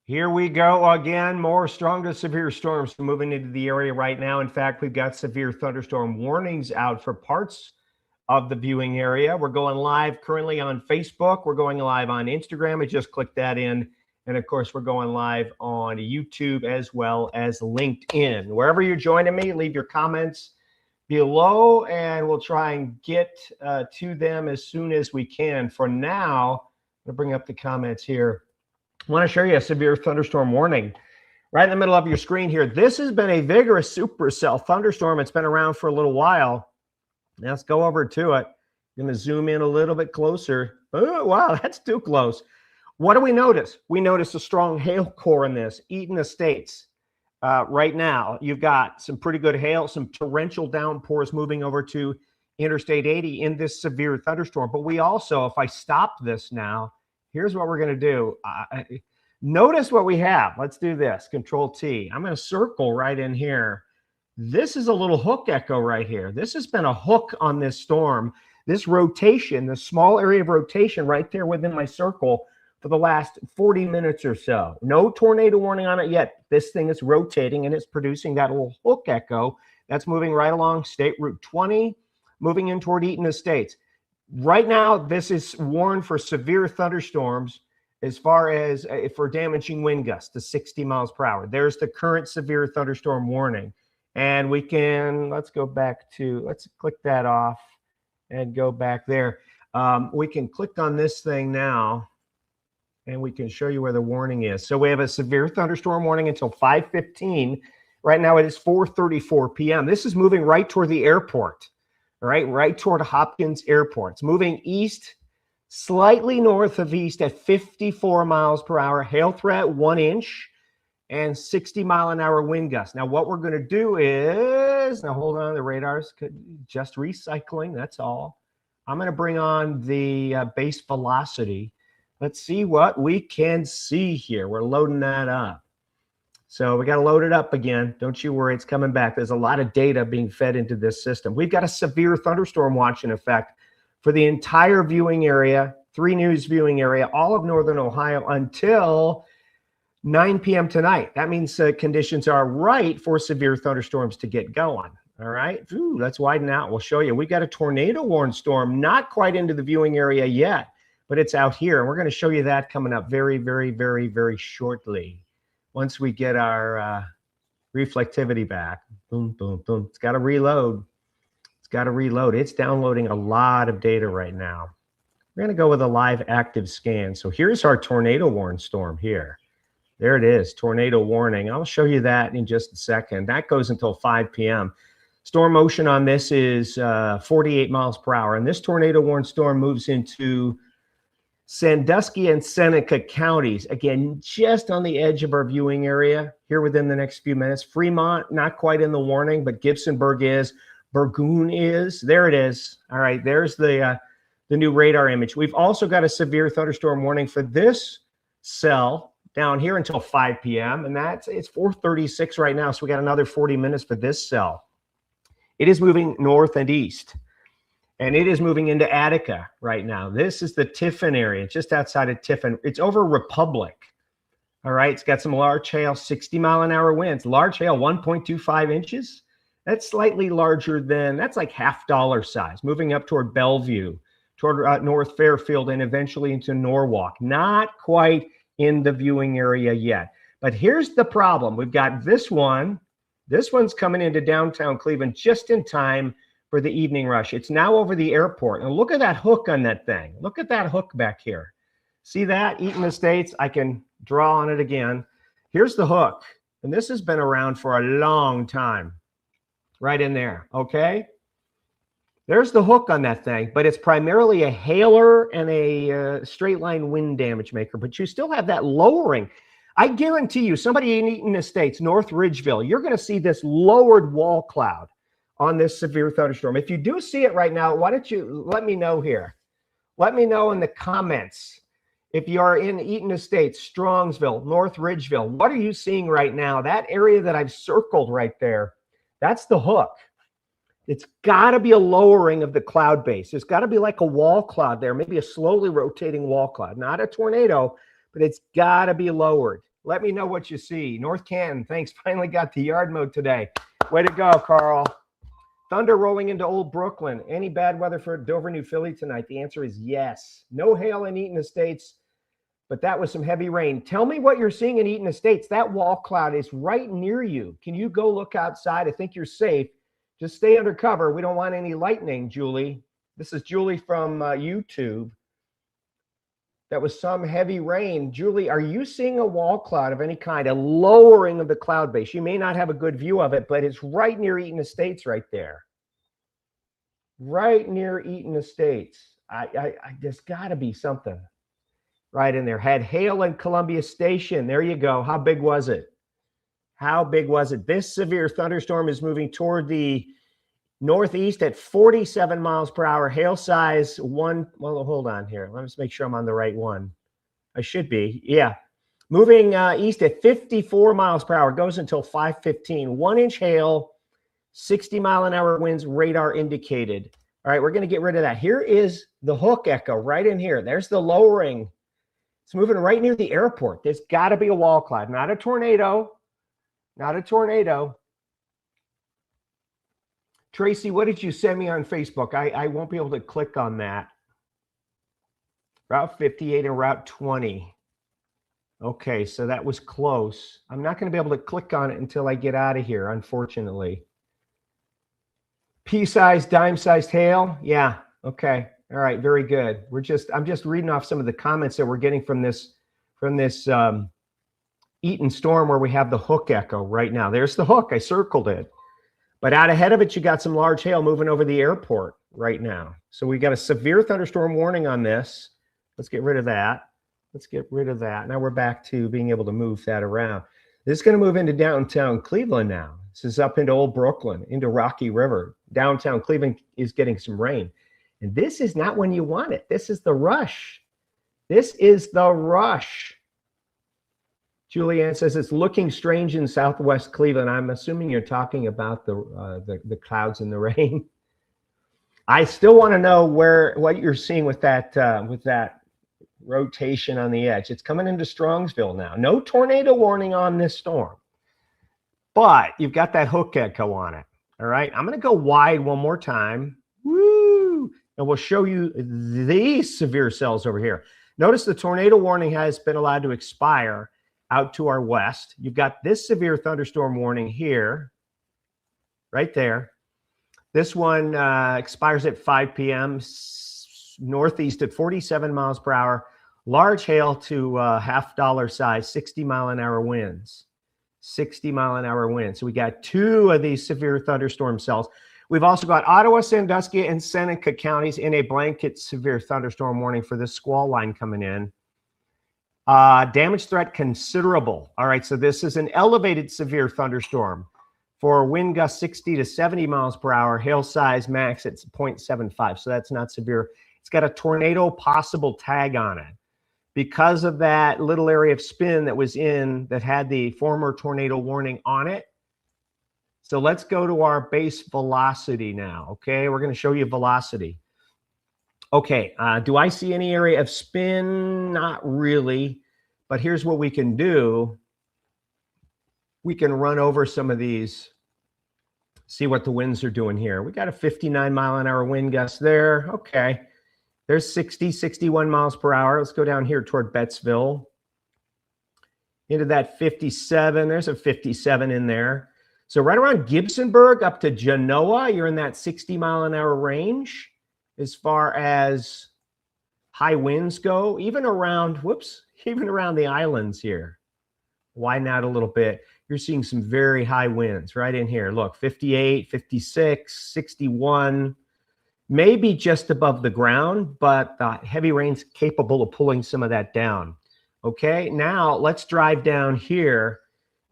Here we go again. More strong to severe storms moving into the area right now. In fact, we've got severe thunderstorm warnings out for parts of the viewing area. We're going live currently on Facebook. We're going live on Instagram. I just clicked that in. And of course, we're going live on YouTube as well as LinkedIn. Wherever you're joining me, leave your comments below and we'll try and get to them as soon as we can. For now, I'm going to bring up the comments here. I want to show you a severe thunderstorm warning right in the middle of your screen here. This has been a vigorous supercell thunderstorm. It's been around for a little while. Now let's go over to it. I'm going to zoom in a little bit closer. Oh, wow, that's too close. What do we notice? We notice a strong hail core in this, Eaton Estates. Right now, you've got some pretty good hail, some torrential downpours moving over to Interstate 80 in this severe thunderstorm. But we also, if I stop this now, here's what we're going to do. Notice what we have. Let's do this. Control T. I'm going to circle right in here. This is a little hook echo right here. This has been a hook on this storm. This rotation, the small area of rotation right there within my circle for the last 40 minutes or so. No tornado warning on it yet. This thing is rotating and it's producing that little hook echo that's moving right along State Route 20, moving in toward Eaton Estates. Right now, this is warned for severe thunderstorms as far as for damaging wind gusts to 60 miles per hour. There's the current severe thunderstorm warning. And we can, let's go back to, let's click that off and go back there. We can click on this thing now and we can show you where the warning is. So we have a severe thunderstorm warning until 5:15. Right now it is 4:34 p.m. This is moving right toward the airport. Right toward Hopkins Airport. It's moving east, slightly north of east at 54 miles per hour. Hail threat, 1 inch, and 60-mile-an-hour wind gusts. Now, what we're going to do is, now hold on, the radar's just recycling, that's all. I'm going to bring on the base velocity. Let's see what we can see here. We're loading that up. So we got to load it up again. Don't you worry, it's coming back. There's a lot of data being fed into this system. We've got a severe thunderstorm watch in effect for the entire viewing area, 3 News viewing area, all of northern Ohio until 9 p.m. tonight. That means conditions are right for severe thunderstorms to get going. All right, ooh, let's widen out. We'll show you. We've got a tornado warned storm, not quite into the viewing area yet, but it's out here. And we're going to show you that coming up very, very, very, very shortly. Once we get our reflectivity back. Boom, boom, boom. It's got to reload. It's got to reload. It's downloading a lot of data right now. We're going to go with a live active scan. So here's our tornado warning storm here. There it is, tornado warning. I'll show you that in just a second. That goes until 5 p.m. Storm motion on this is 48 miles per hour. And this tornado warning storm moves into Sandusky and Seneca counties, again, just on the edge of our viewing area here within the next few minutes. Fremont, not quite in the warning, but Gibsonburg is. Burgoon is. There it is. All right, there's the new radar image. We've also got a severe thunderstorm warning for this cell down here until 5 p.m. And it's 4:36 right now, so we got another 40 minutes for this cell. It is moving north and east. And it is moving into Attica right now. This is the Tiffin area, just outside of Tiffin. It's over Republic. All right, it's got some large hail, 60-mile-an-hour winds. Large hail, 1.25 inches. That's slightly larger than, that's like $half size, moving up toward Bellevue, toward North Fairfield, and eventually into Norwalk. Not quite in the viewing area yet. But here's the problem. We've got this one. This one's coming into downtown Cleveland just in time for the evening rush. It's now over the airport. And look at that hook on that thing. Look at that hook back here. See that? Eaton Estates. I can draw on it again. Here's the hook. And this has been around for a long time. Right in there. Okay? There's the hook on that thing. But it's primarily a hailer and a straight line wind damage maker. But you still have that lowering. I guarantee you, somebody in Eaton Estates, North Ridgeville, you're going to see this lowered wall cloud on this severe thunderstorm. If you do see it right now, why don't you let me know here? Let me know in the comments. If you are in Eaton Estates, Strongsville, North Ridgeville, what are you seeing right now? That area that I've circled right there, that's the hook. It's got to be a lowering of the cloud base. There's got to be like a wall cloud there, maybe a slowly rotating wall cloud. Not a tornado, but it's got to be lowered. Let me know what you see. North Canton, thanks. Finally got the yard mode today. Way to go, Carl. Thunder rolling into Old Brooklyn. Any bad weather for Dover, New Philly tonight? The answer is yes. No hail in Eaton Estates, but that was some heavy rain. Tell me what you're seeing in Eaton Estates. That wall cloud is right near you. Can you go look outside? I think you're safe. Just stay under cover. We don't want any lightning, Julie. This is Julie from YouTube. That was some heavy rain. Julie, are you seeing a wall cloud of any kind, a lowering of the cloud base? You may not have a good view of it, but it's right near Eaton Estates right there. Right near Eaton Estates. There's got to be something right in there. Had hail in Columbia Station. There you go. How big was it? How big was it? This severe thunderstorm is moving toward the northeast at 47 miles per hour. Hail size one. Well, hold on here. Let me just make sure I'm on the right one. I should be. Yeah. Moving east at 54 miles per hour. Goes until 5:15. 1 inch hail, 60 mile an hour winds, radar indicated. All right, we're going to get rid of that. Here is the hook echo right in here. There's the lowering. It's moving right near the airport. There's got to be a wall cloud, not a tornado. Not a tornado. Tracy, what did you send me on Facebook? I won't be able to click on that. Route 58 and Route 20. Okay, so that was close. I'm not going to be able to click on it until I get out of here, unfortunately. Pea-sized, dime-sized hail? Yeah, okay. All right, very good. I'm just reading off some of the comments that we're getting from this Eaton storm where we have the hook echo right now. There's the hook. I circled it. But out ahead of it, you got some large hail moving over the airport right now. So we got a severe thunderstorm warning on this. Let's get rid of that. Let's get rid of that. Now we're back to being able to move that around. This is going to move into downtown Cleveland now. This is up into Old Brooklyn, into Rocky River. Downtown Cleveland is getting some rain. And this is not when you want it. This is the rush. This is the rush. Julianne says it's looking strange in Southwest Cleveland. I'm assuming you're talking about the clouds and the rain. I still want to know what you're seeing with that rotation on the edge. It's coming into Strongsville now. No tornado warning on this storm, but you've got that hook echo on it. All right, I'm going to go wide one more time. Woo! And we'll show you these severe cells over here. Notice the tornado warning has been allowed to expire out to our west. You've got this severe thunderstorm warning here, right there. This one expires at 5 p.m. Northeast at 47 miles per hour. Large hail to $half size, 60 mile an hour winds. 60 mile an hour winds. So we got 2 of these severe thunderstorm cells. We've also got Ottawa, Sandusky, and Seneca counties in a blanket severe thunderstorm warning for this squall line coming in. Damage threat considerable. All right, so this is an elevated severe thunderstorm for wind gusts 60 to 70 miles per hour, hail size max at 0.75. So that's not severe. It's got a tornado possible tag on it because of that little area of spin that was in that had the former tornado warning on it. So let's go to our base velocity now. Okay, we're going to show you velocity. Okay, do I see any area of spin? Not really, but here's what we can do. We can run over some of these, see what the winds are doing here. We got a 59 mile an hour wind gust there. Okay, there's 60, 61 miles per hour. Let's go down here toward Bettsville. Into that 57, there's a 57 in there. So right around Gibsonburg up to Genoa, you're in that 60 mile an hour range. As far as high winds go, even around, even around the islands here, widen out a little bit, you're seeing some very high winds right in here. Look, 58, 56, 61, maybe just above the ground, but the heavy rain's capable of pulling some of that down. Okay, now let's drive down here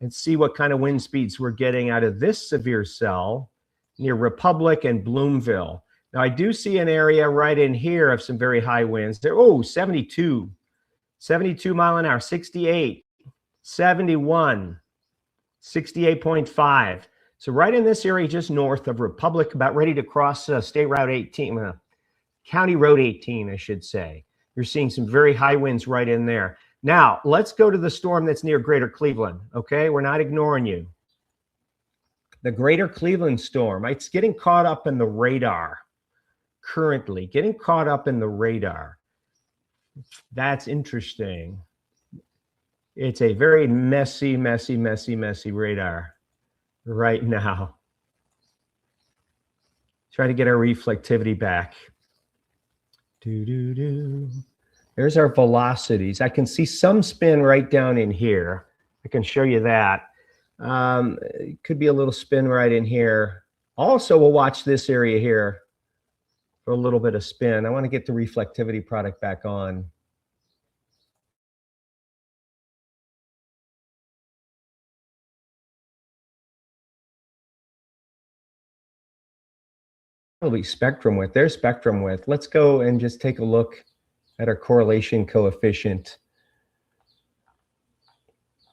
and see what kind of wind speeds we're getting out of this severe cell near Republic and Bloomville. Now, I do see an area right in here of some very high winds. There, 72 mile an hour, 68, 71, 68.5. So right in this area, just north of Republic, about ready to cross State Route 18, County Road 18, I should say. You're seeing some very high winds right in there. Now, let's go to the storm that's near Greater Cleveland, okay? We're not ignoring you. The Greater Cleveland storm, it's getting caught up in the radar currently, getting caught up in the radar. That's interesting. It's a very messy radar right now. Try to get our reflectivity back. There's our velocities. I can see some spin right down in here. I can show you that. It could be a little spin right in here. Also, we'll watch this area here for a little bit of spin. I want to get the reflectivity product back on. Probably spectrum width. There's spectrum width. Let's go and just take a look at our correlation coefficient.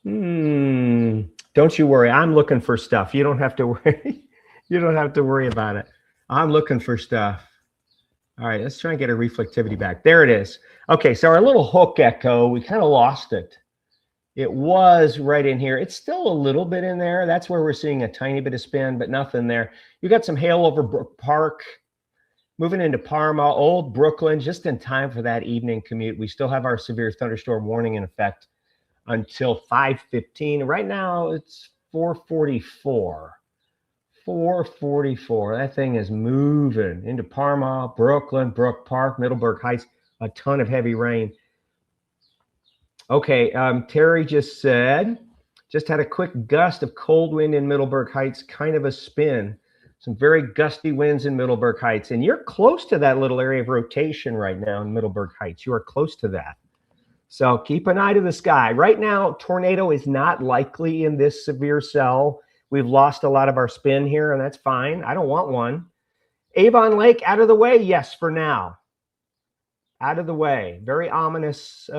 Don't you worry. I'm looking for stuff. You don't have to worry. You don't have to worry about it. I'm looking for stuff. All right, let's try and get our reflectivity back. There it is. Okay, so our little hook echo, we kind of lost it. It was right in here. It's still a little bit in there. That's where we're seeing a tiny bit of spin, but nothing there. You got some hail over Brook Park, moving into Parma, Old Brooklyn, just in time for that evening commute. We still have our severe thunderstorm warning in effect until 5:15. Right now, it's 4:44. 4:44. That thing is moving into Parma, Brooklyn, Brook Park, Middleburg Heights. A ton of heavy rain. Okay, Terry just said, just had a quick gust of cold wind in Middleburg Heights, kind of a spin. Some very gusty winds in Middleburg Heights. And you're close to that little area of rotation right now in Middleburg Heights. You are close to that. So keep an eye to the sky. Right now, tornado is not likely in this severe cell. We've lost a lot of our spin here, and that's fine. I don't want one. Avon Lake, out of the way? Yes, for now. Out of the way. Very ominous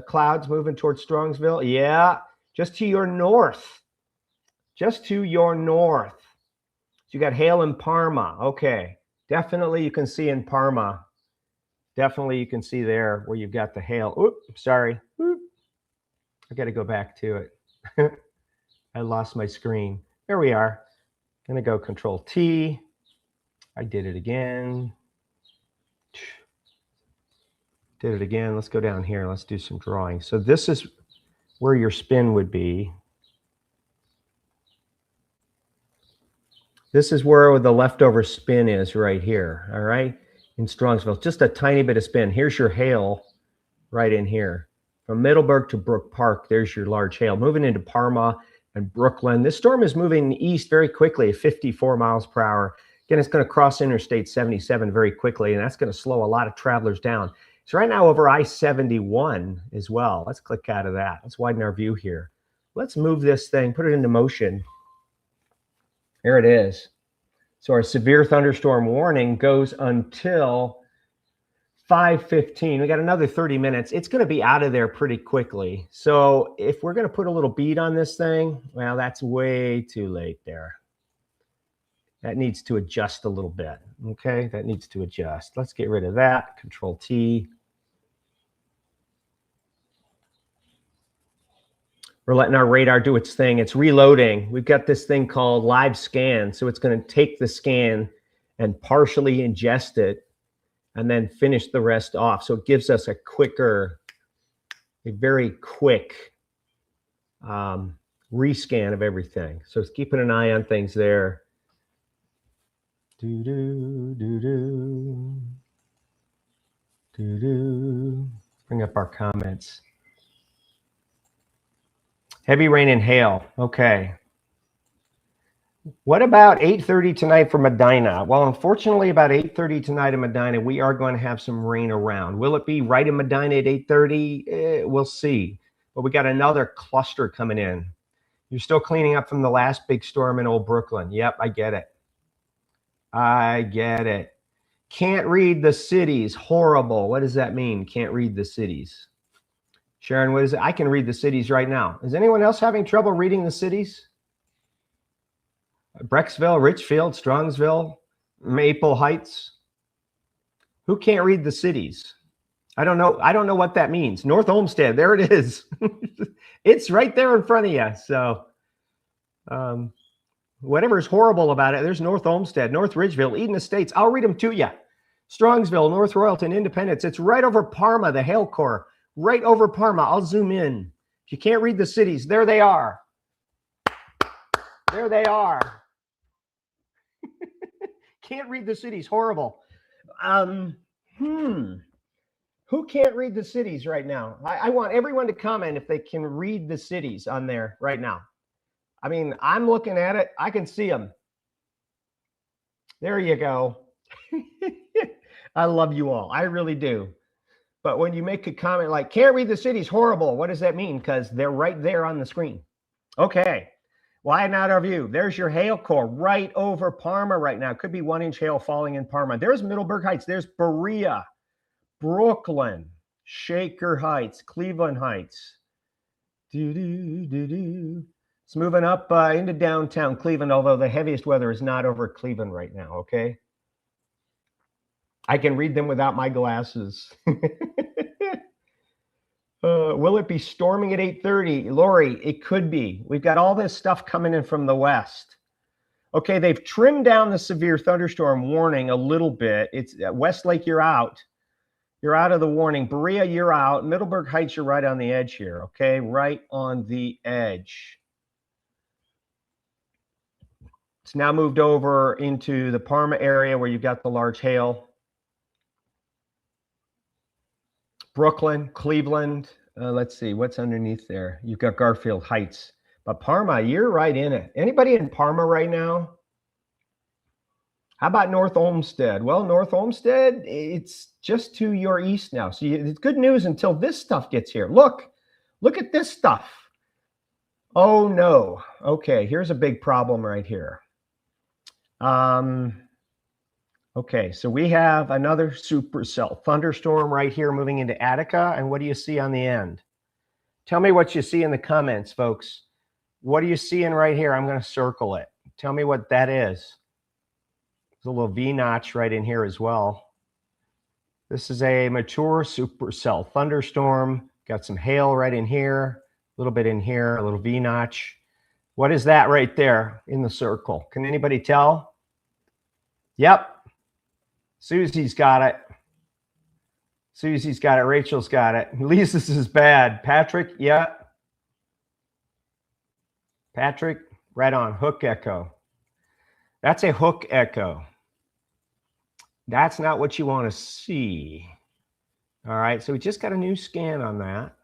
clouds moving towards Strongsville. Yeah, just to your north. Just to your north. So you got hail in Parma. Okay. Definitely you can see in Parma. Definitely you can see there where you've got the hail. Oops, sorry. Oop. I got to go back to it. I lost my screen. There we are. I'm going to go Control T. I did it again. Did it again. Let's go down here. Let's do some drawing. So this is where your spin would be. This is where the leftover spin is right here. All right. In Strongsville, just a tiny bit of spin. Here's your hail right in here. From Middleburg to Brook Park, there's your large hail. Moving into Parma and Brooklyn. This storm is moving east very quickly at 54 miles per hour. Again, it's going to cross Interstate 77 very quickly, and that's going to slow a lot of travelers down. It's right now over I-71 as well. Let's click out of that. Let's widen our view here. Let's move this thing, put it into motion. There it is. So our severe thunderstorm warning goes until 5:15. We got another 30 minutes. It's going to be out of there pretty quickly. So if we're going to put a little bead on this thing, well, that's way too late there. That needs to adjust a little bit. Okay, that needs to adjust. Let's get rid of that. Control T. We're letting our radar do its thing. It's reloading. We've got this thing called live scan. So it's going to take the scan and partially ingest it and then finish the rest off. So it gives us a very quick rescan of everything. So it's keeping an eye on things there. Bring up our comments. Heavy rain and hail. Okay. What about 8:30 tonight for Medina? Well, unfortunately, about 8:30 tonight in Medina, we are going to have some rain around. Will it be right in Medina at 8:30? We'll see. But we got another cluster coming in. You're still cleaning up from the last big storm in Old Brooklyn. Yep, I get it. I get it. Can't read the cities. Horrible. What does that mean? Can't read the cities. Sharon, what is it? I can read the cities right now. Is anyone else having trouble reading the cities? Brecksville, Richfield, Strongsville, Maple Heights. Who can't read the cities? I don't know what that means. North Olmsted, there it is. It's right there in front of you. So whatever's horrible about it, there's North Olmsted, North Ridgeville, Eden Estates. I'll read them to you. Strongsville, North Royalton, Independence. It's right over Parma, the Hail Corps. Right over Parma. I'll zoom in. If you can't read the cities, there they are. There they are. Can't read the cities. Horrible. Who can't read the cities right now? I want everyone to comment if they can read the cities on there right now. I mean, I'm looking at it. I can see them. There you go. I love you all. I really do. But when you make a comment like, can't read the cities, horrible, what does that mean? Because they're right there on the screen. Okay. Widen out our view. There's your hail core right over Parma right now. Could be 1-inch hail falling in Parma. There's Middleburg Heights. There's Berea, Brooklyn, Shaker Heights, Cleveland Heights. It's moving up into downtown Cleveland, although the heaviest weather is not over Cleveland right now, okay? I can read them without my glasses. Will it be storming at 8:30? Lori, it could be. We've got all this stuff coming in from the west. Okay, they've trimmed down the severe thunderstorm warning a little bit. It's Westlake, you're out. You're out of the warning. Berea, you're out. Middleburg Heights, you're right on the edge here, okay? Right on the edge. It's now moved over into the Parma area where you've got the large hail. Brooklyn, Cleveland. Let's see, what's underneath there? You've got Garfield Heights. But Parma, you're right in it. Anybody in Parma right now? How about North Olmsted? Well, North Olmsted, it's just to your east now. So it's good news until this stuff gets here. Look at this stuff. Oh, no. Okay, here's a big problem right here. Okay, so we have another supercell thunderstorm right here moving into Attica. And what do you see on the end? Tell me what you see in the comments, folks. What are you seeing right here? I'm going to circle it. Tell me what that is. There's a little V-notch right in here as well. This is a mature supercell thunderstorm. Got some hail right in here, a little bit in here, a little V-notch. What is that right there in the circle? Can anybody tell? Yep. Susie's got it. Susie's got it. Rachel's got it. Lisa's is bad. Patrick, yeah. Patrick, right on. Hook echo. That's a hook echo. That's not what you want to see. All right, so we just got a new scan on that.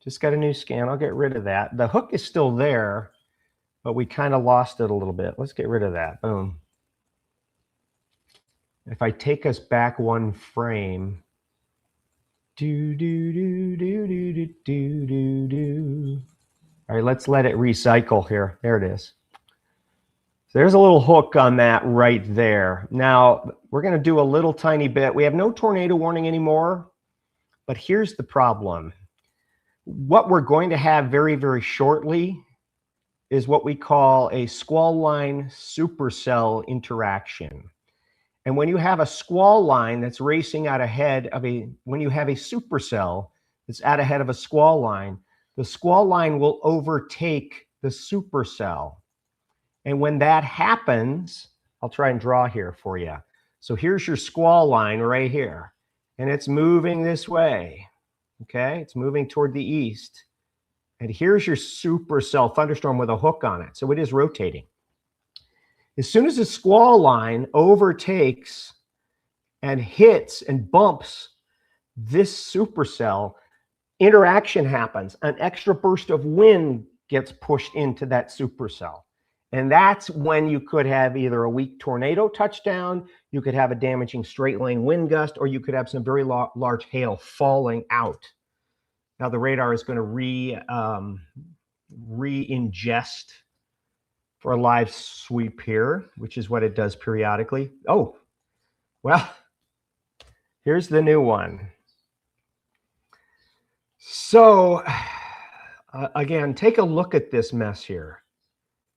Just got a new scan. I'll get rid of that. The hook is still there, but we kind of lost it a little bit. Let's get rid of that. Boom. If I take us back one frame, all right, let's let it recycle here. There it is. So there's a little hook on that right there. Now, we're going to do a little tiny bit. We have no tornado warning anymore, but here's the problem. What we're going to have very, very shortly is what we call a squall line supercell interaction. And when you have a squall line that's racing out ahead of when you have a supercell that's out ahead of a squall line, the squall line will overtake the supercell. And when that happens, I'll try and draw here for you. So here's your squall line right here, and it's moving this way. Okay, it's moving toward the east. And here's your supercell thunderstorm with a hook on it. So it is rotating. As soon as the squall line overtakes and hits and bumps this supercell, interaction happens. An extra burst of wind gets pushed into that supercell. And that's when you could have either a weak tornado touchdown, you could have a damaging straight line wind gust, or you could have some very large hail falling out. Now the radar is going to re-ingest for a live sweep here, which is what it does periodically. Oh, well, here's the new one. So again, take a look at this mess here.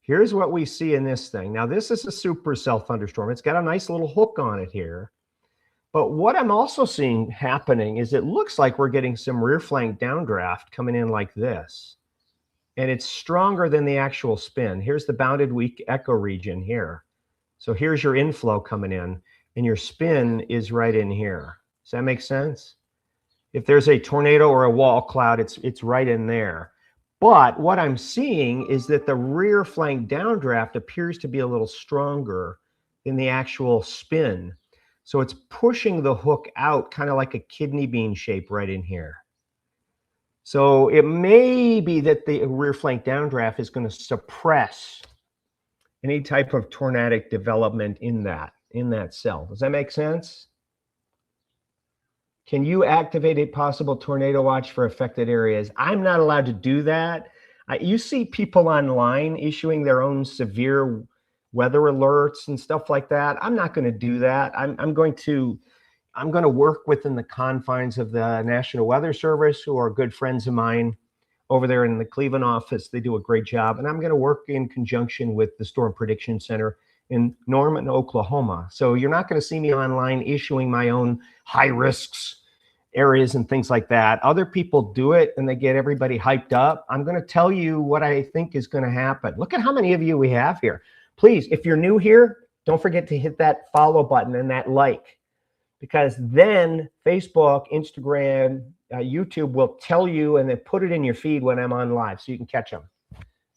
Here's what we see in this thing. Now, this is a supercell thunderstorm. It's got a nice little hook on it here. But what I'm also seeing happening is it looks like we're getting some rear flank downdraft coming in like this. And it's stronger than the actual spin. Here's the bounded weak echo region here. So here's your inflow coming in, and your spin is right in here. Does that make sense? If there's a tornado or a wall cloud, it's right in there. But what I'm seeing is that the rear flank downdraft appears to be a little stronger than the actual spin. So it's pushing the hook out kind of like a kidney bean shape right in here. So it may be that the rear flank downdraft is going to suppress any type of tornadic development in that cell. Does that make sense? Can you activate a possible tornado watch for affected areas? I'm not allowed to do that. You see people online issuing their own severe weather alerts and stuff like that. I'm not going to do that. I'm going to work within the confines of the National Weather Service, who are good friends of mine over there in the Cleveland office. They do a great job. And I'm going to work in conjunction with the Storm Prediction Center in Norman, Oklahoma. So you're not going to see me online issuing my own high risks areas and things like that. Other people do it and they get everybody hyped up. I'm going to tell you what I think is going to happen. Look at how many of you we have here. Please, if you're new here, don't forget to hit that follow button and that like, because then Facebook, Instagram, YouTube will tell you and then put it in your feed when I'm on live so you can catch them.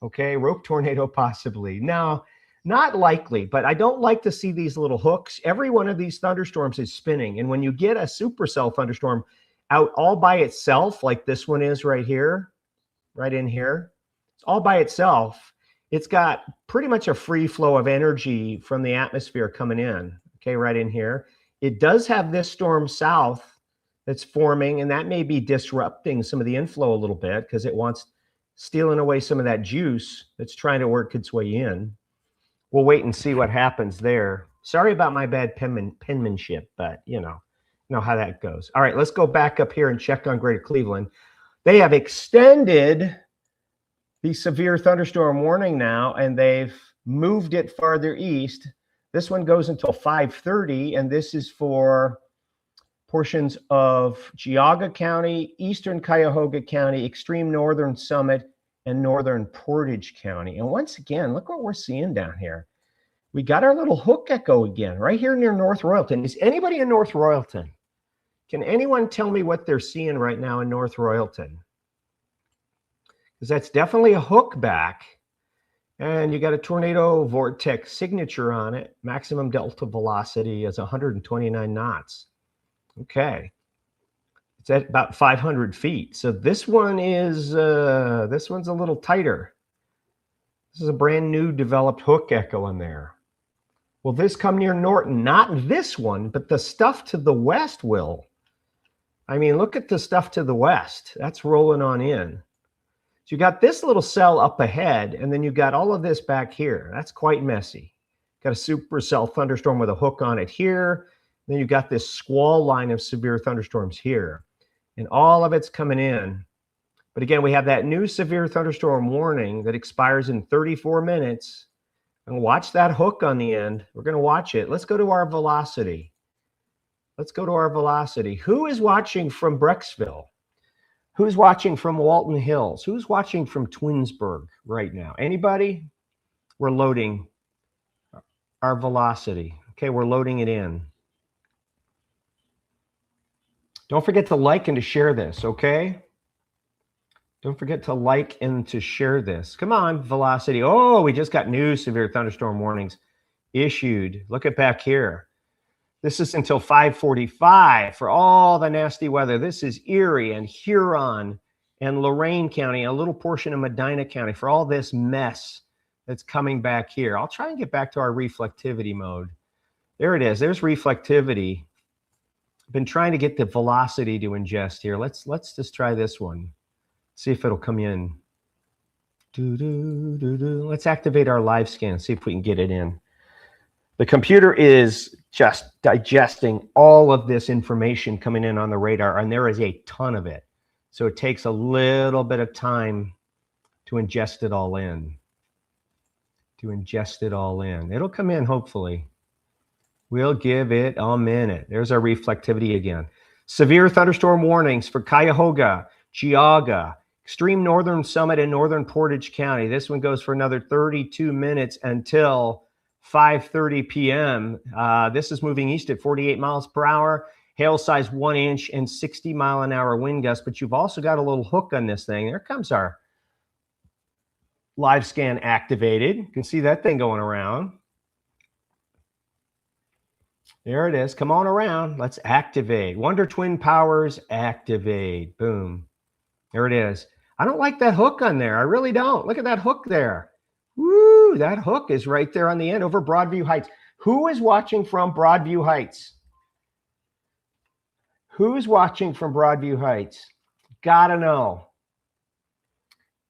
Okay, rope tornado possibly. Now, not likely, but I don't like to see these little hooks. Every one of these thunderstorms is spinning. And when you get a supercell thunderstorm out all by itself, like this one is right here, right in here, it's all by itself. It's got pretty much a free flow of energy from the atmosphere coming in, okay, right in here. It does have this storm south that's forming, and that may be disrupting some of the inflow a little bit because it wants stealing away some of that juice that's trying to work its way in. We'll wait and see what happens there. Sorry about my bad penmanship, but you know how that goes. All right, let's go back up here and check on Greater Cleveland. They have extended the severe thunderstorm warning now, and they've moved it farther east. This one goes until 5:30, and this is for portions of Geauga County, eastern Cuyahoga County, extreme northern Summit, and northern Portage County. And once again, look what we're seeing down here. We got our little hook echo again, right here near North Royalton. Is anybody in North Royalton? Can anyone tell me what they're seeing right now in North Royalton? Because that's definitely a hook back. And you got a tornado vortex signature on it. Maximum delta velocity is 129 knots. Okay. It's at about 500 feet. So this one is, this one's a little tighter. This is a brand new developed hook echo in there. Will this come near Norton? Not this one, but the stuff to the west will. I mean, look at the stuff to the west. That's rolling on in. So you got this little cell up ahead, and then you got all of this back here. That's quite messy. Got a supercell thunderstorm with a hook on it here. Then you got this squall line of severe thunderstorms here. And all of it's coming in. But again, we have that new severe thunderstorm warning that expires in 34 minutes. And watch that hook on the end. We're going to watch it. Let's go to our velocity. Let's go to our velocity. Who is watching from Brecksville? Who's watching from Walton Hills? Who's watching from Twinsburg right now? Anybody? We're loading our velocity. Okay, we're loading it in. Don't forget to like and to share this, okay? Don't forget to like and to share this. Come on, velocity. Oh, we just got new severe thunderstorm warnings issued. Look at back here. This is until 5:45 for all the nasty weather. This is Erie and Huron and Lorain County, a little portion of Medina County for all this mess that's coming back here. I'll try and get back to our reflectivity mode. There it is. There's reflectivity. I've been trying to get the velocity to ingest here. Let's just try this one. See if it'll come in. Let's activate our live scan. See if we can get it in. The computer is just digesting all of this information coming in on the radar, and there is a ton of it. So it takes a little bit of time to ingest it all in. It'll come in, hopefully. We'll give it a minute. There's our reflectivity again. Severe thunderstorm warnings for Cuyahoga, Geauga, extreme northern summit in northern Portage County. This one goes for another 32 minutes until 5:30 p.m. This is moving east at 48 miles per hour. Hail size 1 inch and 60-mile-an-hour wind gusts. But you've also got a little hook on this thing. There comes our live scan activated. You can see that thing going around. There it is. Come on around. Let's activate. Wonder Twin Powers activate. Boom. There it is. I don't like that hook on there. I really don't. Look at that hook there. Woo, that hook is right there on the end over Broadview Heights. Who is watching from Broadview Heights? Who's watching from Broadview Heights? Gotta know.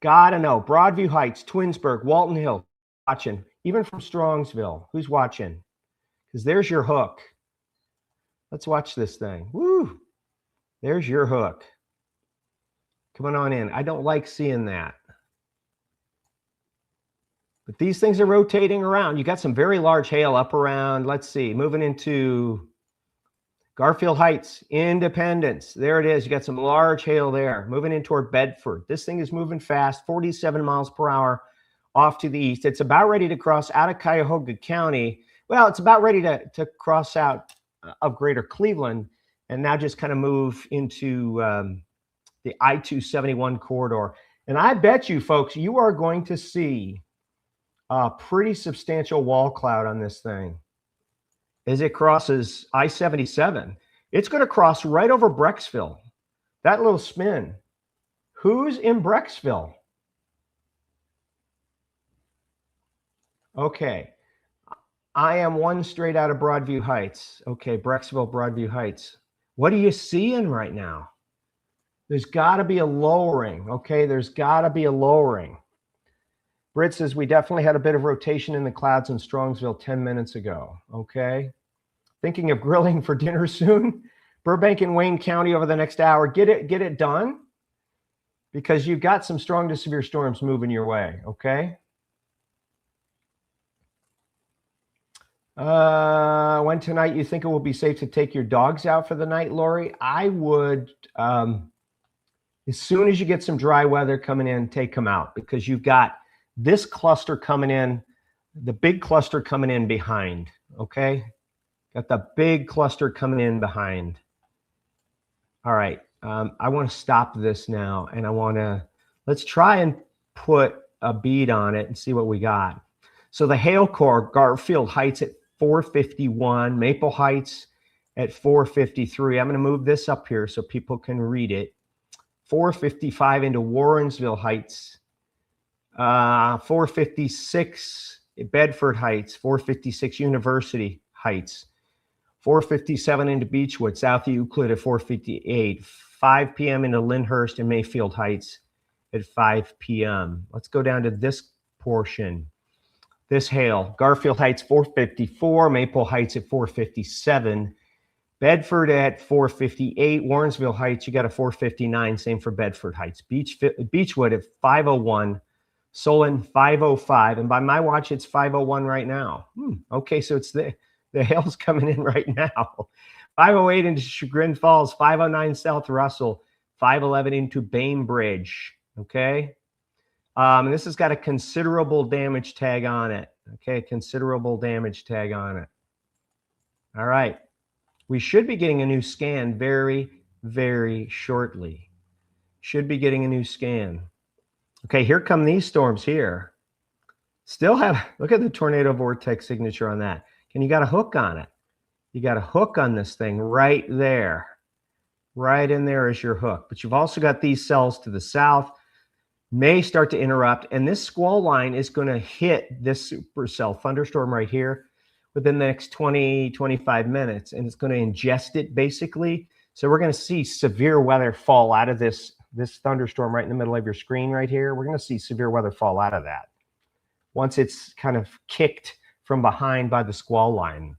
Gotta know. Broadview Heights, Twinsburg, Walton Hill, watching. Even from Strongsville. Who's watching? Because there's your hook. Let's watch this thing. Woo! There's your hook. Coming on in. I don't like seeing that. But these things are rotating around. You got some very large hail up around, let's see, moving into Garfield Heights, Independence. There it is. You got some large hail there. Moving in toward Bedford. This thing is moving fast, 47 miles per hour off to the east. It's about ready to cross out of Cuyahoga County. Well, it's about ready to cross out of Greater Cleveland and now just kind of move into the I-271 corridor. And I bet you, folks, you are going to see a pretty substantial wall cloud on this thing as it crosses I-77. It's going to cross right over Brecksville. That little spin. Who's in Brecksville? Okay. I am one straight out of Broadview Heights. Okay, Brecksville, Broadview Heights. What are you seeing right now? There's got to be a lowering. Okay, there's got to be a lowering. Britt says, we definitely had a bit of rotation in the clouds in Strongsville 10 minutes ago. Okay. Thinking of grilling for dinner soon? Burbank and Wayne County over the next hour. Get it done, because you've got some strong to severe storms moving your way. Okay. When tonight you think it will be safe to take your dogs out for the night, Lori? I would, as soon as you get some dry weather coming in, take them out, because you've got this cluster coming in, the big cluster coming in behind. Okay. Got the big cluster coming in behind. All right. I want to stop this now, and let's try and put a bead on it and see what we got. So the hail core, Garfield Heights at 451, Maple Heights at 453. I'm going to move this up here so people can read it. 455 into Warrensville Heights, 456 Bedford Heights, 456 University Heights, 457 into Beechwood, south of Euclid at 458, 5 p.m. into Lyndhurst and Mayfield Heights at 5 p.m. Let's go down to this portion. This hail, Garfield Heights 454, Maple Heights at 457, Bedford at 458, Warrensville Heights, you got a 459, same for Bedford Heights. Beechwood at 501, Solon 505, and by my watch, it's 501 right now. Okay, so it's the hail's coming in right now. 508 into Chagrin Falls, 509 South Russell, 511 into Bainbridge, okay? And this has got a considerable damage tag on it, okay? Considerable damage tag on it. All right. We should be getting a new scan very, very shortly. Should be getting a new scan. Okay, here come these storms here. Still have, look at the tornado vortex signature on that. And you got a hook on it. You got a hook on this thing right there. Right in there is your hook. But you've also got these cells to the south, may start to interrupt. And this squall line is going to hit this supercell thunderstorm right here within the next 20, 25 minutes. And it's going to ingest it basically. So we're going to see severe weather fall out of this thunderstorm right in the middle of your screen right here. We're going to see severe weather fall out of that once it's kind of kicked from behind by the squall line.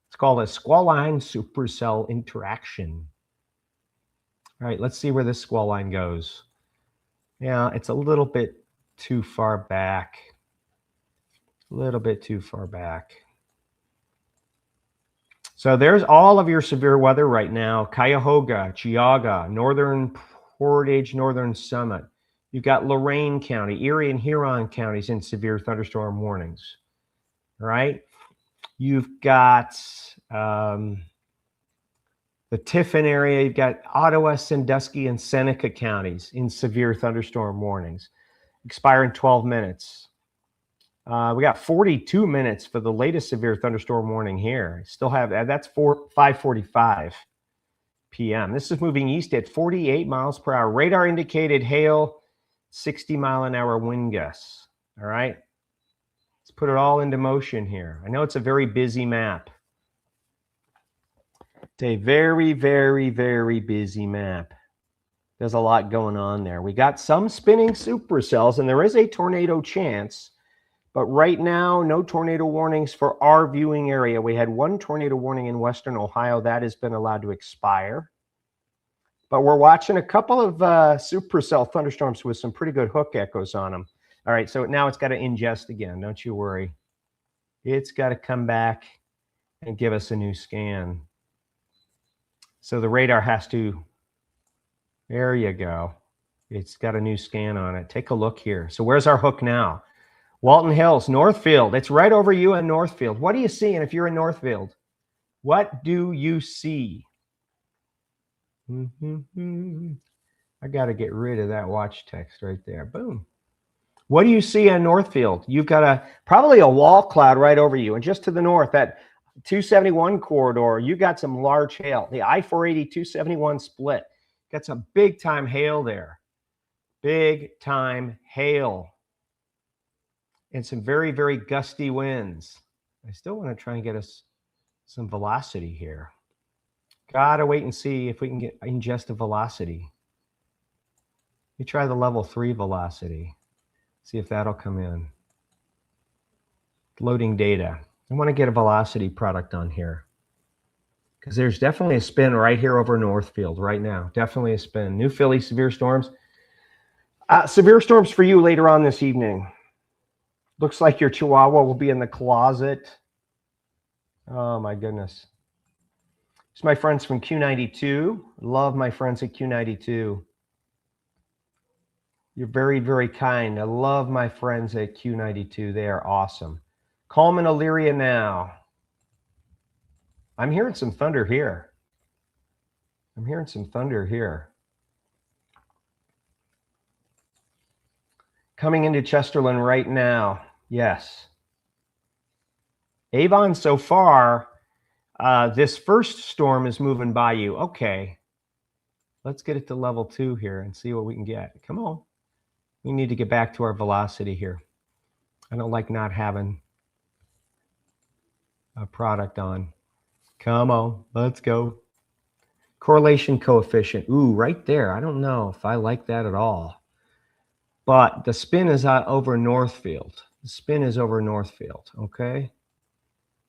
It's called a squall line supercell interaction. All right, let's see where this squall line goes. Yeah, it's a little bit too far back. A little bit too far back. So there's all of your severe weather right now. Cuyahoga, Geauga, Northern Portage, Northern Summit. You've got Lorain County, Erie and Huron counties in severe thunderstorm warnings. All right. You've got the Tiffin area. You've got Ottawa, Sandusky, and Seneca counties in severe thunderstorm warnings. Expire in 12 minutes. We got 42 minutes for the latest severe thunderstorm warning here. Still have that's 5:45 p.m. This is moving east at 48 miles per hour. Radar indicated hail, 60-mile-an-hour wind gusts. All right. Let's put it all into motion here. I know it's a very busy map. It's a very, very, very busy map. There's a lot going on there. We got some spinning supercells, and there is a tornado chance. But right now, no tornado warnings for our viewing area. We had one tornado warning in Western Ohio. That has been allowed to expire. But we're watching a couple of supercell thunderstorms with some pretty good hook echoes on them. All right, so now it's got to ingest again. Don't you worry. It's got to come back and give us a new scan. So the radar has to, there you go. It's got a new scan on it. Take a look here. So where's our hook now? Walton Hills, Northfield. It's right over you in Northfield. What are you seeing if you're in Northfield? What do you see? I got to get rid of that watch text right there. Boom. What do you see in Northfield? You've got probably a wall cloud right over you. And just to the north, that 271 corridor, you got some large hail. The I-480 271 split. Got some big time hail there. Big time hail. And some very, very gusty winds. I still want to try and get us some velocity here. Gotta wait and see if we can get ingest a velocity. We try the level 3 velocity. See if that'll come in. Loading data. I want to get a velocity product on here. Because there's definitely a spin right here over Northfield right now. Definitely a spin. New Philly severe storms. Severe storms for you later on this evening. Looks like your Chihuahua will be in the closet. Oh my goodness. It's my friends from Q92. Love my friends at Q92. You're very, very kind. I love my friends at Q92. They are awesome. Calm in Elyria now. I'm hearing some thunder here. I'm hearing some thunder here. Coming into Chesterland right now. Yes. Avon, so far, this first storm is moving by you. Okay. Let's get it to level 2 here and see what we can get. Come on. We need to get back to our velocity here. I don't like not having a product on. Come on. Let's go. Correlation coefficient. Ooh, right there. I don't know if I like that at all. But the spin is over Northfield. The spin is over Northfield, okay?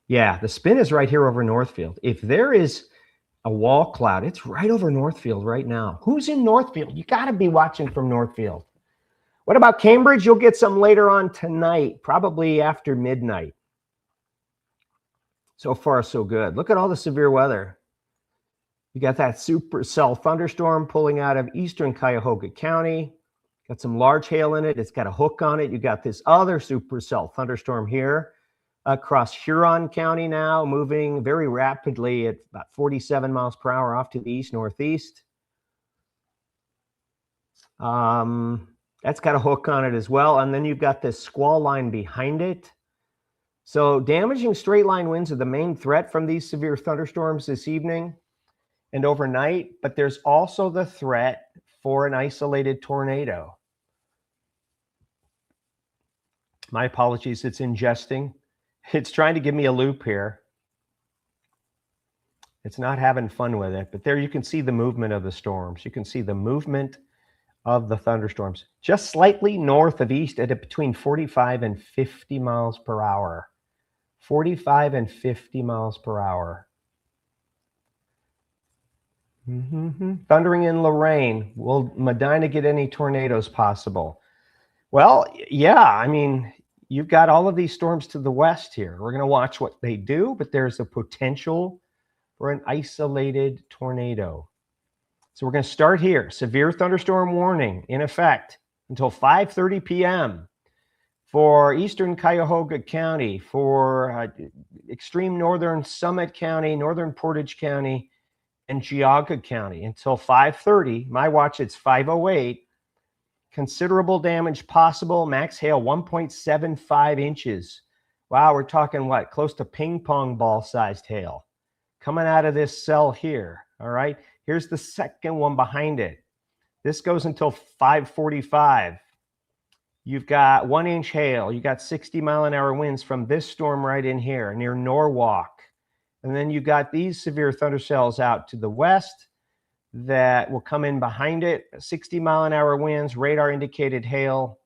Yeah, the spin is right here over Northfield. If there is a wall cloud, it's right over Northfield right now. Who's in Northfield? You got to be watching from Northfield. What about Cambridge? You'll get some later on tonight, probably after midnight. So far, so good. Look at all the severe weather. You got that supercell thunderstorm pulling out of eastern Cuyahoga County. Got some large hail in it. It's got a hook on it. You got this other supercell thunderstorm here across Huron County now, moving very rapidly at about 47 miles per hour off to the east-northeast. That's got a hook on it as well. And then you've got this squall line behind it. So damaging straight line winds are the main threat from these severe thunderstorms this evening and overnight. But there's also the threat for an isolated tornado. My apologies, it's ingesting. It's trying to give me a loop here. It's not having fun with it, but there you can see the movement of the storms. You can see the movement of the thunderstorms just slightly north of east at between 45 and 50 miles per hour. 45 and 50 miles per hour. Thundering in Lorain. Will Medina get any tornadoes possible? Well, yeah, I mean, you've got all of these storms to the west here. We're going to watch what they do, but there's a potential for an isolated tornado. So we're going to start here. Severe thunderstorm warning in effect until 5:30 p.m. for eastern Cuyahoga County, for extreme northern Summit County, northern Portage County, and Geauga County until 5:30. My watch, it's 5:08. Considerable damage possible. Max hail 1.75 inches. Wow, we're talking what? Close to ping pong ball sized hail coming out of this cell here. All right. Here's the second one behind it. This goes until 5:45. You've got 1-inch hail. You got 60-mile-an-hour winds from this storm right in here near Norwalk. And then you got these severe thunder cells out to the west that will come in behind it. 60-mile-an-hour winds, radar indicated hail,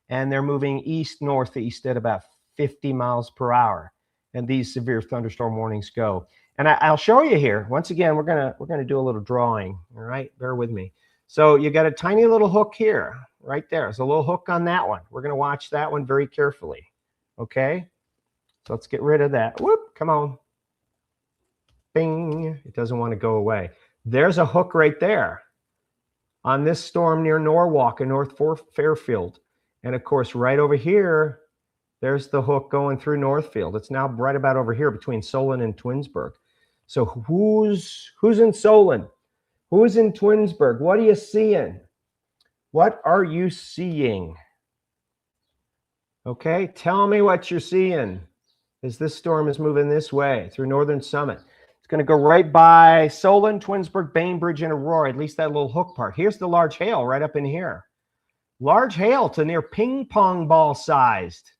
and they're moving east northeast at about 50 miles per hour. And these severe thunderstorm warnings go. And I'll show you here. Once again, we're gonna do a little drawing. All right, bear with me. So you got a tiny little hook here, right there. There's a little hook on that one. We're gonna watch that one very carefully. Okay. So let's get rid of that. Whoop! Come on. Bing! It doesn't want to go away. There's a hook right there on this storm near Norwalk and North Fairfield. And of course, right over here, there's the hook going through Northfield. It's now right about over here between Solon and Twinsburg. So who's in Solon? Who's in Twinsburg? What are you seeing? What are you seeing? Okay, tell me what you're seeing as this storm is moving this way through Northern Summit. It's going to go right by Solon, Twinsburg, Bainbridge, and Aurora, at least that little hook part. Here's the large hail right up in here. Large hail to near ping pong ball sized.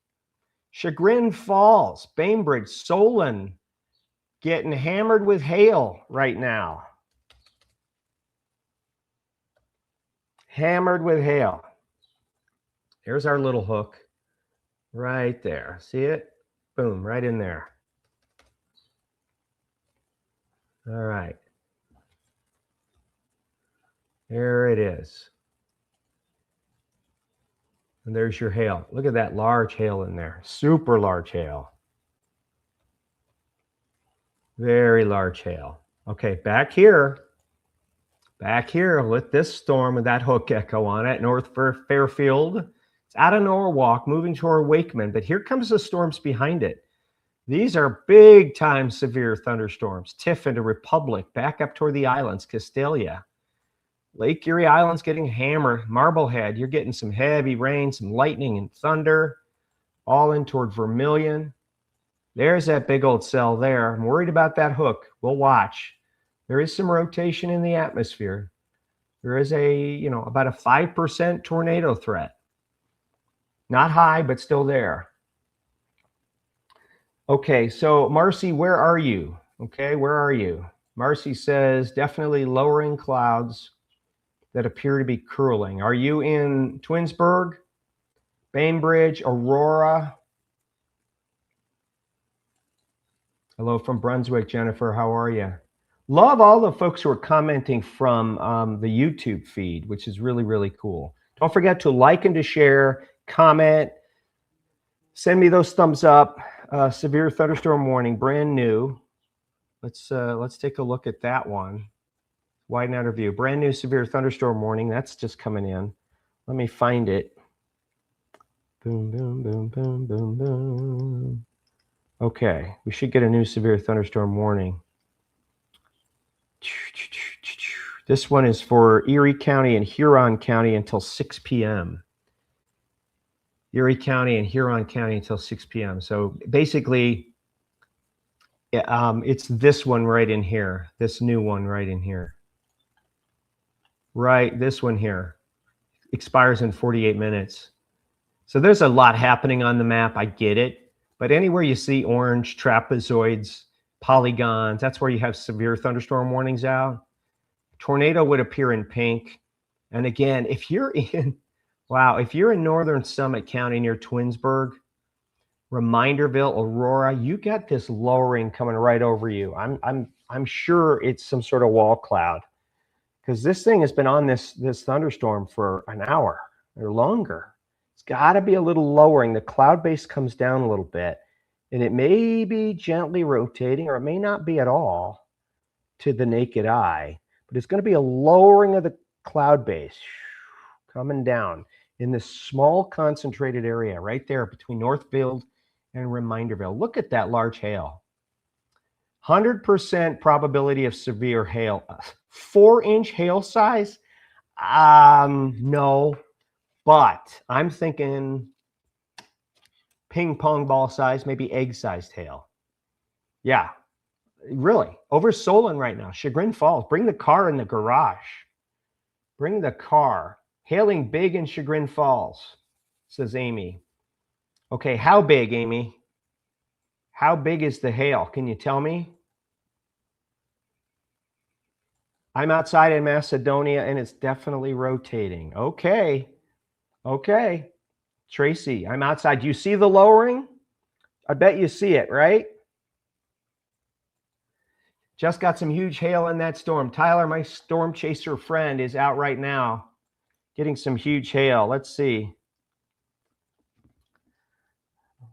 Chagrin Falls, Bainbridge, Solon, getting hammered with hail right now. Hammered with hail. Here's our little hook right there. See it? Boom, right in there. All right. There it is. And there's your hail. Look at that large hail in there. Super large hail. Very large hail. Okay, back here with this storm with that hook echo on it, North Fairfield. It's out of Norwalk, moving toward Wakeman, but here comes the storms behind it. These are big time severe thunderstorms. Tiffin to Republic, back up toward the islands, Castalia. Lake Erie Island's getting hammered. Marblehead, you're getting some heavy rain, some lightning and thunder, all in toward Vermilion. There's that big old cell there. I'm worried about that hook. We'll watch. There is some rotation in the atmosphere. There is about a 5% tornado threat. Not high, but still there. Okay, so Marcy, where are you? Okay, where are you? Marcy says definitely lowering clouds that appear to be curling. Are you in Twinsburg, Bainbridge, Aurora? Hello from Brunswick, Jennifer. How are you? Love all the folks who are commenting from the YouTube feed, which is really, really cool. Don't forget to like and to share, comment, send me those thumbs up. Severe thunderstorm warning, brand new. Let's take a look at that one. Widen outer view, brand new severe thunderstorm warning. That's just coming in. Let me find it. Boom, boom, boom, boom, boom, boom. Okay, we should get a new severe thunderstorm warning. This one is for Erie County and Huron County until 6 p.m. Erie County and Huron County until 6 p.m. So basically, it's this one right in here, this new one right in here. Right, this one here expires in 48 minutes. So there's a lot happening on the map. I get it. But anywhere you see orange, trapezoids, polygons, that's where you have severe thunderstorm warnings out. Tornado would appear in pink. And again, if you're in Northern Summit County near Twinsburg, Reminderville, Aurora, you got this lowering coming right over you. I'm sure it's some sort of wall cloud, because this thing has been on this thunderstorm for an hour or longer. It's got to be a little lowering. The cloud base comes down a little bit, and it may be gently rotating, or it may not be at all. to the naked eye, but it's going to be a lowering of the cloud base coming down in this small concentrated area right there between Northfield and Reminderville. Look at that large hail. 100% probability of severe hail. 4-inch hail size? No, but I'm thinking ping pong ball size, maybe egg-sized hail. Yeah, really. Over Solon right now, Chagrin Falls. Bring the car in the garage. Bring the car. Hailing big in Chagrin Falls, says Amy. Okay, how big, Amy? How big is the hail? Can you tell me? I'm outside in Macedonia, and it's definitely rotating. Okay. Okay. Tracy, I'm outside. Do you see the lowering? I bet you see it, right? Just got some huge hail in that storm. Tyler, my storm chaser friend, is out right now getting some huge hail. Let's see.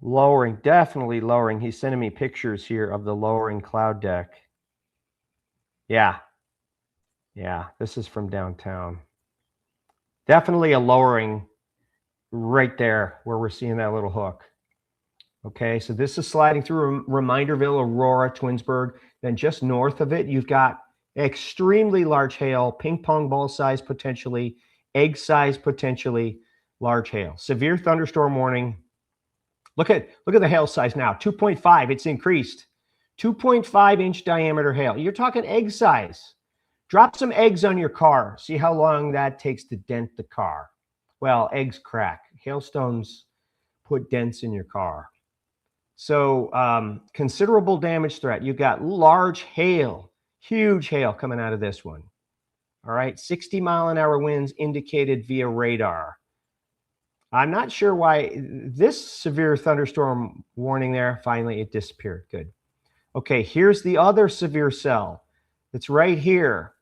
Lowering, definitely lowering. He's sending me pictures here of the lowering cloud deck. Yeah. Yeah, this is from downtown. Definitely a lowering right there where we're seeing that little hook. Okay, so this is sliding through Reminderville, Aurora, Twinsburg. Then just north of it, you've got extremely large hail, ping pong ball size potentially, egg size potentially, large hail. Severe thunderstorm warning. Look at the hail size now, 2.5. It's increased. 2.5-inch diameter hail. You're talking egg size. Drop some eggs on your car. See how long that takes to dent the car. Well, eggs crack. Hailstones put dents in your car. So considerable damage threat. You've got large hail, huge hail coming out of this one. All right, 60-mile-an-hour winds indicated via radar. I'm not sure why this severe thunderstorm warning there, finally it disappeared. Good. Okay, here's the other severe cell. It's right here.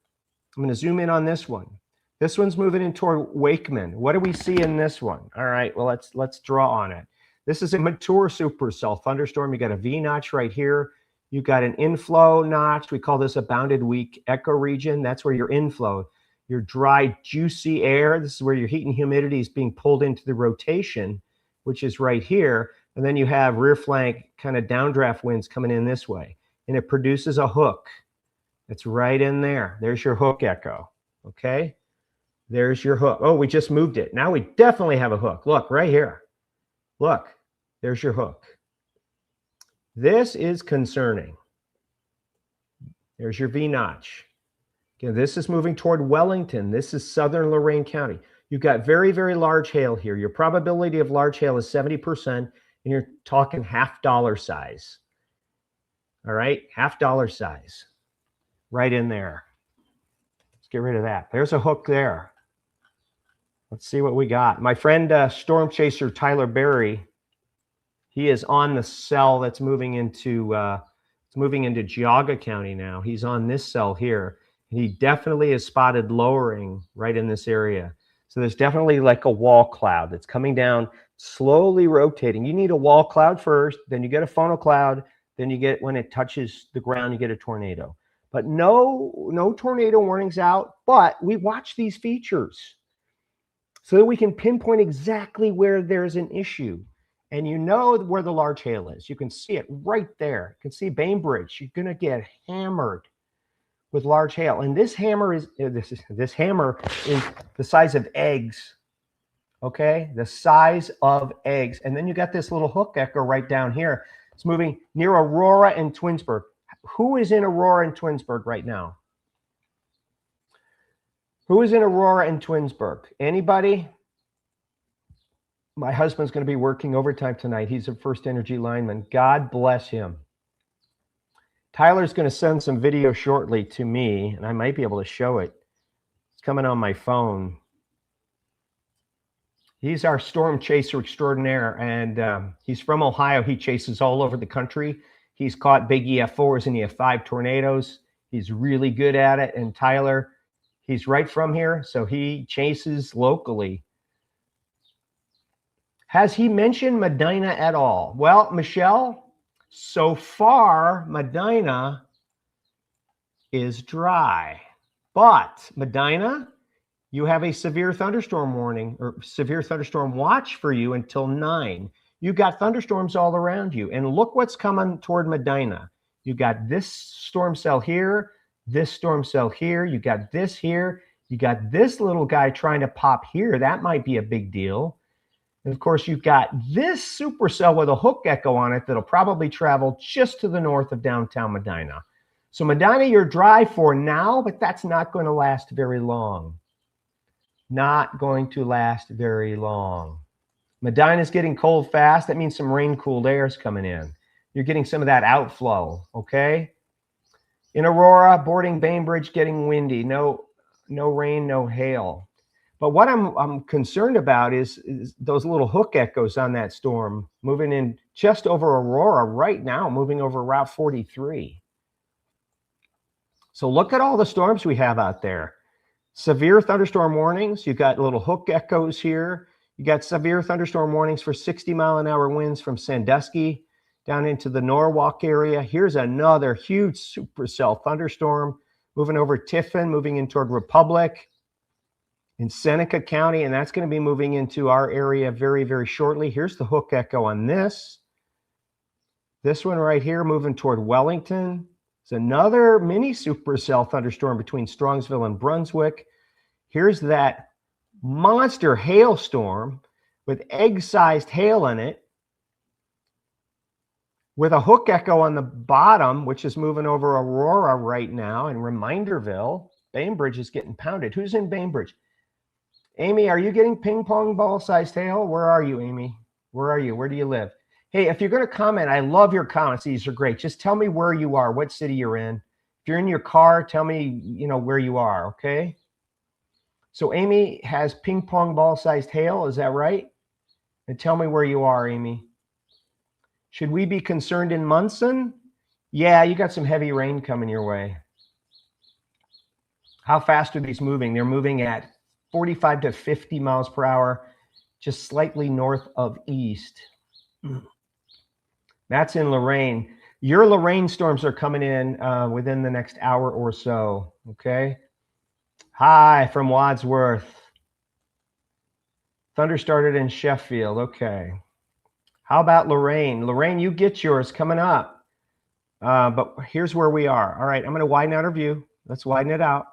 I'm going to zoom in on this one. This one's moving in toward Wakeman. What do we see in this one? All right, well, let's draw on it. This is a mature supercell thunderstorm. You got a V notch right here. You got an inflow notch. We call this a bounded weak ecoregion. That's where your inflow, your dry, juicy air. This is where your heat and humidity is being pulled into the rotation, which is right here. And then you have rear flank kind of downdraft winds coming in this way. And it produces a hook. It's right in there. There's your hook echo. Okay. There's your hook. Oh, we just moved it. Now we definitely have a hook. Look, right here. Look, there's your hook. This is concerning. There's your V notch. Again, this is moving toward Wellington. This is southern Lorain County. You've got very, very large hail here. Your probability of large hail is 70%, and you're talking $half size. All right, $half size. Right in there. Let's get rid of that. There's a hook there. Let's see what we got. My friend Storm Chaser Tyler Berry, he is on the cell that's moving into Geauga County now. He's on this cell here. He definitely is spotted lowering right in this area. So there's definitely like a wall cloud that's coming down, slowly rotating. You need a wall cloud first, then you get a funnel cloud, then you get, when it touches the ground, you get a tornado. But no tornado warnings out, but we watch these features so that we can pinpoint exactly where there's an issue. And you know where the large hail is. You can see it right there. You can see Bainbridge. You're going to get hammered with large hail. And this hammer is this hammer is the size of eggs. Okay? The size of eggs. And then you got this little hook echo right down here. It's moving near Aurora and Twinsburg. Who is in Aurora and Twinsburg right now? Who is in Aurora and Twinsburg? Anybody? My husband's going to be working overtime tonight. He's a First Energy lineman. God bless him. Tyler's going to send some video shortly to me, and I might be able to show it. It's coming on my phone. He's our storm chaser extraordinaire, and he's from Ohio. He chases all over the country. He's caught big EF4s and EF5 tornadoes. He's really good at it. And Tyler, he's right from here, so he chases locally. Has he mentioned Medina at all? Well, Michelle, so far, Medina is dry. But Medina, you have a severe thunderstorm warning or severe thunderstorm watch for you until 9. You got thunderstorms all around you. And look what's coming toward Medina. You got this storm cell here, this storm cell here. You got this here. You got this little guy trying to pop here. That might be a big deal. And of course, you've got this supercell with a hook echo on it that'll probably travel just to the north of downtown Medina. So Medina, you're dry for now, but that's not going to last very long. Not going to last very long. Medina's getting cold fast. That means some rain-cooled air is coming in. You're getting some of that outflow, okay? In Aurora, boarding Bainbridge, getting windy. No rain, no hail. But what I'm concerned about is those little hook echoes on that storm moving in just over Aurora right now, moving over Route 43. So look at all the storms we have out there. Severe thunderstorm warnings. You've got little hook echoes here. You got severe thunderstorm warnings for 60-mile-an-hour winds from Sandusky down into the Norwalk area. Here's another huge supercell thunderstorm moving over Tiffin, moving in toward Republic in Seneca County, and that's going to be moving into our area very, very shortly. Here's the hook echo on this. This one right here moving toward Wellington. It's another mini supercell thunderstorm between Strongsville and Brunswick. Here's that monster hailstorm with egg-sized hail in it, with a hook echo on the bottom, which is moving over Aurora right now, and Reminderville. Bainbridge is getting pounded. Who's in Bainbridge? Amy, are you getting ping pong ball-sized hail? Where are you, Amy? Where are you? Where do you live? Hey, if you're going to comment, I love your comments. These are great. Just tell me where you are, what city you're in. If you're in your car, tell me, where you are, okay? So Amy has ping pong ball-sized hail, is that right? And tell me where you are, Amy. Should we be concerned in Munson? Yeah, you got some heavy rain coming your way. How fast are these moving? They're moving at 45 to 50 miles per hour, just slightly north of east. That's in Lorain. Your Lorain storms are coming in within the next hour or so, okay? Hi, from Wadsworth. Thunder started in Sheffield, okay. How about Lorain? Lorain, you get yours coming up. But here's where we are. All right, I'm going to widen out our view. Let's widen it out.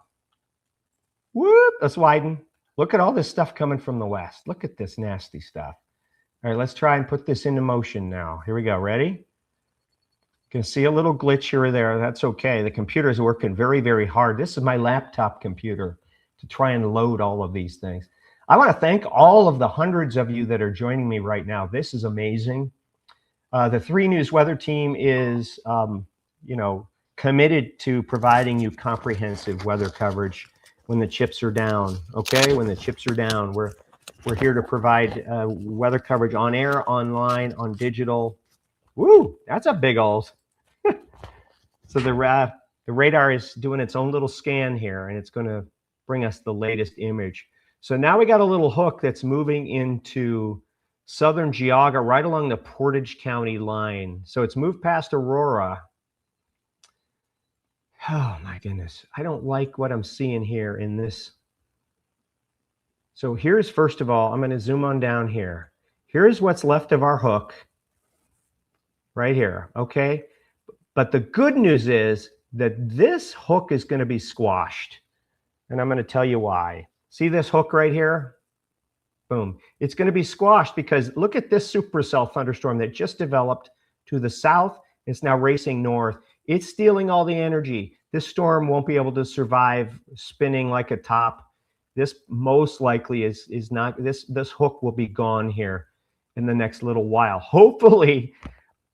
Whoop, let's widen. Look at all this stuff coming from the west. Look at this nasty stuff. All right, let's try and put this into motion now. Here we go. Ready? You can see a little glitch here or there. That's okay. The computer is working very, very hard. This is my laptop computer to try and load all of these things. I want to thank all of the hundreds of you that are joining me right now. This is amazing. The 3 News weather team is, committed to providing you comprehensive weather coverage when the chips are down. Okay, when the chips are down, we're here to provide weather coverage on air, online, on digital. Woo, that's a big old. So the radar is doing its own little scan here, and it's going to bring us the latest image. So now we got a little hook that's moving into southern Geauga, right along the Portage County line. So it's moved past Aurora. Oh my goodness. I don't like what I'm seeing here in this. So here's, first of all, I'm going to zoom on down here. Here's what's left of our hook right here. Okay. But the good news is that this hook is going to be squashed. And I'm going to tell you why. See this hook right here? Boom. It's going to be squashed because look at this supercell thunderstorm that just developed to the south. It's now racing north. It's stealing all the energy. This storm won't be able to survive spinning like a top. This most likely is not, this hook will be gone here in the next little while. Hopefully,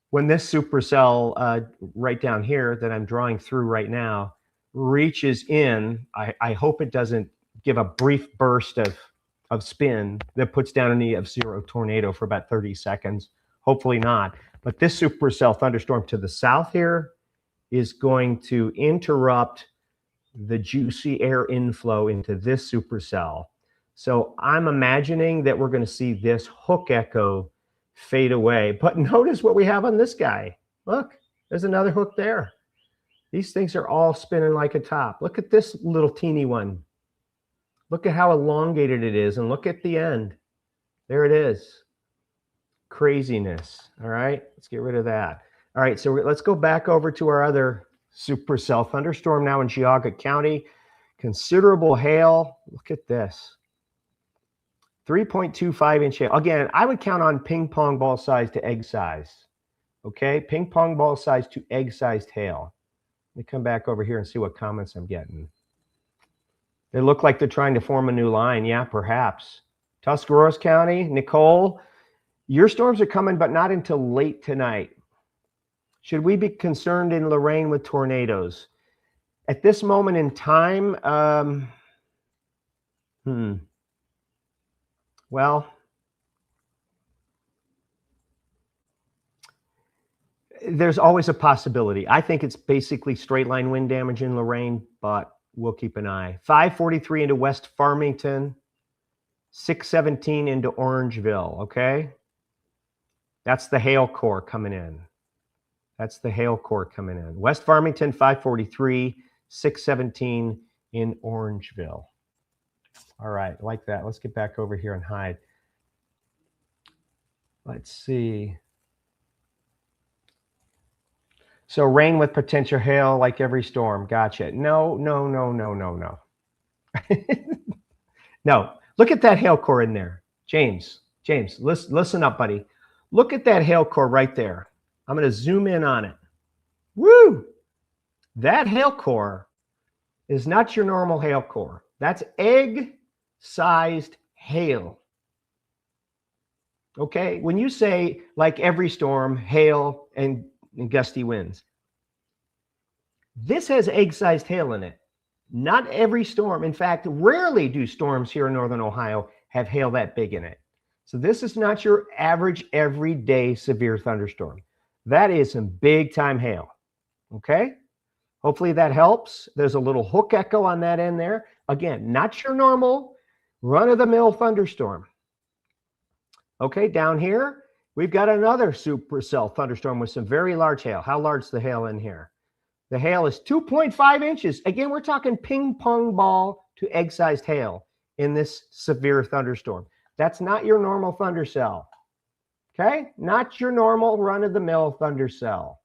when this supercell right down here that I'm drawing through right now reaches in, I hope it doesn't give a brief burst of spin that puts down an EF0 tornado for about 30 seconds. Hopefully not. But this supercell thunderstorm to the south here is going to interrupt the juicy air inflow into this supercell. So I'm imagining that we're going to see this hook echo fade away. But notice what we have on this guy. Look, there's another hook there. These things are all spinning like a top. Look at this little teeny one. Look at how elongated it is, and look at the end. There it is. Craziness. All right, let's get rid of that. All right, so let's go back over to our other supercell thunderstorm now in Geauga County. Considerable hail. Look at this. 3.25-inch hail. Again, I would count on ping pong ball size to egg size. Okay, ping pong ball size to egg-sized hail. Let me come back over here and see what comments I'm getting. They look like they're trying to form a new line. Yeah, perhaps. Tuscarawas County, Nicole, your storms are coming, but not until late tonight. Should we be concerned in Lorraine with tornadoes? At this moment in time, well, there's always a possibility. I think it's basically straight line wind damage in Lorraine, but we'll keep an eye. 543 into West Farmington, 617 into Orangeville, okay? That's the hail core coming in. That's the hail core coming in. West Farmington, 543, 617 in Orangeville. All right, like that. Let's get back over here and hide. Let's see. So rain with potential hail like every storm. Gotcha. No. No. Look at that hail core in there. James, listen up, buddy. Look at that hail core right there. I'm going to zoom in on it. Woo! That hail core is not your normal hail core. That's egg-sized hail. Okay? When you say, like every storm, hail and gusty winds, this has egg-sized hail in it. Not every storm. In fact, rarely do storms here in Northern Ohio have hail that big in it. So this is not your average everyday severe thunderstorm. That is some big time hail. Okay? Hopefully that helps. There's a little hook echo on that end there. Again, not your normal run-of-the-mill thunderstorm. Okay, down here, we've got another supercell thunderstorm with some very large hail. How large is the hail in here? The hail is 2.5 inches. Again, we're talking ping pong ball to egg-sized hail in this severe thunderstorm. That's not your normal thundercell. Okay? Not your normal run-of-the-mill thundercell.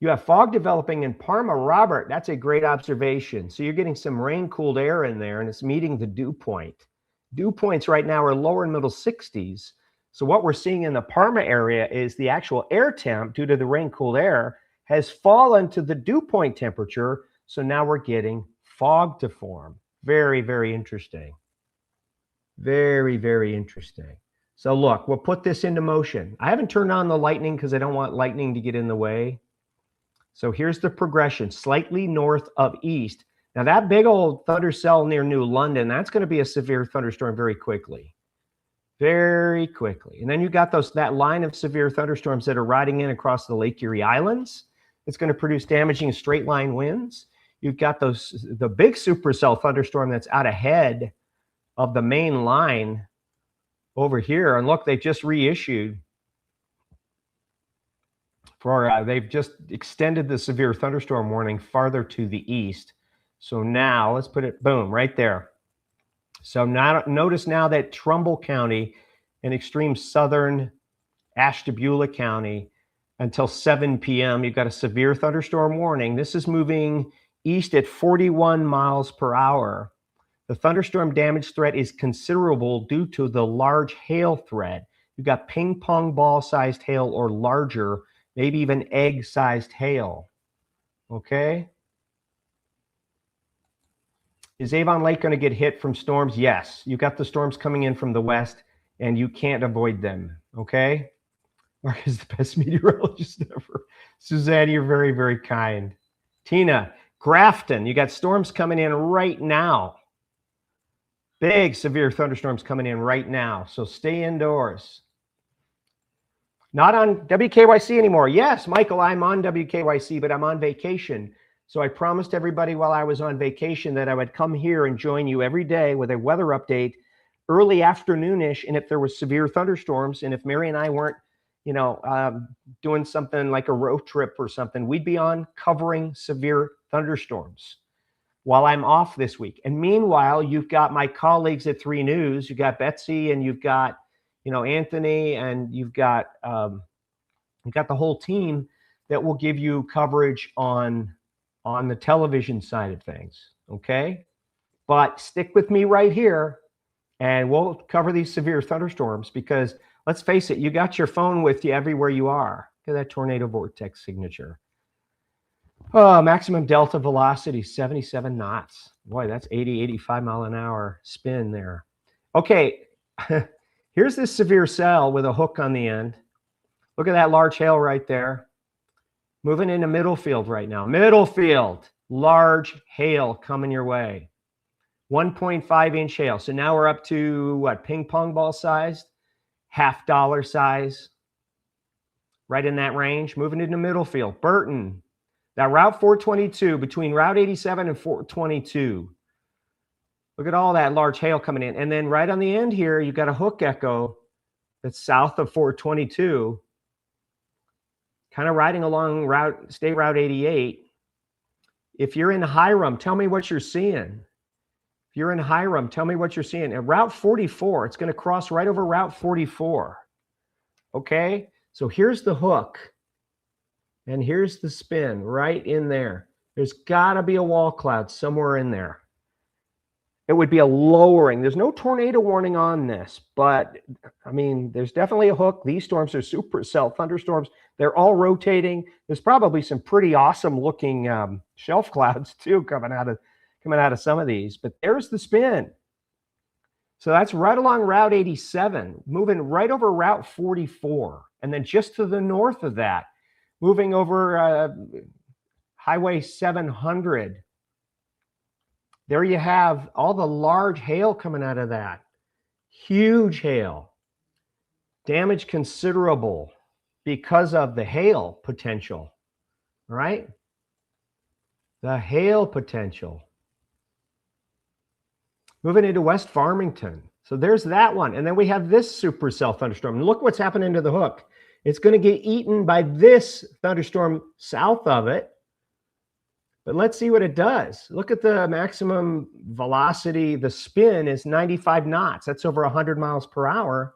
You have fog developing in Parma. Robert, that's a great observation. So you're getting some rain-cooled air in there, and it's meeting the dew point. Dew points right now are lower and middle 60s. So what we're seeing in the Parma area is the actual air temp, due to the rain-cooled air, has fallen to the dew point temperature. So now we're getting fog to form. Very, very interesting. Very, very interesting. So look, we'll put this into motion. I haven't turned on the lightning because I don't want lightning to get in the way. So here's the progression, slightly north of east. Now that big old thundercell near New London, that's going to be a severe thunderstorm very quickly. Very quickly. And then you got that line of severe thunderstorms that are riding in across the Lake Erie Islands. It's going to produce damaging straight line winds. You've got the big supercell thunderstorm that's out ahead of the main line over here. And look, they just reissued they've just extended the severe thunderstorm warning farther to the east. So now let's put it, boom, right there. So now notice now that Trumbull County and extreme southern Ashtabula County until 7 p.m. You've got a severe thunderstorm warning. This is moving east at 41 miles per hour. The thunderstorm damage threat is considerable due to the large hail threat. You've got ping pong ball sized hail or larger, maybe even egg sized hail. Okay? Is Avon Lake going to get hit from storms? Yes. You've got the storms coming in from the west and you can't avoid them. Okay? Mark is the best meteorologist ever. Suzanne, you're very, very kind. Tina, Grafton, you got storms coming in right now. Big severe thunderstorms coming in right now. So stay indoors. Not on WKYC anymore. Yes, Michael, I'm on WKYC, but I'm on vacation. So I promised everybody while I was on vacation that I would come here and join you every day with a weather update early afternoonish. And if there was severe thunderstorms, and if Mary and I weren't doing something like a road trip or something, we'd be on covering severe thunderstorms while I'm off this week. And meanwhile, you've got my colleagues at 3 News. You've got Betsy, and you've got, Anthony, and you've got the whole team that will give you coverage on the television side of things. Okay, but stick with me right here, and we'll cover these severe thunderstorms because let's face it, you got your phone with you everywhere you are. Look at that tornado vortex signature. Oh, maximum delta velocity, 77 knots. Boy, that's 80, 85 mile an hour spin there. Okay, here's this severe cell with a hook on the end. Look at that large hail right there. Moving into middle field right now. Middle field, large hail coming your way. 1.5-inch hail. So now we're up to what? Ping pong ball sized, $50 size, right in that range. Moving into middle field. Burton. That Route 422, between Route 87 and 422. Look at all that large hail coming in. And then right on the end here, you've got a hook echo that's south of 422, kind of riding along State Route 88. If you're in Hiram, tell me what you're seeing. If you're in Hiram, tell me what you're seeing. At Route 44, it's going to cross right over Route 44. Okay, so here's the hook. And here's the spin right in there. There's got to be a wall cloud somewhere in there. It would be a lowering. There's no tornado warning on this, but I mean, there's definitely a hook. These storms are supercell thunderstorms. They're all rotating. There's probably some pretty awesome looking shelf clouds too coming out of some of these, but there's the spin. So that's right along Route 87, moving right over Route 44. And then just to the north of that, moving over Highway 700. There you have all the large hail coming out of that. Huge hail. Damage considerable because of the hail potential, right? The hail potential. Moving into West Farmington. So there's that one. And then we have this supercell thunderstorm. And look what's happening to the hook. It's going to get eaten by this thunderstorm south of it. But let's see what it does. Look at the maximum velocity. The spin is 95 knots. That's over 100 miles per hour.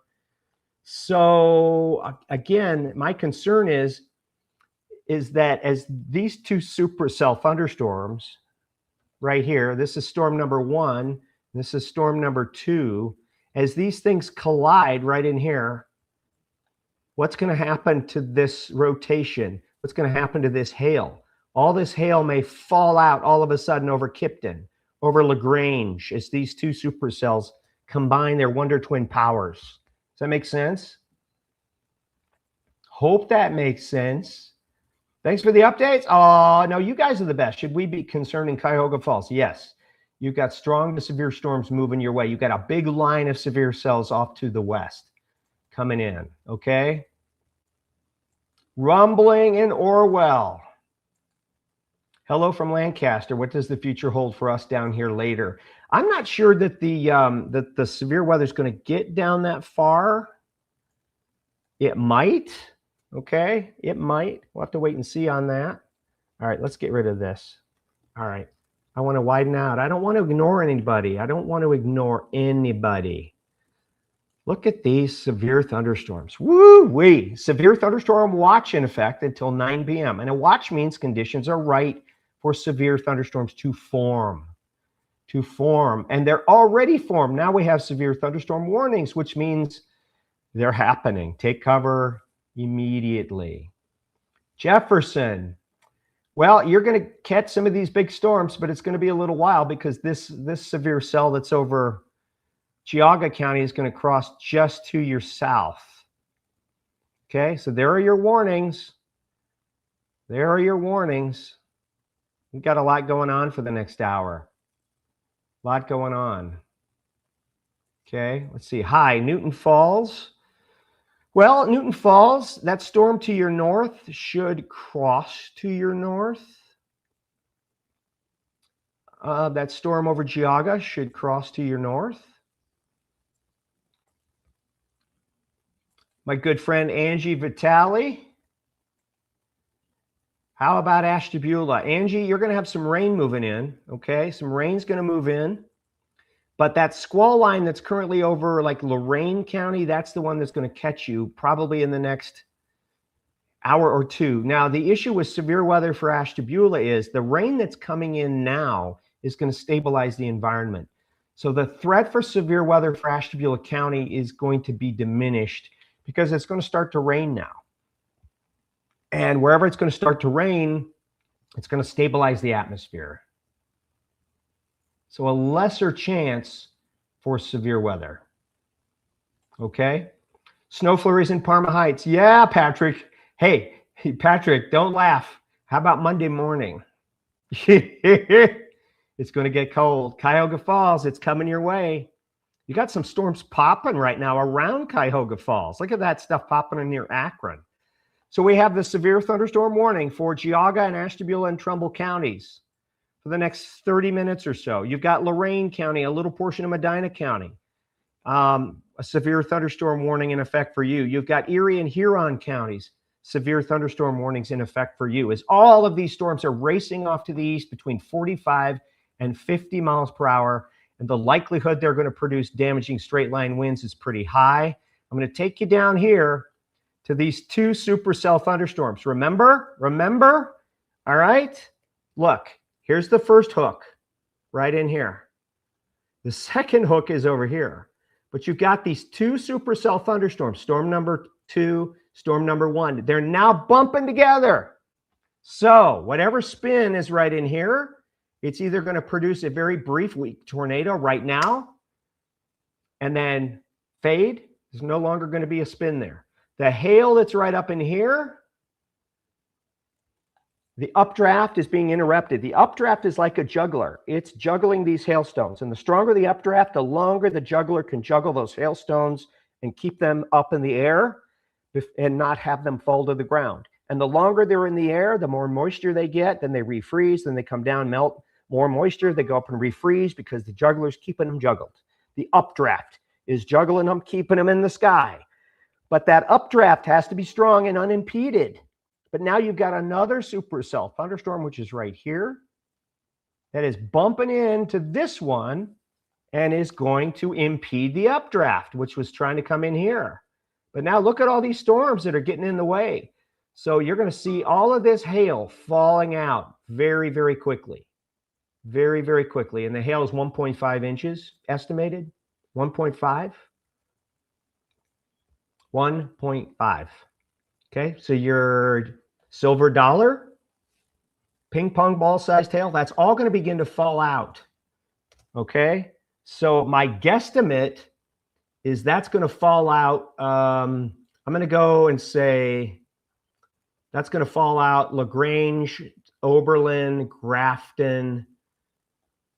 So again, my concern is that as these two supercell thunderstorms right here, this is storm number 1, this is storm number 2, as these things collide right in here, what's going to happen to this rotation? What's going to happen to this hail? All this hail may fall out all of a sudden over Kipton, over LaGrange, as these two supercells combine their Wonder Twin powers. Does that make sense? Hope that makes sense. Thanks for the updates. Oh, no, you guys are the best. Should we be concerned in Cuyahoga Falls? Yes. You've got strong to severe storms moving your way. You've got a big line of severe cells off to the west coming in, okay? Rumbling in Orwell. Hello from Lancaster. What does the future hold for us down here later? I'm not sure that the severe weather is going to get down that far. It might, okay? It might. We'll have to wait and see on that. All right, let's get rid of this. All right. I want to widen out. I don't want to ignore anybody. I don't want to ignore anybody. Look at these severe thunderstorms. Woo-wee! Severe thunderstorm watch in effect until 9 p.m. And a watch means conditions are right for severe thunderstorms to form. And they're already formed. Now we have severe thunderstorm warnings, which means they're happening. Take cover immediately. Jefferson. Well, you're going to catch some of these big storms, but it's going to be a little while because this severe cell that's over Geauga County is going to cross just to your south. Okay, so there are your warnings. There are your warnings. We've got a lot going on for the next hour. A lot going on. Okay, let's see. Hi, Newton Falls. Well, Newton Falls, that storm to your north should cross to your north. That storm over Geauga should cross to your north. my good friend Angie Vitale. How about Ashtabula? Angie, you're going to have some rain moving in, okay? Some rain's going to move in. But that squall line that's currently over like Lorain County, that's the one that's going to catch you probably in the next hour or two. Now, the issue with severe weather for Ashtabula is the rain that's coming in now is going to stabilize the environment. So the threat for severe weather for Ashtabula County is going to be diminished because it's going to start to rain now. And wherever it's going to start to rain, it's going to stabilize the atmosphere. So a lesser chance for severe weather. Okay? Snow flurries in Parma Heights. Yeah, Patrick. Hey, Patrick, don't laugh. How about Monday morning? It's going to get cold. Cuyahoga Falls, it's coming your way. You got some storms popping right now around Cuyahoga Falls. Look at that stuff popping in near Akron. So we have the severe thunderstorm warning for Geauga and Ashtabula and Trumbull counties for the next 30 minutes or so. You've got Lorain County, a little portion of Medina County, a severe thunderstorm warning in effect for you. You've got Erie and Huron counties, severe thunderstorm warnings in effect for you. As all of these storms are racing off to the east between 45 and 50 miles per hour, and the likelihood they're going to produce damaging straight line winds is pretty high. I'm going to take you down here to these two supercell thunderstorms. Remember? All right? Look, here's the first hook right in here. The second hook is over here. But you've got these two supercell thunderstorms, storm number 2, storm number 1. They're now bumping together. So whatever spin is right in here, it's either going to produce a very brief weak tornado right now and then fade. There's no longer going to be a spin there. The hail that's right up in here, the updraft is being interrupted. The updraft is like a juggler. It's juggling these hailstones. And the stronger the updraft, the longer the juggler can juggle those hailstones and keep them up in the air and not have them fall to the ground. And the longer they're in the air, the more moisture they get, then they refreeze, then they come down, melt. More moisture, they go up and refreeze because the juggler's keeping them juggled. The updraft is juggling them, keeping them in the sky. But that updraft has to be strong and unimpeded. But now you've got another supercell thunderstorm, which is right here, that is bumping into this one and is going to impede the updraft, which was trying to come in here. But now look at all these storms that are getting in the way. So you're going to see all of this hail falling out very, very quickly. Very, very quickly. And the hail is 1.5 inches estimated. 1.5. 1.5. Okay, so your silver dollar, ping pong ball sized hail, that's all going to begin to fall out. Okay, so my guesstimate is that's going to fall out. I'm going to go and say that's going to fall out LaGrange, Oberlin, Grafton,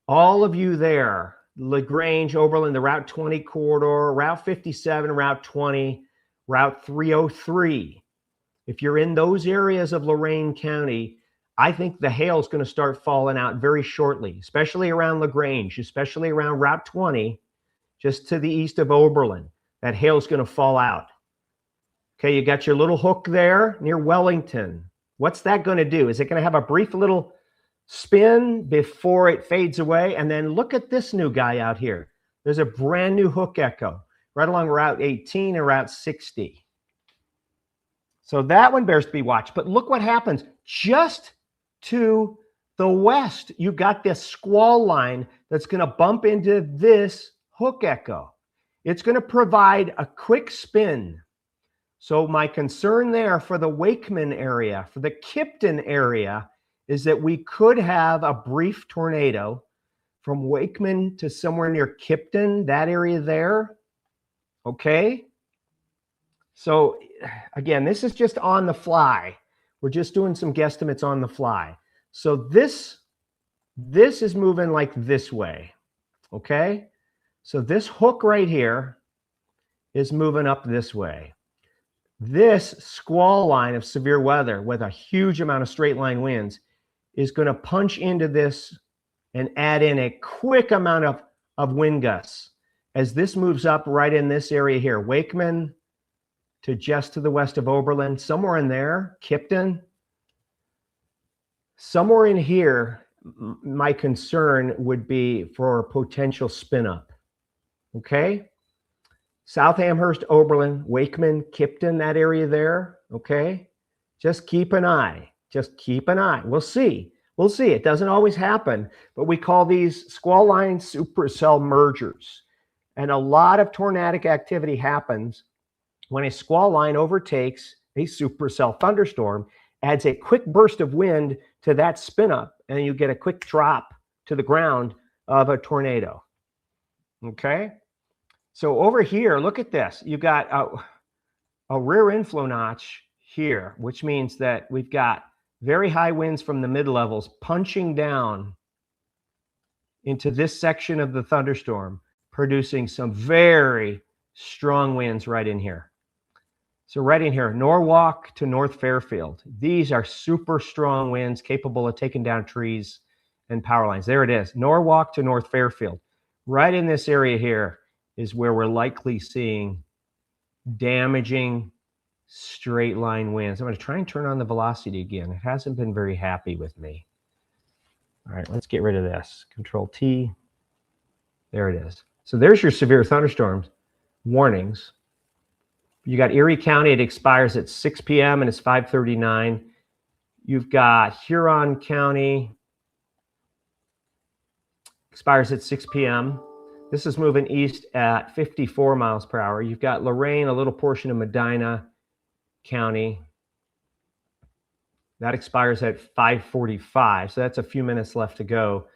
all of you there, LaGrange, Oberlin, the Route 20 corridor, Route 57, Route 20, Route 303. If you're in those areas of Lorain County, I think the hail is going to start falling out very shortly, especially around LaGrange, especially around Route 20, just to the east of Oberlin. That hail is going to fall out. Okay, you got your little hook there near Wellington. What's that going to do? Is it going to have a brief little spin before it fades away? And then look at this new guy out here. There's a brand new hook echo right along Route 18 and Route 60. So that one bears to be watched. But look what happens. Just to the west, you got this squall line that's going to bump into this hook echo. It's going to provide a quick spin. So my concern there for the Wakeman area, for the Kipton area, is that we could have a brief tornado from Wakeman to somewhere near Kipton, that area there. Okay. So again, this is just on the fly. We're just doing some guesstimates on the fly. So this is moving like this way. Okay. So this hook right here is moving up this way. This squall line of severe weather with a huge amount of straight line winds is going to punch into this and add in a quick amount of wind gusts as this moves up right in this area here. Wakeman, to just to the west of Oberlin, somewhere in there, Kipton, somewhere in here, my concern would be for potential spin up. Okay. South Amherst, Oberlin, Wakeman, Kipton, that area there. Okay. Just keep an eye. Just keep an eye. We'll see. We'll see. It doesn't always happen, but we call these squall line supercell mergers. And a lot of tornadic activity happens when a squall line overtakes a supercell thunderstorm, adds a quick burst of wind to that spin up, and you get a quick drop to the ground of a tornado. Okay? So over here, look at this. You've got a rear inflow notch here, which means that we've got very high winds from the mid-levels punching down into this section of the thunderstorm, producing some very strong winds right in here. So right in here, Norwalk to North Fairfield. These are super strong winds capable of taking down trees and power lines. There it is, Norwalk to North Fairfield. Right in this area here is where we're likely seeing damaging straight line winds. I'm going to try and turn on the velocity again. It hasn't been very happy with me. All right, let's get rid of this. Control T. There it is. So there's your severe thunderstorms warnings. You got Erie County, it expires at 6 p.m. and it's 5:39. You've got Huron County, expires at 6 p.m. This is moving east at 54 miles per hour. You've got Lorain, a little portion of Medina County. That expires at 5:45, so that's a few minutes left to go.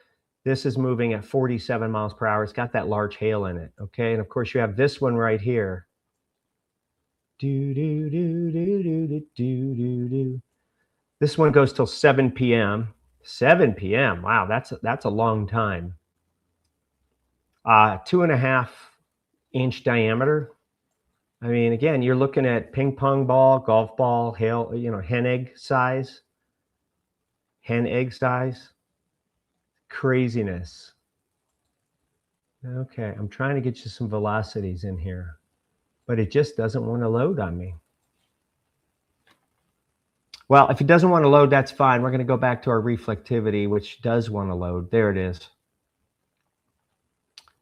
This is moving at 47 miles per hour. It's got that large hail in it, okay? And of course, you have this one right here. This one goes till 7 p.m. 7 p.m. Wow, that's a long time. 2.5 inch diameter. I mean, again, you're looking at ping pong ball, golf ball, hail, hen egg size. Hen egg size. Craziness. Okay, I'm trying to get you some velocities in here, but it just doesn't want to load on me. Well, if it doesn't want to load, that's fine. We're going to go back to our reflectivity, which does want to load. There it is.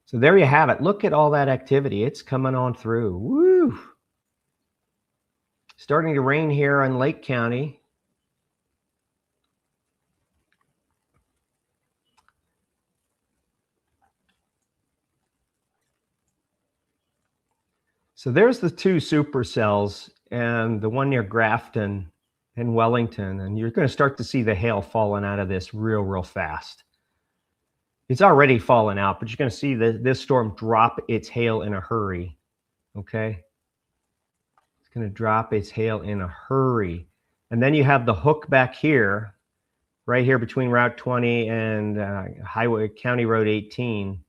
So there you have it. Look at all that activity. It's coming on through. Woo! Starting to rain here in Lake County. So there's the two supercells and the one near Grafton and Wellington, and you're going to start to see the hail falling out of this real fast. It's already fallen out, but you're going to see this storm drop its hail in a hurry, okay? It's going to drop its hail in a hurry. And then you have the hook back here, right here between Route 20 and County Road 18.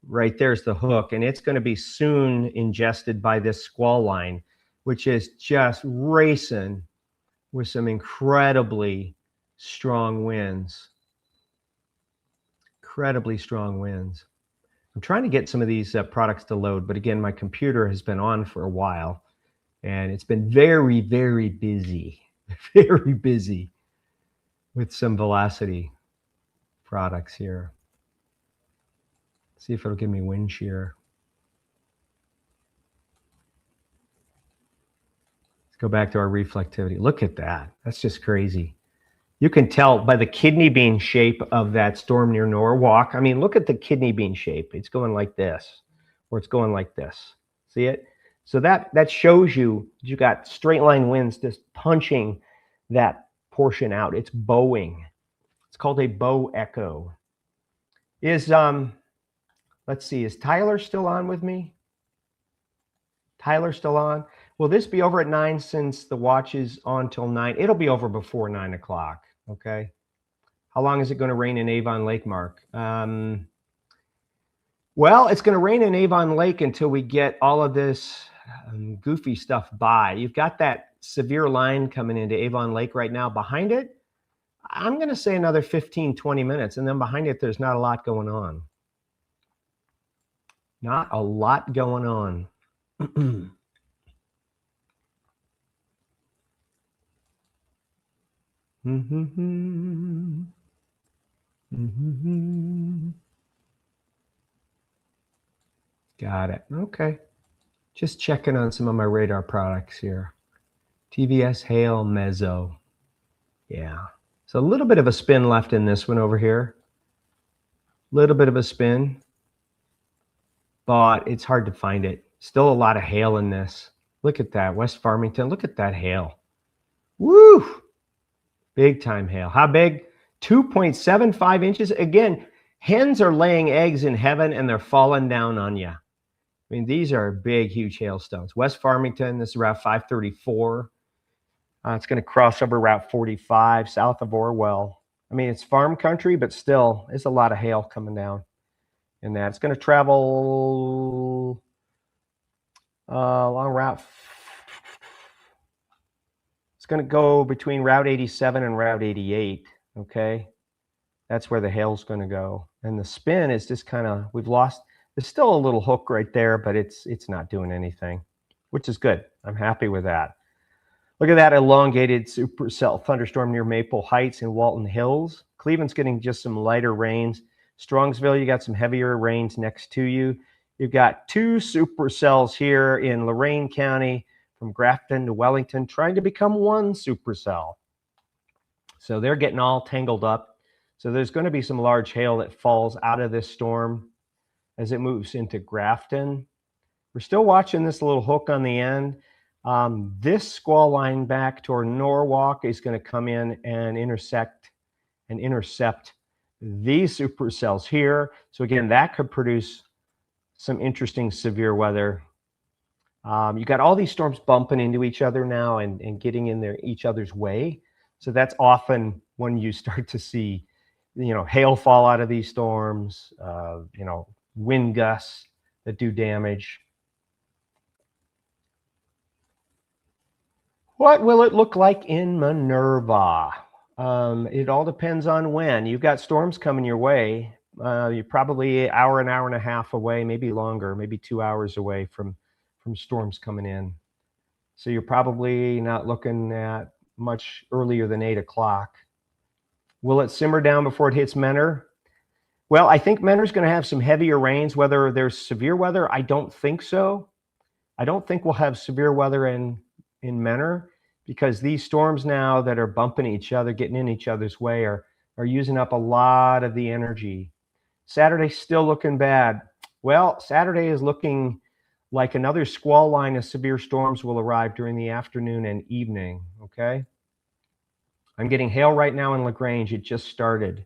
Right there's the hook, and it's going to be soon ingested by this squall line, which is just racing with some incredibly strong winds. Incredibly strong winds. I'm trying to get some of these products to load, but again, my computer has been on for a while, and it's been very busy, very busy with some velocity products here. See if it'll give me wind shear. Let's go back to our reflectivity. Look at that. That's just crazy. You can tell by the kidney bean shape of that storm near Norwalk. I mean, look at the kidney bean shape. It's going like this, or it's going like this. See it? So that shows you got straight line winds just punching that portion out. It's bowing. It's called a bow echo. Let's see, is Tyler still on with me? Tyler still on? Will this be over at 9 since the watch is on till 9? It'll be over before 9 o'clock, okay? How long is it going to rain in Avon Lake, Mark? Well, it's going to rain in Avon Lake until we get all of this goofy stuff by. You've got that severe line coming into Avon Lake right now. Behind it, I'm going to say another 15, 20 minutes, and then behind it, there's not a lot going on. Not a lot going on. Mm-hmm. Mm-hmm. Got it. Okay. Just checking on some of my radar products here. TVS Hail Mezzo. Yeah. So a little bit of a spin left in this one over here. Little bit of a spin, but it's hard to find it. Still a lot of hail in this. Look at that, West Farmington. Look at that hail. Woo! Big time hail. How big? 2.75 inches. Again, hens are laying eggs in heaven and they're falling down on you. I mean, these are big, huge hailstones. West Farmington, this is Route 534. It's going to cross over Route 45 south of Orwell. I mean, it's farm country, but still, there's a lot of hail coming down in that. It's going to travel along Route. It's going to go between Route 87 and Route 88. Okay, that's where the hail's going to go. And the spin is just kind of, we've lost. There's still a little hook right there, but it's not doing anything, which is good. I'm happy with that. Look at that elongated supercell thunderstorm near Maple Heights and Walton Hills. Cleveland's getting just some lighter rains. Strongsville, you got some heavier rains next to you. You've got two supercells here in Lorain County from Grafton to Wellington trying to become one supercell. So they're getting all tangled up. So there's going to be some large hail that falls out of this storm as it moves into Grafton. We're still watching this little hook on the end. This squall line back toward Norwalk is going to come in and intercept these supercells here. So again, that could produce some interesting severe weather. You got all these storms bumping into each other now and getting in each other's way. So that's often when you start to see, hail fall out of these storms, wind gusts that do damage. What will it look like in Minerva? It all depends on when. You've got storms coming your way. You're probably an hour and a half away, maybe longer, maybe 2 hours away from storms coming in. So you're probably not looking at much earlier than 8 o'clock. Will it simmer down before it hits Menor? Well, I think Menor's going to have some heavier rains. Whether there's severe weather, I don't think so. I don't think we'll have severe weather in Menor, because these storms now that are bumping each other, getting in each other's way, are using up a lot of the energy. Saturday's still looking bad. Well, Saturday is looking like another squall line of severe storms will arrive during the afternoon and evening, okay? I'm getting hail right now in LaGrange. It just started.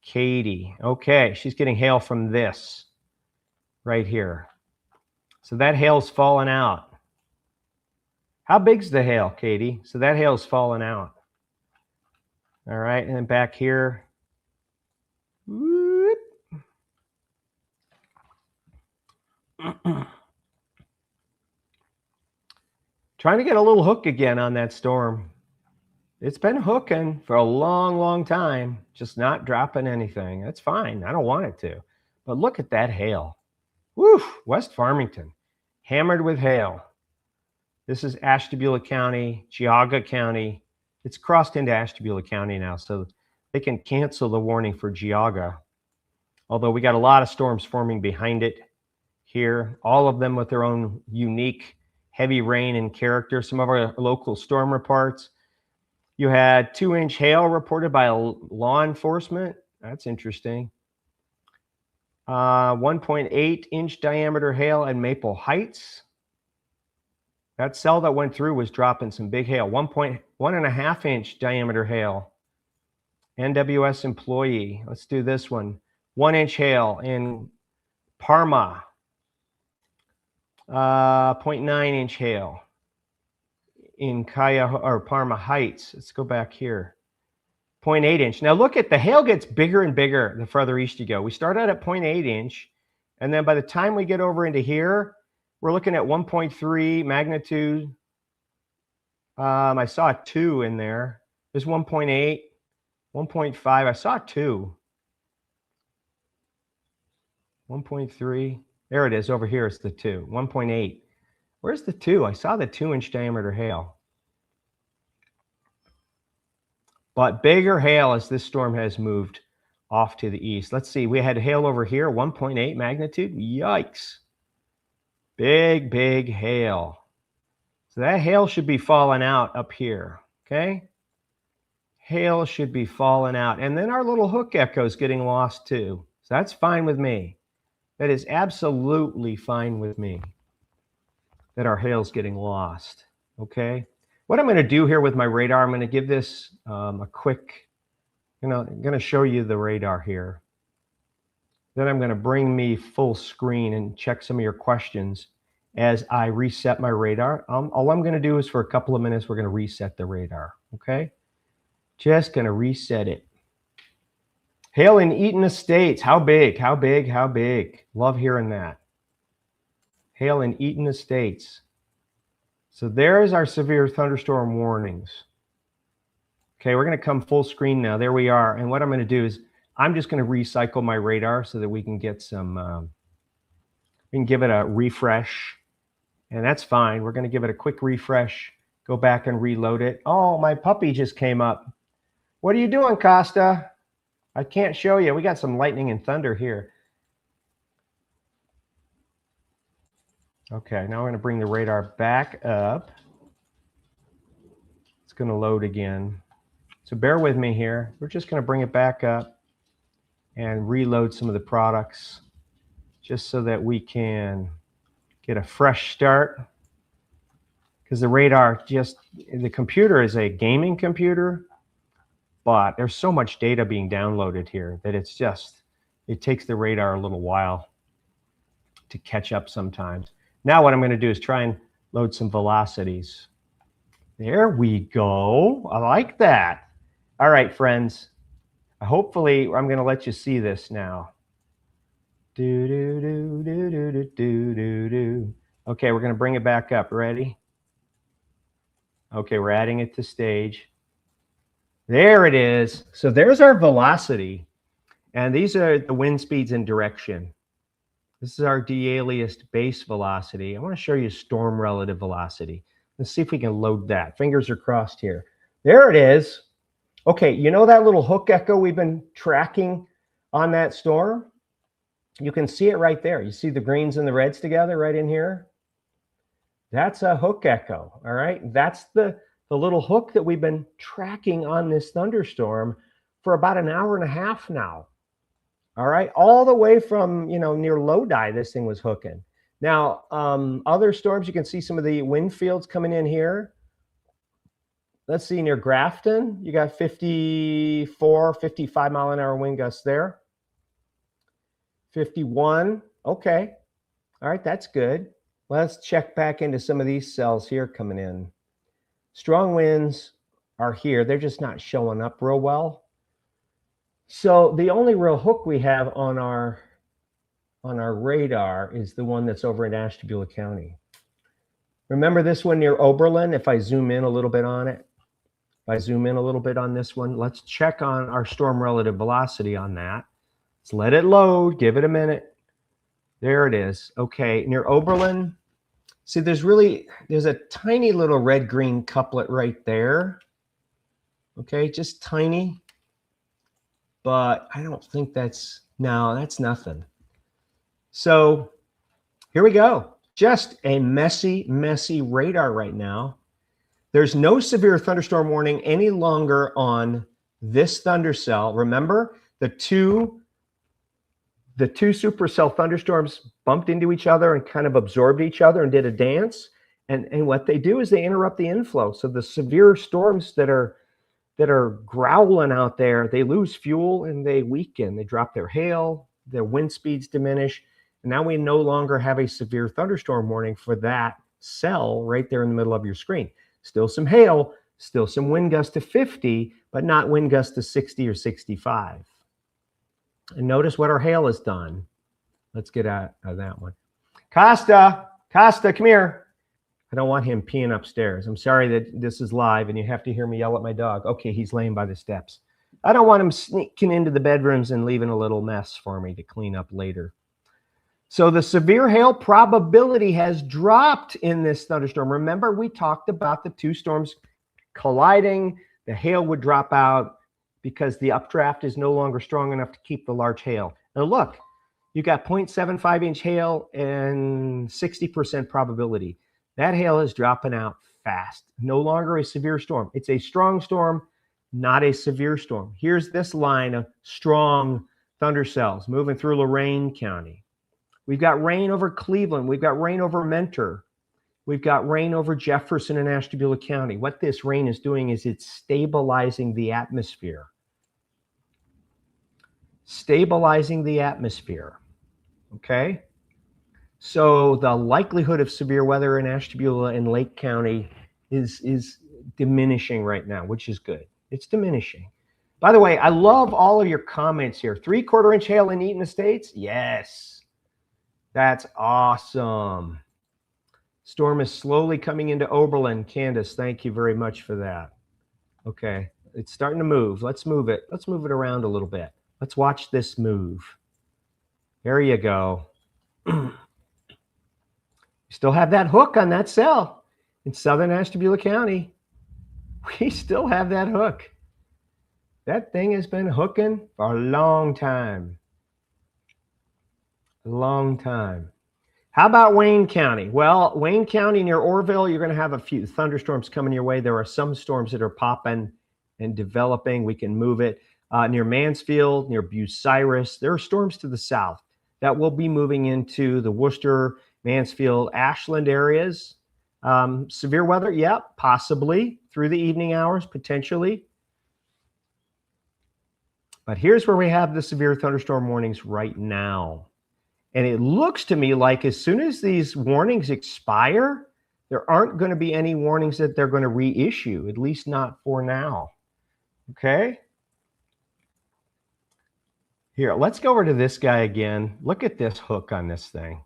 Katie, okay, she's getting hail from this right here. So that hail's falling out. How big's the hail, Katie? So that hail's falling out. All right, and then back here. Whoop. Trying to get a little hook again on that storm. It's been hooking for a long, long time, just not dropping anything. That's fine. I don't want it to. But look at that hail. Woo! West Farmington, hammered with hail. This is Ashtabula County, Geauga County. It's crossed into Ashtabula County now, so they can cancel the warning for Geauga. Although we got a lot of storms forming behind it here, all of them with their own unique heavy rain and character. Some of our local storm reports. You had 2-inch hail reported by law enforcement. That's interesting. 1.8-inch diameter hail in Maple Heights. That cell that went through was dropping some big hail. 1.5-inch diameter hail. NWS employee. Let's do this one. 1-inch hail in Parma. 0.9-inch hail in Parma Heights. Let's go back here. 0.8-inch. Now look at the hail gets bigger and bigger the further east you go. We start out at 0.8-inch, and then by the time we get over into here, we're looking at 1.3 magnitude. I saw a 2 in there. There's 1.8, 1.5. I saw 2. 1.3. There it is over here. It's the 2. 1.8. Where's the 2? I saw the 2-inch diameter hail. but bigger hail as this storm has moved off to the east. Let's see, we had hail over here, 1.8 magnitude. Yikes. Big, big hail. So that hail should be falling out up here, okay? Hail should be falling out. And then our little hook echo is getting lost too. So that's fine with me. That is absolutely fine with me that our hail's getting lost, okay? What I'm going to do here with my radar, I'm going to give this a quick, I'm going to show you the radar here. Then I'm going to bring me full screen and check some of your questions as I reset my radar. All I'm going to do is for a couple of minutes, we're going to reset the radar, okay? Just going to reset it. Hail in Eaton Estates. How big? How big? How big? Love hearing that. Hail in Eaton Estates. So there's our severe thunderstorm warnings. Okay, we're going to come full screen now. There we are. And what I'm going to do is I'm just going to recycle my radar so that we can get some, we can give it a refresh. And that's fine. We're going to give it a quick refresh. Go back and reload it. Oh, my puppy just came up. What are you doing, Costa? I can't show you. We got some lightning and thunder here. Okay, now we're going to bring the radar back up. It's going to load again. So bear with me here. We're just going to bring it back up and reload some of the products just so that we can get a fresh start. Because the radar the computer is a gaming computer, but there's so much data being downloaded here that it takes the radar a little while to catch up sometimes. Now what I'm going to do is try and load some velocities. There we go. I like that. All right, friends. Hopefully, I'm going to let you see this now. Do, do, do, do, do, do, do, do, do. Okay, we're going to bring it back up. Ready? Okay, we're adding it to stage. There it is. So there's our velocity. And these are the wind speeds and direction. This is our de-aliased base velocity. I want to show you storm relative velocity. Let's see if we can load that. Fingers are crossed here. There it is. Okay, you know that little hook echo we've been tracking on that storm? You can see it right there. You see the greens and the reds together right in here? That's a hook echo, all right? That's the little hook that we've been tracking on this thunderstorm for about an hour and a half now. All right, all the way from, near Lodi, this thing was hooking. Now, other storms, you can see some of the wind fields coming in here. Let's see, near Grafton, you got 54, 55 mile an hour wind gusts there. 51, okay. All right, that's good. Let's check back into some of these cells here coming in. Strong winds are here. They're just not showing up real well. So the only real hook we have on our radar is the one that's over in Ashtabula County. Remember this one near Oberlin? If I zoom in a little bit on it, if I zoom in a little bit on this one, let's check on our storm relative velocity on that. Let's let it load, give it a minute. There it is. Okay, near Oberlin, see there's a tiny little red-green couplet right there. Okay, just tiny. But I don't think that's nothing. So here we go. Just a messy, messy radar right now. There's no severe thunderstorm warning any longer on this thundercell. Remember, the two supercell thunderstorms bumped into each other and kind of absorbed each other and did a dance. And what they do is they interrupt the inflow. So the severe storms that are growling out there, they lose fuel and they weaken. They drop their hail, their wind speeds diminish. And now we no longer have a severe thunderstorm warning for that cell right there in the middle of your screen. Still some hail, still some wind gusts to 50, but not wind gusts to 60 or 65. And notice what our hail has done. Let's get out of that one. Costa, come here. I don't want him peeing upstairs. I'm sorry that this is live and you have to hear me yell at my dog. Okay, he's laying by the steps. I don't want him sneaking into the bedrooms and leaving a little mess for me to clean up later. So the severe hail probability has dropped in this thunderstorm. Remember, we talked about the two storms colliding. The hail would drop out because the updraft is no longer strong enough to keep the large hail. Now look, you got 0.75-inch hail and 60% probability. That hail is dropping out fast. No longer a severe storm. It's a strong storm, not a severe storm. Here's this line of strong thunder cells moving through Lorain County. We've got rain over Cleveland. We've got rain over Mentor. We've got rain over Jefferson and Ashtabula County. What this rain is doing is it's stabilizing the atmosphere. Stabilizing the atmosphere. Okay? So the likelihood of severe weather in Ashtabula and Lake County is diminishing right now, which is good. It's diminishing. By the way, I love all of your comments here. 3/4 inch hail in Eaton Estates? Yes. That's awesome. Storm is slowly coming into Oberlin. Candace, thank you very much for that. Okay, it's starting to move. Let's move it. Let's move it around a little bit. Let's watch this move. There you go. You still have that hook on that cell in southern Ashtabula County. We still have that hook. That thing has been hooking for a long time. A long time. How about Wayne County? Well, Wayne County near Orville, you're going to have a few thunderstorms coming your way. There are some storms that are popping and developing. We can move it. Near Mansfield, near Bucyrus, there are storms to the south that will be moving into the Worcester, Mansfield, Ashland areas. Severe weather, yeah, possibly through the evening hours, potentially. But here's where we have the severe thunderstorm warnings right now. And it looks to me like as soon as these warnings expire, there aren't going to be any warnings that they're going to reissue, at least not for now. Okay? Here, let's go over to this guy again. Look at this hook on this thing.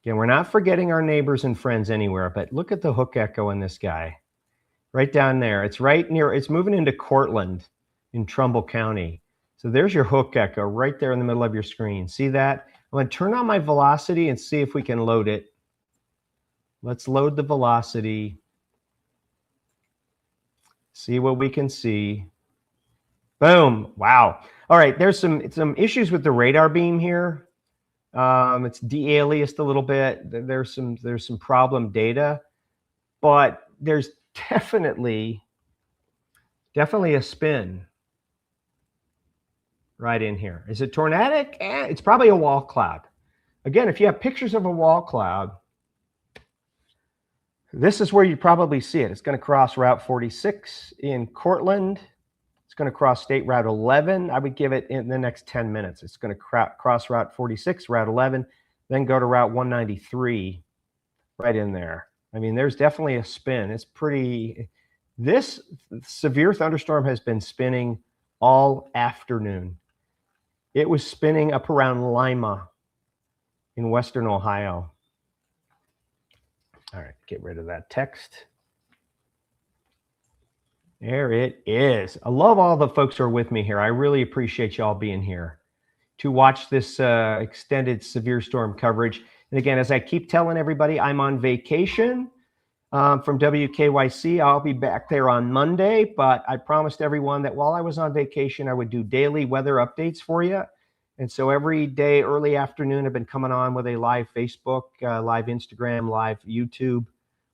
Again, we're not forgetting our neighbors and friends anywhere, but look at the hook echo in this guy. Right down there. It's right near, it's moving into Cortland in Trumbull County. So there's your hook echo right there in the middle of your screen. See that? I'm going to turn on my velocity and see if we can load it. Let's load the velocity. See what we can see. Boom. Wow. All right. There's some issues with the radar beam here. It's de-aliased a little bit. There's some problem data, but there's definitely a spin right in here. Is it tornadic? It's probably a wall cloud. Again, if you have pictures of a wall cloud, this is where you probably see it. It's going to cross Route 46 in Cortland. It's going to cross State Route 11. I would give it in the next 10 minutes. It's going to cross Route 46, Route 11, then go to Route 193 right in there. I mean, there's definitely a spin. It's pretty... This severe thunderstorm has been spinning all afternoon. It was spinning up around Lima in western Ohio. All right, get rid of that text. There it is. I love all the folks who are with me here. I really appreciate y'all being here to watch this extended severe storm coverage. And again, as I keep telling everybody, I'm on vacation from WKYC. I'll be back there on Monday, but I promised everyone that while I was on vacation, I would do daily weather updates for you. And so every day, early afternoon, I've been coming on with a live Facebook, live Instagram, live YouTube,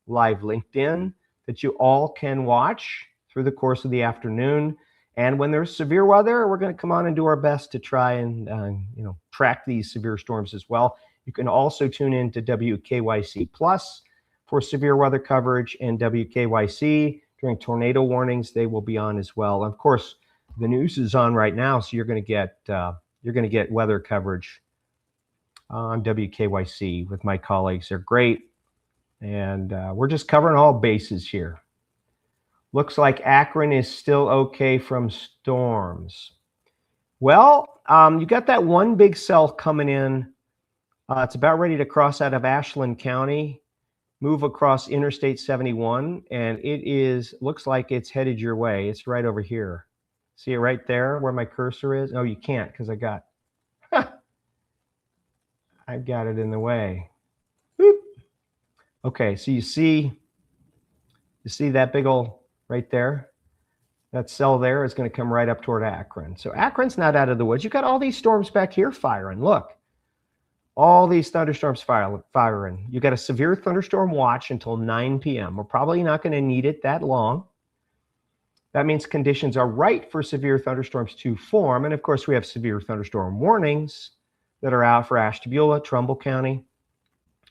live LinkedIn that you all can watch through the course of the afternoon. And when there's severe weather, we're going to come on and do our best to try and track these severe storms as well. You can also tune in to WKYC Plus for severe weather coverage, and WKYC during tornado warnings. They will be on as well. And of course, the news is on right now, so you're going to get weather coverage on WKYC with my colleagues. They're great, and we're just covering all bases here. Looks like Akron is still okay from storms. Well, you got that one big cell coming in. It's about ready to cross out of Ashland County, move across Interstate 71, and looks like it's headed your way. It's right over here. See it right there where my cursor is? Oh, you can't because I've got it in the way. Boop. Okay, so you see that big ol' right there? That cell there is going to come right up toward Akron. So Akron's not out of the woods. You got all these storms back here firing. Look, all these thunderstorms firing. You got a severe thunderstorm watch until 9 p.m. We're probably not going to need it that long. That means conditions are right for severe thunderstorms to form. And of course, we have severe thunderstorm warnings that are out for Ashtabula, Trumbull County,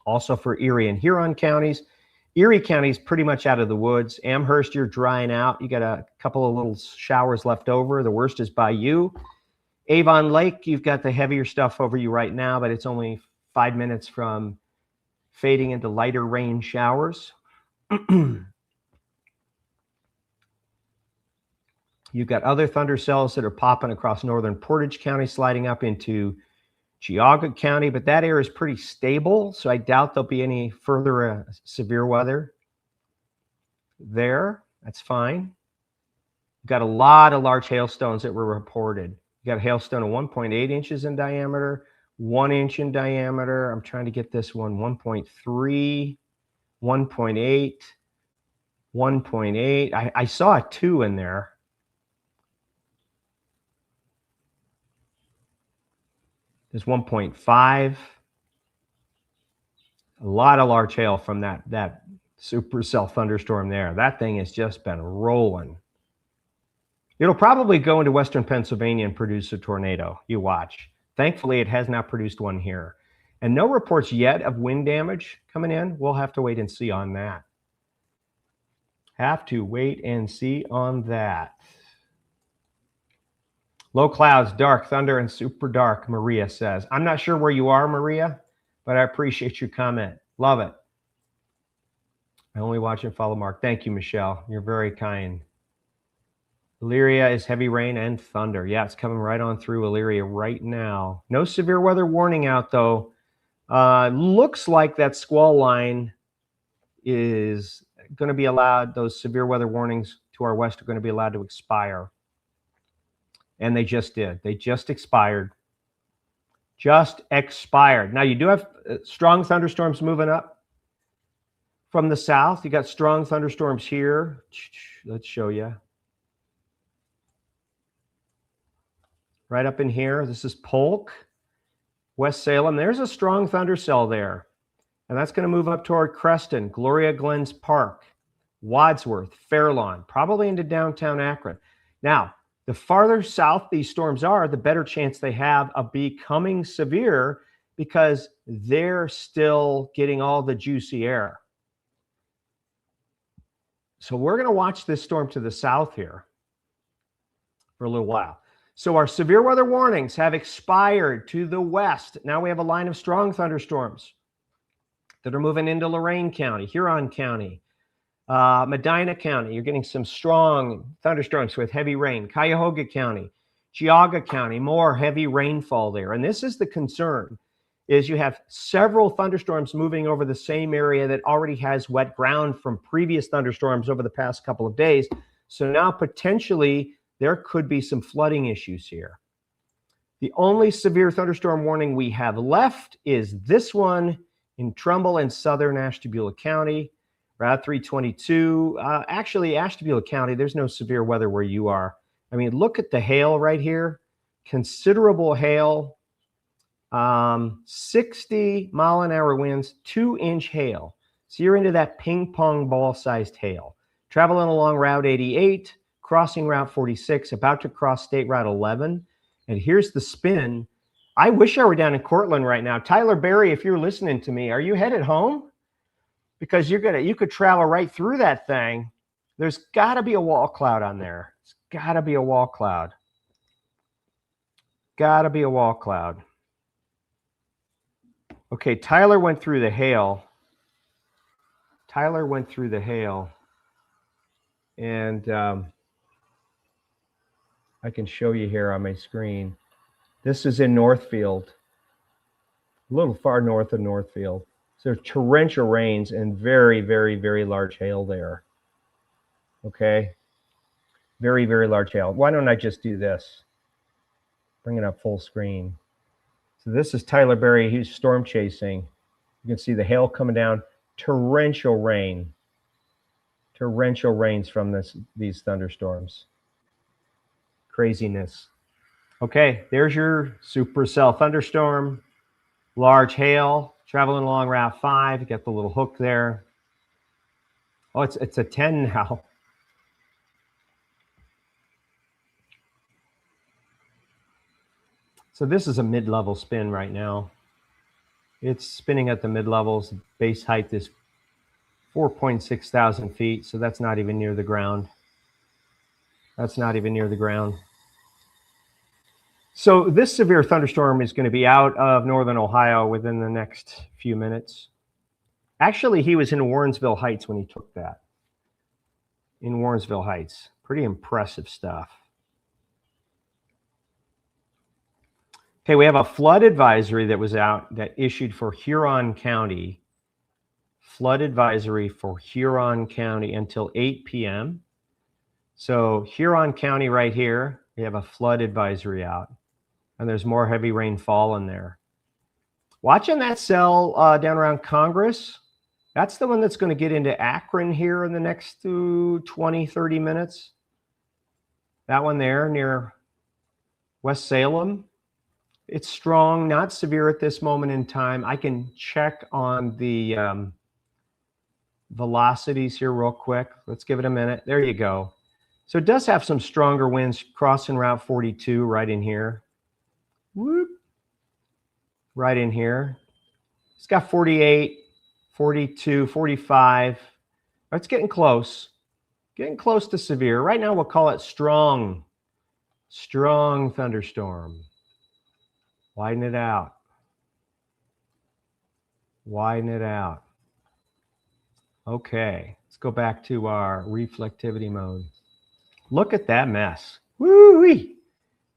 also for Erie and Huron counties. Erie County is pretty much out of the woods. Amherst, you're drying out. You got a couple of little showers left over. The worst is by you. Avon Lake, you've got the heavier stuff over you right now, but it's only 5 minutes from fading into lighter rain showers. You've got other thunder cells that are popping across northern Portage County, sliding up into Geauga County, but that area is pretty stable, so I doubt there'll be any further severe weather there. That's fine. We've got a lot of large hailstones that were reported. You got a hailstone of 1.8 inches in diameter, 1 inch in diameter. I'm trying to get this one, 1.3, 1.8, 1.8. I saw a 2 in there. There's 1.5. A lot of large hail from that supercell thunderstorm there. That thing has just been rolling. It'll probably go into western Pennsylvania and produce a tornado. You watch. Thankfully, it has not produced one here. And no reports yet of wind damage coming in. We'll have to wait and see on that. Have to wait and see on that. Low clouds, dark, thunder, and super dark, Maria says. I'm not sure where you are, Maria, but I appreciate your comment. Love it. I only watch and follow Mark. Thank you, Michelle. You're very kind. Elyria is heavy rain and thunder. Yeah, it's coming right on through Elyria right now. No severe weather warning out, though. Looks like that squall line is going to be allowed, those severe weather warnings to our west are going to be allowed to expire. And they just did. They just expired. Just expired. Now, you do have strong thunderstorms moving up from the south. You got strong thunderstorms here. Let's show you. Right up in here. This is Polk, West Salem. There's a strong thunder cell there. And that's going to move up toward Creston, Gloria Glens Park, Wadsworth, Fairlawn, probably into downtown Akron. Now, the farther south these storms are, the better chance they have of becoming severe because they're still getting all the juicy air. So we're going to watch this storm to the south here for a little while. So our severe weather warnings have expired to the west. Now we have a line of strong thunderstorms that are moving into Lorain County, Huron County, Medina County. You're getting some strong thunderstorms with heavy rain. Cuyahoga County, Geauga County, more heavy rainfall there. And this is the concern, is you have several thunderstorms moving over the same area that already has wet ground from previous thunderstorms over the past couple of days. So now potentially there could be some flooding issues here. The only severe thunderstorm warning we have left is this one in Trumbull and southern Ashtabula County. Route 322, actually Ashtabula County, there's no severe weather where you are. I mean, look at the hail right here. Considerable hail, 60-mile-an-hour winds, 2-inch hail. So you're into that ping pong ball sized hail. Traveling along Route 88, crossing Route 46, about to cross State Route 11. And here's the spin. I wish I were down in Cortland right now. Tyler Berry, if you're listening to me, are you headed home? Because you could travel right through that thing. There's got to be a wall cloud on there. It's got to be a wall cloud. Got to be a wall cloud. Okay, Tyler went through the hail. Tyler went through the hail. And I can show you here on my screen. This is in Northfield, a little far north of Northfield. So torrential rains and very, very, very large hail there. Okay. Very, very large hail. Why don't I just do this? Bring it up full screen. So this is Tyler Berry. He's storm chasing. You can see the hail coming down. Torrential rain. Torrential rains from these thunderstorms. Craziness. Okay, there's your supercell thunderstorm. Large hail traveling along Route 5. You got the little hook there. Oh, it's a 10 now. So this is a mid-level spin right now. It's spinning at the mid-levels. Base height is 4.6 thousand feet, so that's not even near the ground. That's not even near the ground. So this severe thunderstorm is going to be out of northern Ohio within the next few minutes. Actually, he was in Warrensville Heights when he took that. In Warrensville Heights. Pretty impressive stuff. Okay, we have a flood advisory that was out that issued for Huron County. Flood advisory for Huron County until 8 p.m. So Huron County right here, we have a flood advisory out. And there's more heavy rainfall in there. Watching that cell down around Congress, that's the one that's going to get into Akron here in the next 20, 30 minutes. That one there near West Salem. It's strong, not severe at this moment in time. I can check on the velocities here real quick. Let's give it a minute. There you go. So it does have some stronger winds crossing Route 42 right in here. Whoop. Right in here. It's got 48, 42, 45. It's getting close. Getting close to severe. Right now we'll call it strong. Strong thunderstorm. Widen it out. Widen it out. Okay, let's go back to our reflectivity mode. Look at that mess. Woo-wee.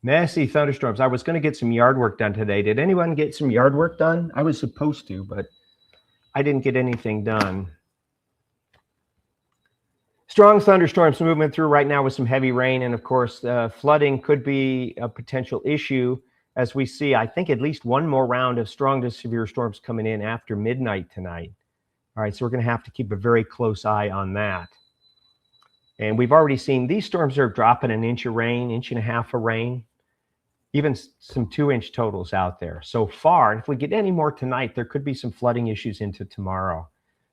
Messy thunderstorms. I was going to get some yard work done today. Did anyone get some yard work done? I was supposed to, but I didn't get anything done. Strong thunderstorms moving through right now with some heavy rain. And of course, flooding could be a potential issue as we see, I think, at least one more round of strong to severe storms coming in after midnight tonight. All right, so we're going to have to keep a very close eye on that. And we've already seen these storms are dropping an inch of rain, inch and a half of rain, even some 2-inch totals out there so far. And if we get any more tonight, there could be some flooding issues into tomorrow.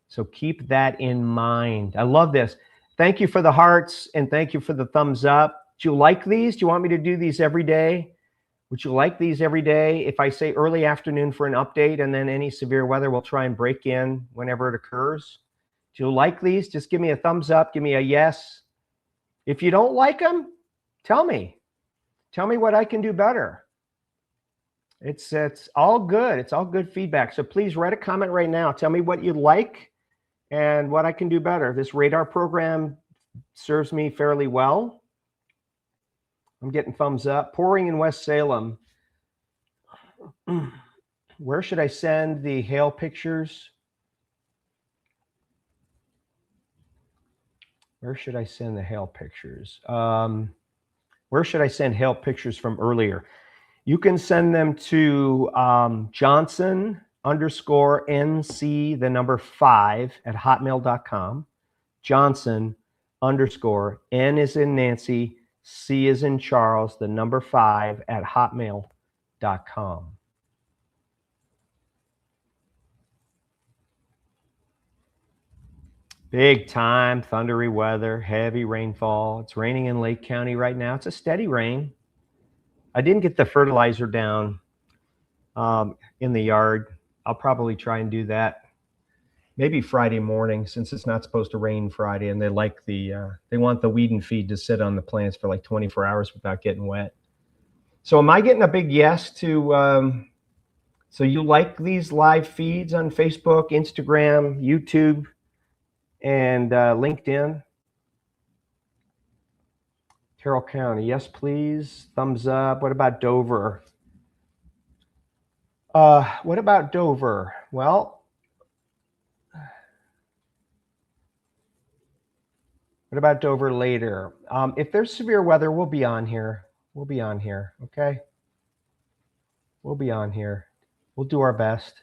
So keep that in mind. I love this. Thank you for the hearts and thank you for the thumbs up. Do you like these? Do you want me to do these every day? Would you like these every day? If I say early afternoon for an update and then any severe weather, we'll try and break in whenever it occurs. Do you like these? Just give me a thumbs up. Give me a yes. If you don't like them, tell me. Tell me what I can do better. It's all good. It's all good feedback. So please write a comment right now. Tell me what you like and what I can do better. This radar program serves me fairly well. I'm getting thumbs up. Pouring in West Salem. Where should I send the hail pictures? Where should I send the hail pictures? Where should I send hail pictures from earlier? You can send them to Johnson_NC5 Johnson _N is in Nancy, C is in Charles, 5 @hotmail.com. Big time thundery weather, heavy rainfall. It's raining in Lake County right now. It's a steady rain. I didn't get the fertilizer down in the yard. I'll probably try and do that maybe Friday morning, since it's not supposed to rain Friday, and they like they want the weed and feed to sit on the plants for like 24 hours without getting wet. So am I getting a big yes to, so you like these live feeds on Facebook, Instagram, YouTube, and LinkedIn? Carroll County, yes, please. Thumbs up. What about Dover? What about Dover? Well, what about Dover later? If there's severe weather, we'll be on here. We'll be on here, okay? We'll be on here. We'll do our best.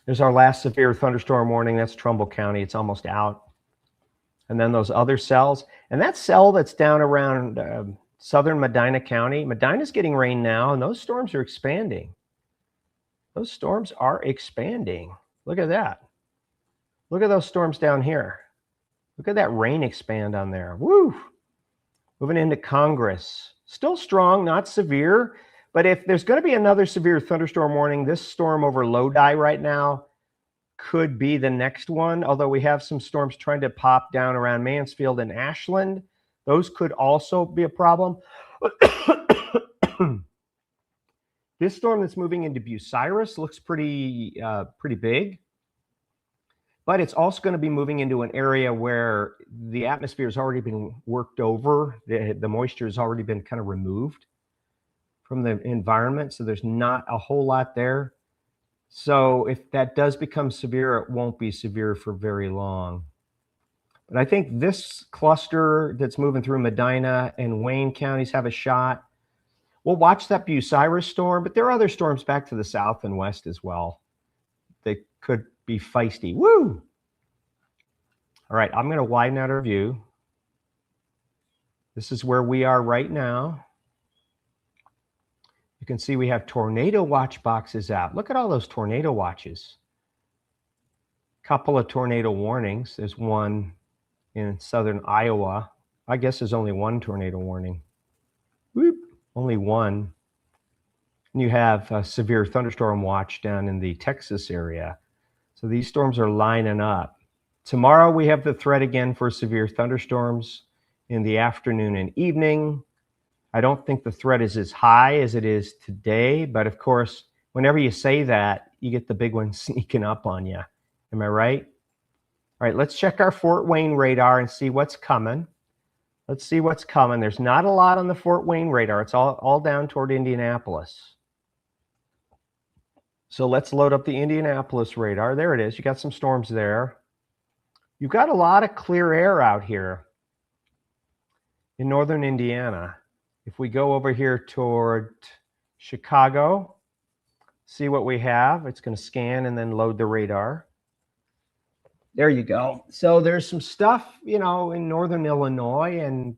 There's our last severe thunderstorm warning. That's Trumbull County. It's almost out. And then those other cells. And that cell that's down around southern Medina County, Medina's getting rain now, and those storms are expanding. Those storms are expanding. Look at that. Look at those storms down here. Look at that rain expand on there. Woo! Moving into Congress. Still strong, not severe. But if there's going to be another severe thunderstorm warning, this storm over Lodi right now could be the next one. Although we have some storms trying to pop down around Mansfield and Ashland. Those could also be a problem. This storm that's moving into Bucyrus looks pretty big. But it's also going to be moving into an area where the atmosphere has already been worked over. The moisture has already been kind of removed from the environment. So there's not a whole lot there. So if that does become severe, it won't be severe for very long. But I think this cluster that's moving through Medina and Wayne counties have a shot. We'll watch that Bucyrus storm, but there are other storms back to the south and west as well. They could be feisty. Woo! All right, I'm going to widen out our view. This is where we are right now. You can see we have tornado watch boxes out. Look at all those tornado watches. Couple of tornado warnings. There's one in southern Iowa. I guess there's only one tornado warning. Whoop, only one. And you have a severe thunderstorm watch down in the Texas area. So these storms are lining up. Tomorrow we have the threat again for severe thunderstorms in the afternoon and evening. I don't think the threat is as high as it is today, but of course, whenever you say that, you get the big one sneaking up on you. Am I right? All right, let's check our Fort Wayne radar and see what's coming. Let's see what's coming. There's not a lot on the Fort Wayne radar. It's all down toward Indianapolis. So let's load up the Indianapolis radar. There it is. You got some storms there. You've got a lot of clear air out here in northern Indiana. If we go over here toward Chicago, see what we have. It's going to scan and then load the radar. There you go. So there's some stuff, you know, in northern Illinois and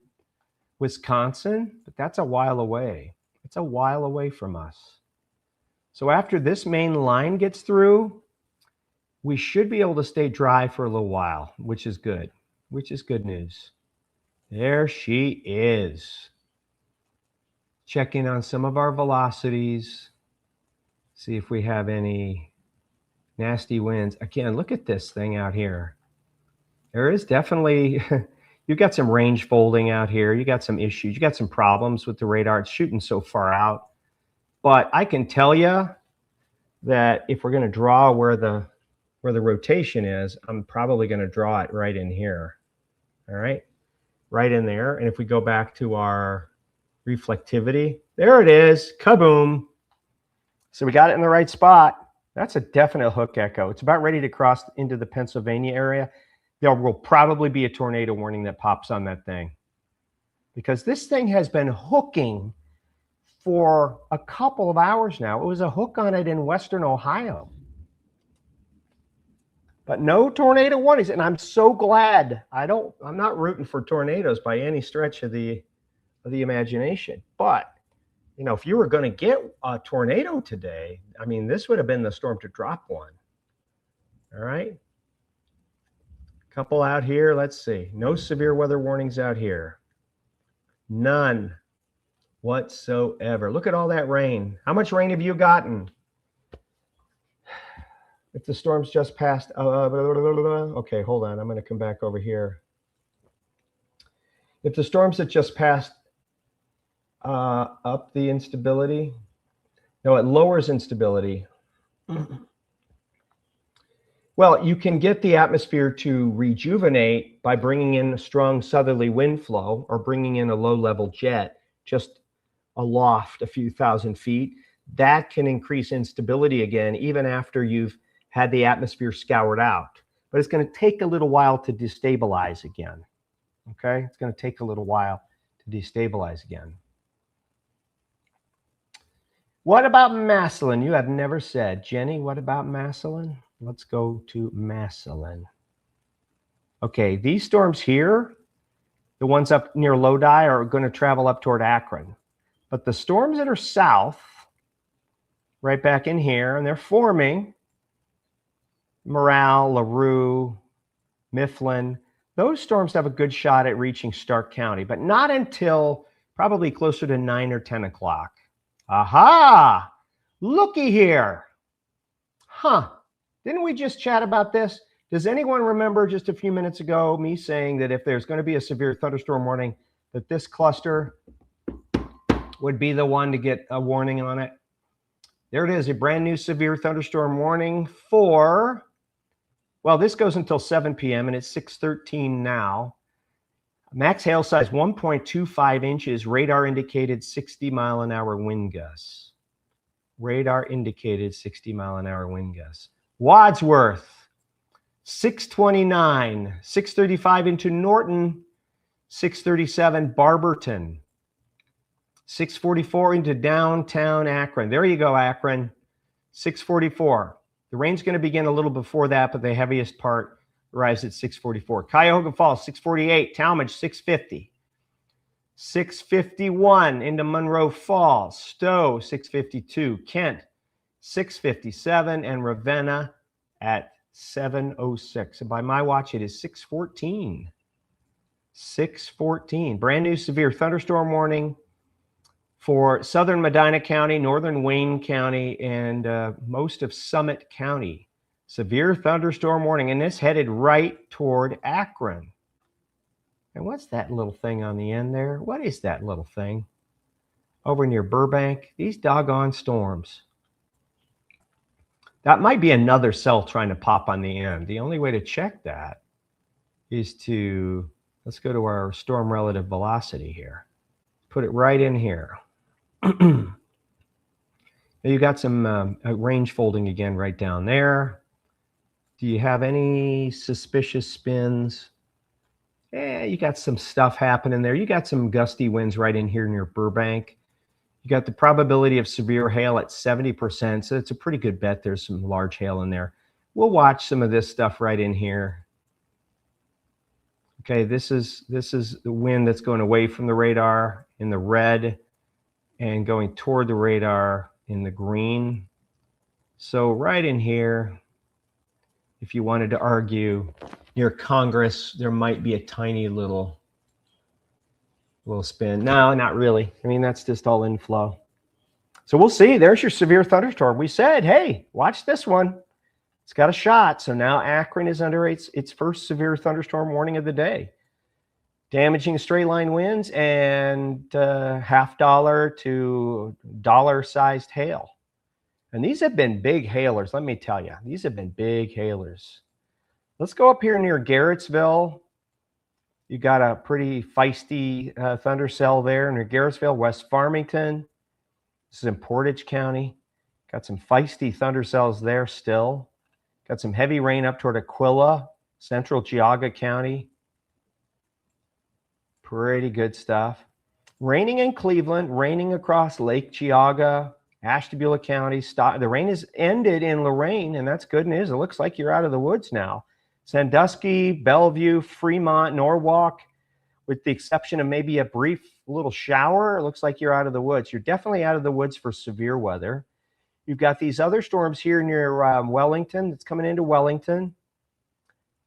Wisconsin, but that's a while away. It's a while away from us. So after this main line gets through, we should be able to stay dry for a little while, which is good news. There she is. Checking on some of our velocities. See if we have any nasty winds. Again, look at this thing out here. There is definitely, you've got some range folding out here. You got some issues. You got some problems with the radar. It's shooting so far out. But I can tell you that if we're going to draw where the rotation is, I'm probably going to draw it right in here. All right, right in there. And if we go back to our reflectivity, there it is. Kaboom. So we got it in the right spot. That's a definite hook echo. It's about ready to cross into the Pennsylvania area. There will probably be a tornado warning that pops on that thing, because this thing has been hooking for a couple of hours now. It was a hook on it in western Ohio. But no tornado warnings, and I'm so glad. I'm not rooting for tornadoes by any stretch of the imagination. But, you know, if you were going to get a tornado today, I mean, this would have been the storm to drop one. All right. Couple out here. Let's see. No severe weather warnings out here. None whatsoever. Look at all that rain. How much rain have you gotten? If the storm's just passed, okay, hold on. I'm going to come back over here. If the storms that just passed up the instability, no, it lowers instability. Well, you can get the atmosphere to rejuvenate by bringing in a strong southerly wind flow or bringing in a low-level jet just aloft a few thousand feet. That can increase instability again, even after you've had the atmosphere scoured out. But it's going to take a little while to destabilize again. Okay? It's going to take a little while to destabilize again. What about Massillon? You have never said. Jenny, what about Massillon? Let's go to Massillon. Okay, these storms here, the ones up near Lodi, are going to travel up toward Akron. But the storms that are south, right back in here, and they're forming, Morale, LaRue, Mifflin, those storms have a good shot at reaching Stark County, but not until probably closer to 9 or 10 o'clock. Aha! Looky here. Huh. Didn't we just chat about this? Does anyone remember just a few minutes ago me saying that if there's going to be a severe thunderstorm warning, that this cluster would be the one to get a warning on it? There it is, a brand new severe thunderstorm warning for, well, this goes until 7 p.m. and it's 6:13 now. Max hail size 1.25 inches, radar indicated 60-mile-an-hour wind gusts. Radar indicated 60-mile-an-hour wind gusts. Wadsworth, 629, 635 into Norton, 637 Barberton, 644 into downtown Akron. There you go, Akron, 644. The rain's going to begin a little before that, but the heaviest part arrives at 644. Cuyahoga Falls, 648. Talmadge, 650. 651 into Monroe Falls. Stowe, 652. Kent, 657. And Ravenna at 706. And by my watch, it is 614. 614. Brand new severe thunderstorm warning for southern Medina County, northern Wayne County, and most of Summit County. Severe thunderstorm warning, and this headed right toward Akron. And what's that little thing on the end there? What is that little thing? Over near Burbank, these doggone storms. That might be another cell trying to pop on the end. The only way to check that is to, let's go to our storm relative velocity here. Put it right in here. You got some range folding again right down there. Do you have any suspicious spins? Yeah, you got some stuff happening there. You got some gusty winds right in here near Burbank. You got the probability of severe hail at 70%, so it's a pretty good bet there's some large hail in there. We'll watch some of this stuff right in here. Okay, this is the wind that's going away from the radar in the red and going toward the radar in the green. So right in here, if you wanted to argue near Congress, there might be a tiny little spin. No, not really. I mean, that's just all inflow. So we'll see. There's your severe thunderstorm. We said, hey, watch this one. It's got a shot. So now Akron is under its first severe thunderstorm warning of the day. Damaging straight line winds and $50 to dollar-sized hail. And these have been big hailers, let me tell you. These have been big hailers. Let's go up here near Garrettsville. You got a pretty feisty thunder cell there near Garrettsville, West Farmington. This is in Portage County. Got some feisty thunder cells there still. Got some heavy rain up toward Aquila, central Geauga County. Pretty good stuff. Raining in Cleveland, raining across Lake Geauga, Ashtabula County. The rain has ended in Lorain, and that's good news. It looks like you're out of the woods now. Sandusky, Bellevue, Fremont, Norwalk, with the exception of maybe a brief little shower, it looks like you're out of the woods. You're definitely out of the woods for severe weather. You've got these other storms here near Wellington that's coming into Wellington.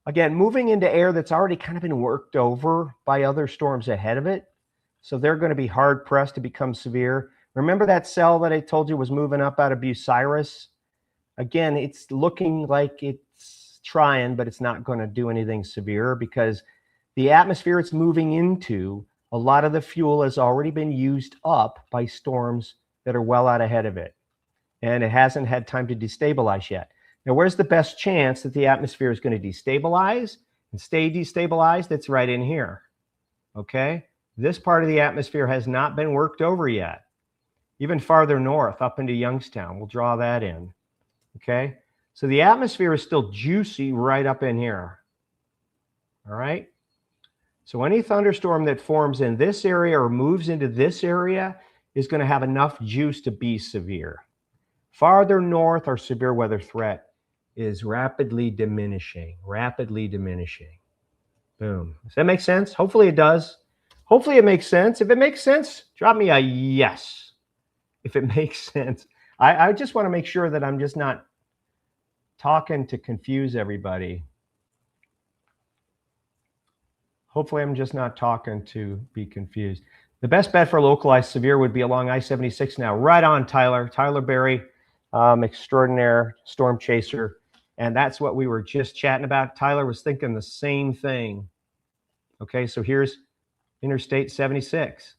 Again, moving into air that's already kind of been worked over by other storms ahead of it. So they're going to be hard pressed to become severe. Remember that cell that I told you was moving up out of Bucyrus? Again, it's looking like it's trying, but it's not going to do anything severe because the atmosphere it's moving into, a lot of the fuel has already been used up by storms that are well out ahead of it. And it hasn't had time to destabilize yet. Now, where's the best chance that the atmosphere is going to destabilize and stay destabilized? It's right in here, okay? This part of the atmosphere has not been worked over yet. Even farther north, up into Youngstown, we'll draw that in, okay? So the atmosphere is still juicy right up in here, all right? So any thunderstorm that forms in this area or moves into this area is going to have enough juice to be severe. Farther north, our severe weather threat is rapidly diminishing, rapidly diminishing. Boom. Does that make sense? Hopefully it does. Hopefully it makes sense. If it makes sense, drop me a yes. If it makes sense. I just want to make sure that I'm just not talking to confuse everybody. Hopefully I'm just not talking to be confused. The best bet for localized severe would be along I-76 now. Right on, Tyler. Tyler Berry, extraordinaire storm chaser. And that's what we were just chatting about. Tyler was thinking the same thing. Okay, so here's Interstate 76.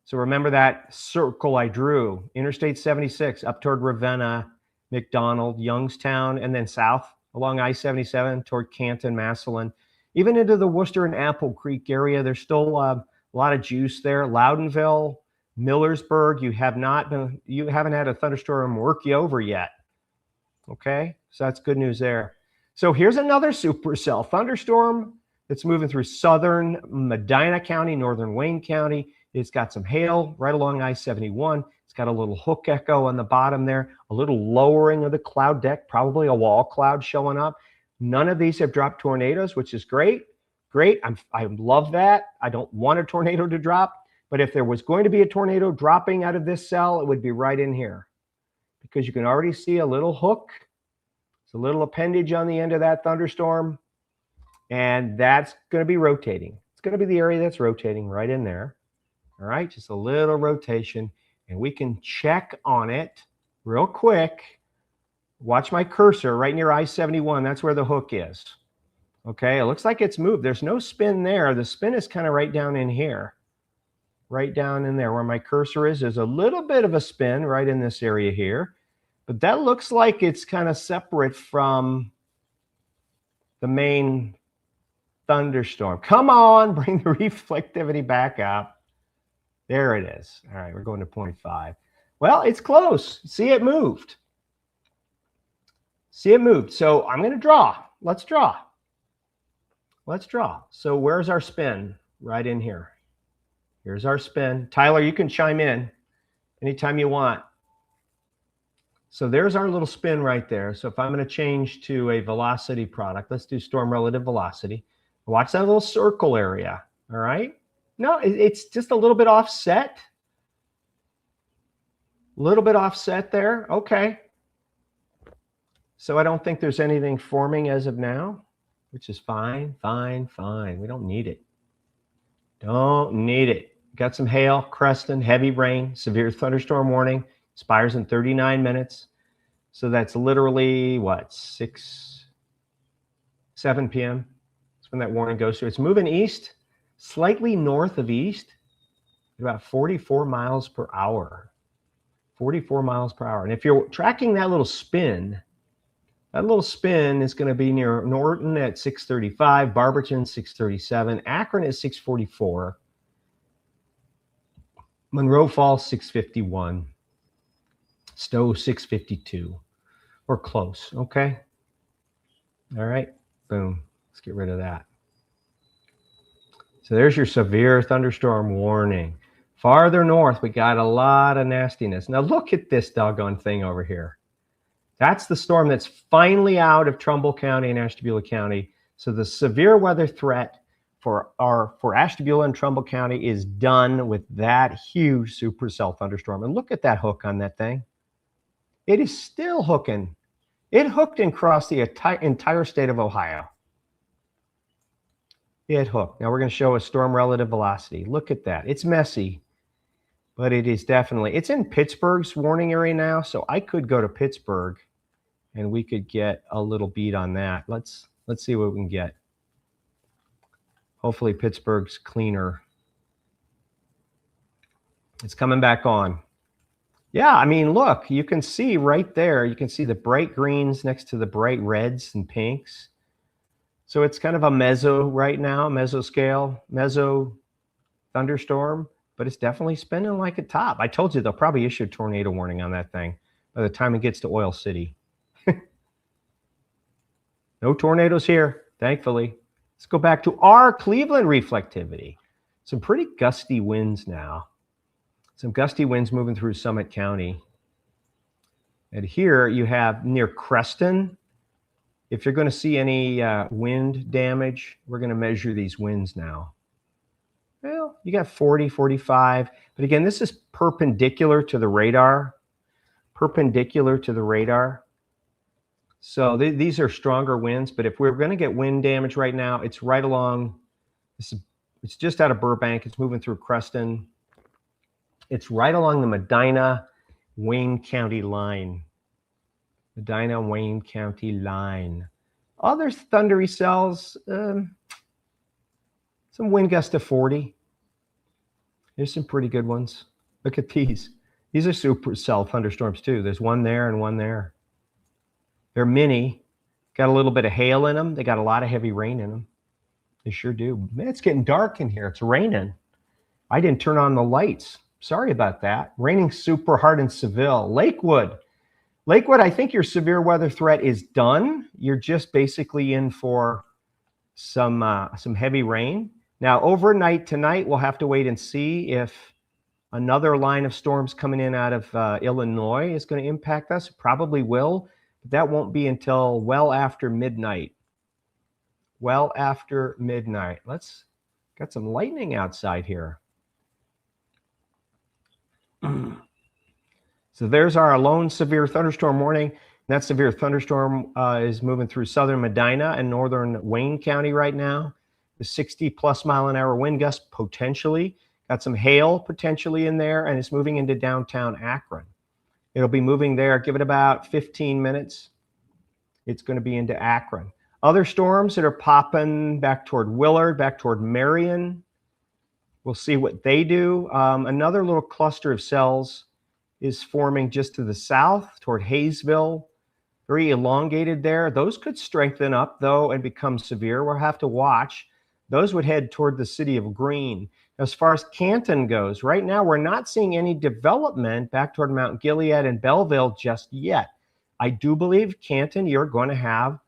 So remember that circle I drew. Interstate 76 up toward Ravenna, McDonald, Youngstown, and then south along I-77 toward Canton, Massillon, even into the Worcester and Apple Creek area. There's still a lot of juice there. Loudonville, Millersburg, you haven't had a thunderstorm work you over yet. Okay, so that's good news there. So here's another supercell thunderstorm that's moving through southern Medina County, northern Wayne County. It's got some hail right along I-71. It's got a little hook echo on the bottom there, a little lowering of the cloud deck, probably a wall cloud showing up. None of these have dropped tornadoes, which is great. Great. I love that. I don't want a tornado to drop, but if there was going to be a tornado dropping out of this cell, it would be right in here, because you can already see a little hook. It's a little appendage on the end of that thunderstorm, and that's going to be rotating. It's going to be the area that's rotating right in there. All right, just a little rotation, and we can check on it real quick. Watch my cursor right near I-71. That's where the hook is. Okay, it looks like it's moved. There's no spin there. The spin is kind of right down in here. Right down in there where my cursor is. There's a little bit of a spin right in this area here. But that looks like it's kind of separate from the main thunderstorm. Come on, bring the reflectivity back up. There it is. All right, we're going to 0.5. Well, it's close. See, it moved. See, it moved. So I'm going to draw. Let's draw. Let's draw. So where's our spin? Right in here. Here's our spin. Tyler, you can chime in anytime you want. So there's our little spin right there. So if I'm going to change to a velocity product, let's do storm relative velocity. Watch that little circle area. All right. No, it's just a little bit offset. A little bit offset there. Okay. So I don't think there's anything forming as of now, which is fine, fine, fine. We don't need it. Don't need it. Got some hail, Creston, heavy rain, severe thunderstorm warning, expires in 39 minutes. So that's literally what, 7 p.m. That's when that warning goes through. It's moving east, slightly north of east, about 44 miles per hour. 44 miles per hour. And if you're tracking that little spin is going to be near Norton at 635, Barberton 637, Akron at 644, Monroe Falls 651, Stowe 652. We're close, okay? All right, boom. Let's get rid of that. So there's your severe thunderstorm warning. Farther north, we got a lot of nastiness. Now look at this doggone thing over here. That's the storm that's finally out of Trumbull County and Ashtabula County. So the severe weather threat for Ashtabula and Trumbull County is done with that huge supercell thunderstorm. And look at that hook on that thing. It is still hooking. It hooked and crossed the entire state of Ohio. It hooked. Now we're going to show a storm relative velocity. Look at that. It's messy, but it is definitely, it's in Pittsburgh's warning area now. So I could go to Pittsburgh and we could get a little beat on that. Let's see what we can get. Hopefully Pittsburgh's cleaner. It's coming back on. Yeah, I mean, look, you can see right there, you can see the bright greens next to the bright reds and pinks. So it's kind of a meso right now, mesoscale, meso thunderstorm, but it's definitely spinning like a top. I told you they'll probably issue a tornado warning on that thing by the time it gets to Oil City. No tornadoes here, thankfully. Let's go back to our Cleveland reflectivity. Some pretty gusty winds now. Some gusty winds moving through Summit County. And here you have near Creston if you're going to see any wind damage, we're going to measure these winds now. Well, you got 40, 45. But again, this is perpendicular to the radar. Perpendicular to the radar. So these are stronger winds. But if we're going to get wind damage right now, it's right along. It's just out of Burbank. It's moving through Creston. It's right along the Medina-Wayne County line. Medina-Wayne County line. Other thundery cells, some wind gusts to 40. There's some pretty good ones. Look at these. These are supercell thunderstorms too. There's one there and one there. They're mini. Got a little bit of hail in them. They got a lot of heavy rain in them. They sure do. Man, it's getting dark in here. It's raining. I didn't turn on the lights. Sorry about that. Raining super hard in Seville. Lakewood. Lakewood, I think your severe weather threat is done. You're just basically in for some heavy rain. Now, overnight tonight, we'll have to wait and see if another line of storms coming in out of Illinois is going to impact us. It probably will, but that won't be until well after midnight. Well after midnight. Got some lightning outside here. So there's our lone severe thunderstorm warning. That severe thunderstorm is moving through southern Medina and northern Wayne County right now. The 60+ mile-an-hour wind gust potentially. Got some hail potentially in there, and it's moving into downtown Akron. It'll be moving there. Give it about 15 minutes. It's going to be into Akron. Other storms that are popping back toward Willard, back toward Marion. We'll see what they do. Another little cluster of cells is forming just to the south toward Hayesville. Very elongated there. Those could strengthen up, though, and become severe. We'll have to watch. Those would head toward the city of Greene. As far as Canton goes, right now we're not seeing any development back toward Mount Gilead and Belleville just yet. I do believe, Canton, you're going to have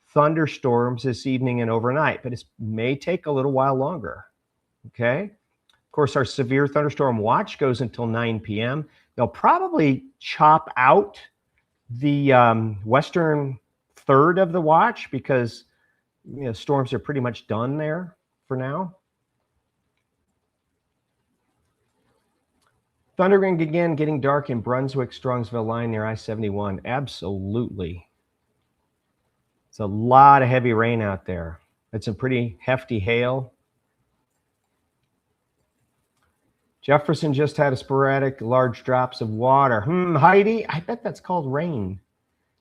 thunderstorms this evening and overnight, but it may take a little while longer. Okay? Of course, our severe thunderstorm watch goes until 9 p.m. They'll probably chop out the western third of the watch because storms are pretty much done there for now. Thundering again, getting dark in Brunswick, Strongsville line near I-71. Absolutely. It's a lot of heavy rain out there. It's some pretty hefty hail. Jefferson just had a sporadic large drops of water. Heidi, I bet that's called rain.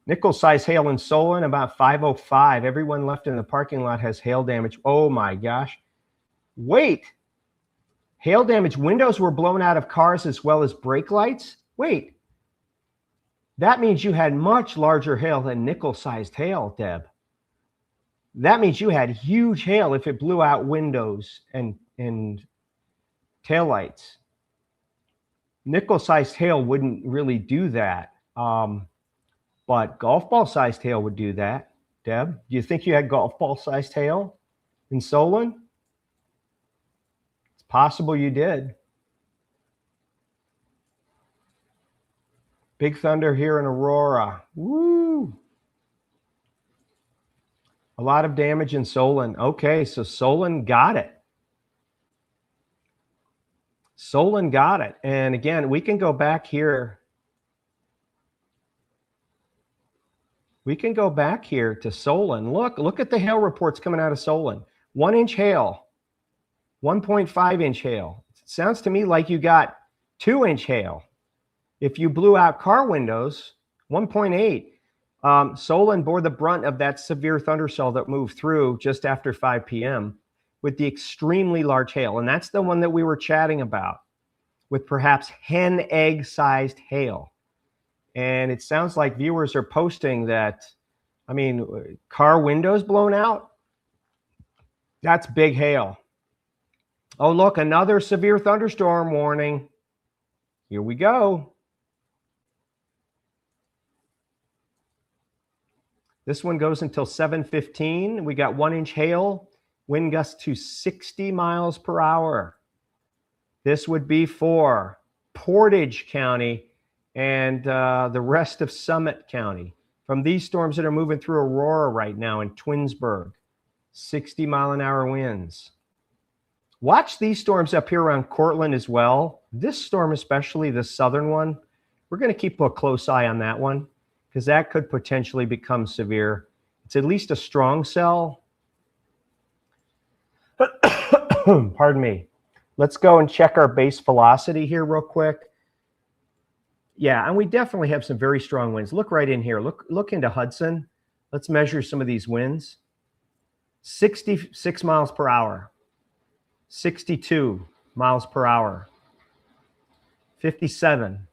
Nickel-sized hail in Solon, about 5:05. Everyone left in the parking lot has hail damage. Oh my gosh. Wait. Hail damage. Windows were blown out of cars as well as brake lights? Wait. That means you had much larger hail than nickel-sized hail, Deb. That means you had huge hail if it blew out windows and taillights. Nickel-sized hail wouldn't really do that. But golf ball-sized hail would do that. Deb, do you think you had golf ball-sized hail in Solon? It's possible you did. Big thunder here in Aurora. Woo! A lot of damage in Solon. Okay, so Solon got it. Solon got it. And again, we can go back here. We can go back here to Solon. Look at the hail reports coming out of Solon. 1-inch hail, 1.5-inch hail. It sounds to me like you got 2-inch hail. If you blew out car windows, 1.8. Solon bore the brunt of that severe thundercell that moved through just after 5 p.m. with the extremely large hail. And that's the one that we were chatting about with perhaps hen egg-sized hail. And it sounds like viewers are posting that, I mean, car windows blown out? That's big hail. Oh, look, another severe thunderstorm warning. Here we go. This one goes until 7:15. We got 1-inch hail, wind gusts to 60 miles per hour. This would be for Portage County and the rest of Summit County. from these storms that are moving through Aurora right now in Twinsburg, 60-mile-an-hour winds. Watch these storms up here around Cortland as well. This storm, especially the southern one, we're going to keep a close eye on that one because that could potentially become severe. It's at least a strong cell. Pardon me. Let's go and check our base velocity here real quick. Yeah, and we definitely have some very strong winds. Look right in here. Look into Hudson. Let's measure some of these winds. 66 miles per hour. 62 miles per hour. 57.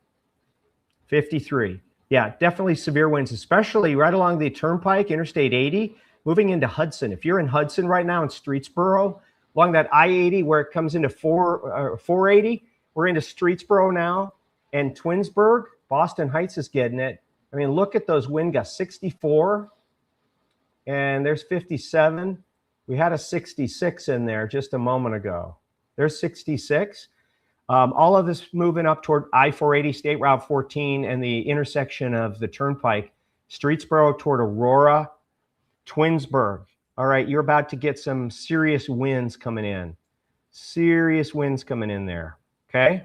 53. Yeah, definitely severe winds, especially right along the Turnpike, Interstate 80, moving into Hudson. If you're in Hudson right now in Streetsboro, along that I-80 where it comes into 480, we're into Streetsboro now, and Twinsburg, Boston Heights is getting it. I mean, look at those wind gusts, 64, and there's 57. We had a 66 in there just a moment ago. There's 66. All of this moving up toward I-480, State Route 14, and the intersection of the Turnpike, Streetsboro toward Aurora, Twinsburg. All right, you're about to get some serious winds coming in. Serious winds coming in there, okay?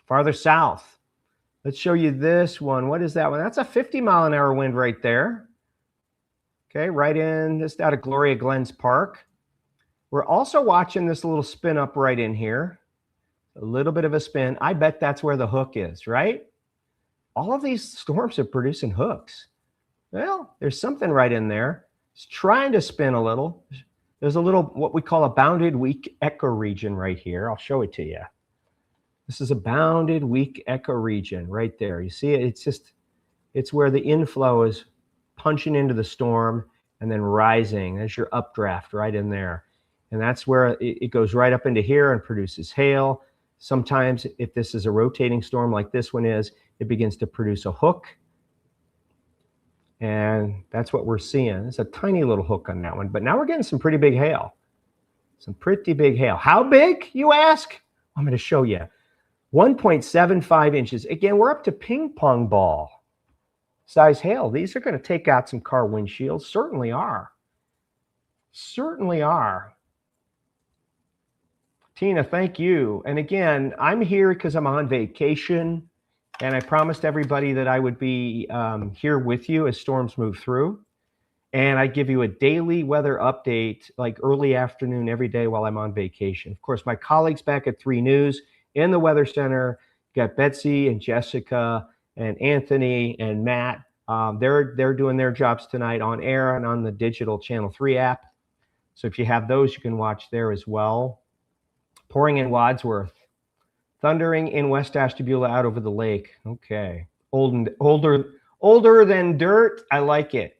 Farther south, let's show you this one. What is that one? That's a 50-mile-an-hour wind right there. Okay, right in just out of Gloria Glens Park. We're also watching this little spin up right in here. A little bit of a spin. I bet that's where the hook is, right? All of these storms are producing hooks. Well, there's something right in there. It's trying to spin a little. There's a little, what we call a bounded weak ecoregion right here. I'll show it to you. This is a bounded weak ecoregion right there. You see it? It's where the inflow is punching into the storm and then rising. There's your updraft right in there. And that's where it goes right up into here and produces hail. Sometimes if this is a rotating storm like this one is, it begins to produce a hook. And that's what we're seeing. It's a tiny little hook on that one. But now we're getting some pretty big hail. Some pretty big hail. How big, you ask? I'm going to show you. 1.75 inches. Again, we're up to ping pong ball size hail. These are going to take out some car windshields. Certainly are. Certainly are. Tina, thank you. And again, I'm here because I'm on vacation, and I promised everybody that I would be here with you as storms move through. And I give you a daily weather update, like early afternoon every day while I'm on vacation. Of course, my colleagues back at 3 News in the Weather Center, got Betsy and Jessica and Anthony and Matt. They're doing their jobs tonight on air and on the digital Channel 3 app. So if you have those, you can watch there as well. Pouring in Wadsworth. Thundering in West Ashtabula out over the lake. Okay. Older than dirt. I like it.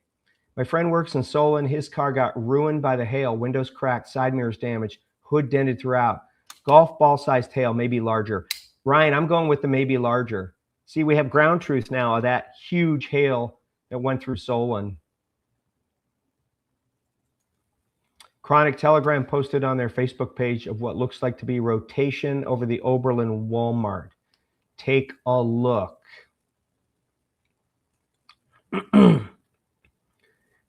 My friend works in Solon. His car got ruined by the hail. Windows cracked, side mirrors damaged, hood dented throughout. Golf ball sized hail, maybe larger. Ryan, I'm going with the maybe larger. See, we have ground truth now of that huge hail that went through Solon. Chronic Telegram posted on their Facebook page of what looks like to be rotation over the Oberlin Walmart. Take a look.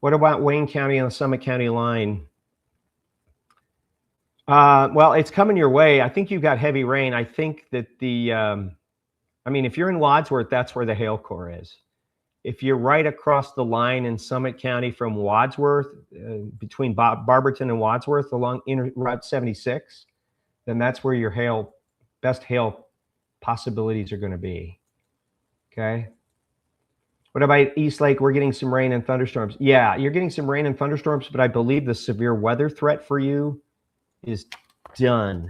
What about Wayne County and the Summit County line? Well, it's coming your way. I think you've got heavy rain. I think that I mean, if you're in Wadsworth, that's where the hail core is. If you're right across the line in Summit County from Wadsworth, between Barberton and Wadsworth along Route 76, then that's where your best hail possibilities are going to be. Okay. What about East Lake? We're getting some rain and thunderstorms. Yeah, you're getting some rain and thunderstorms, but I believe the severe weather threat for you is done,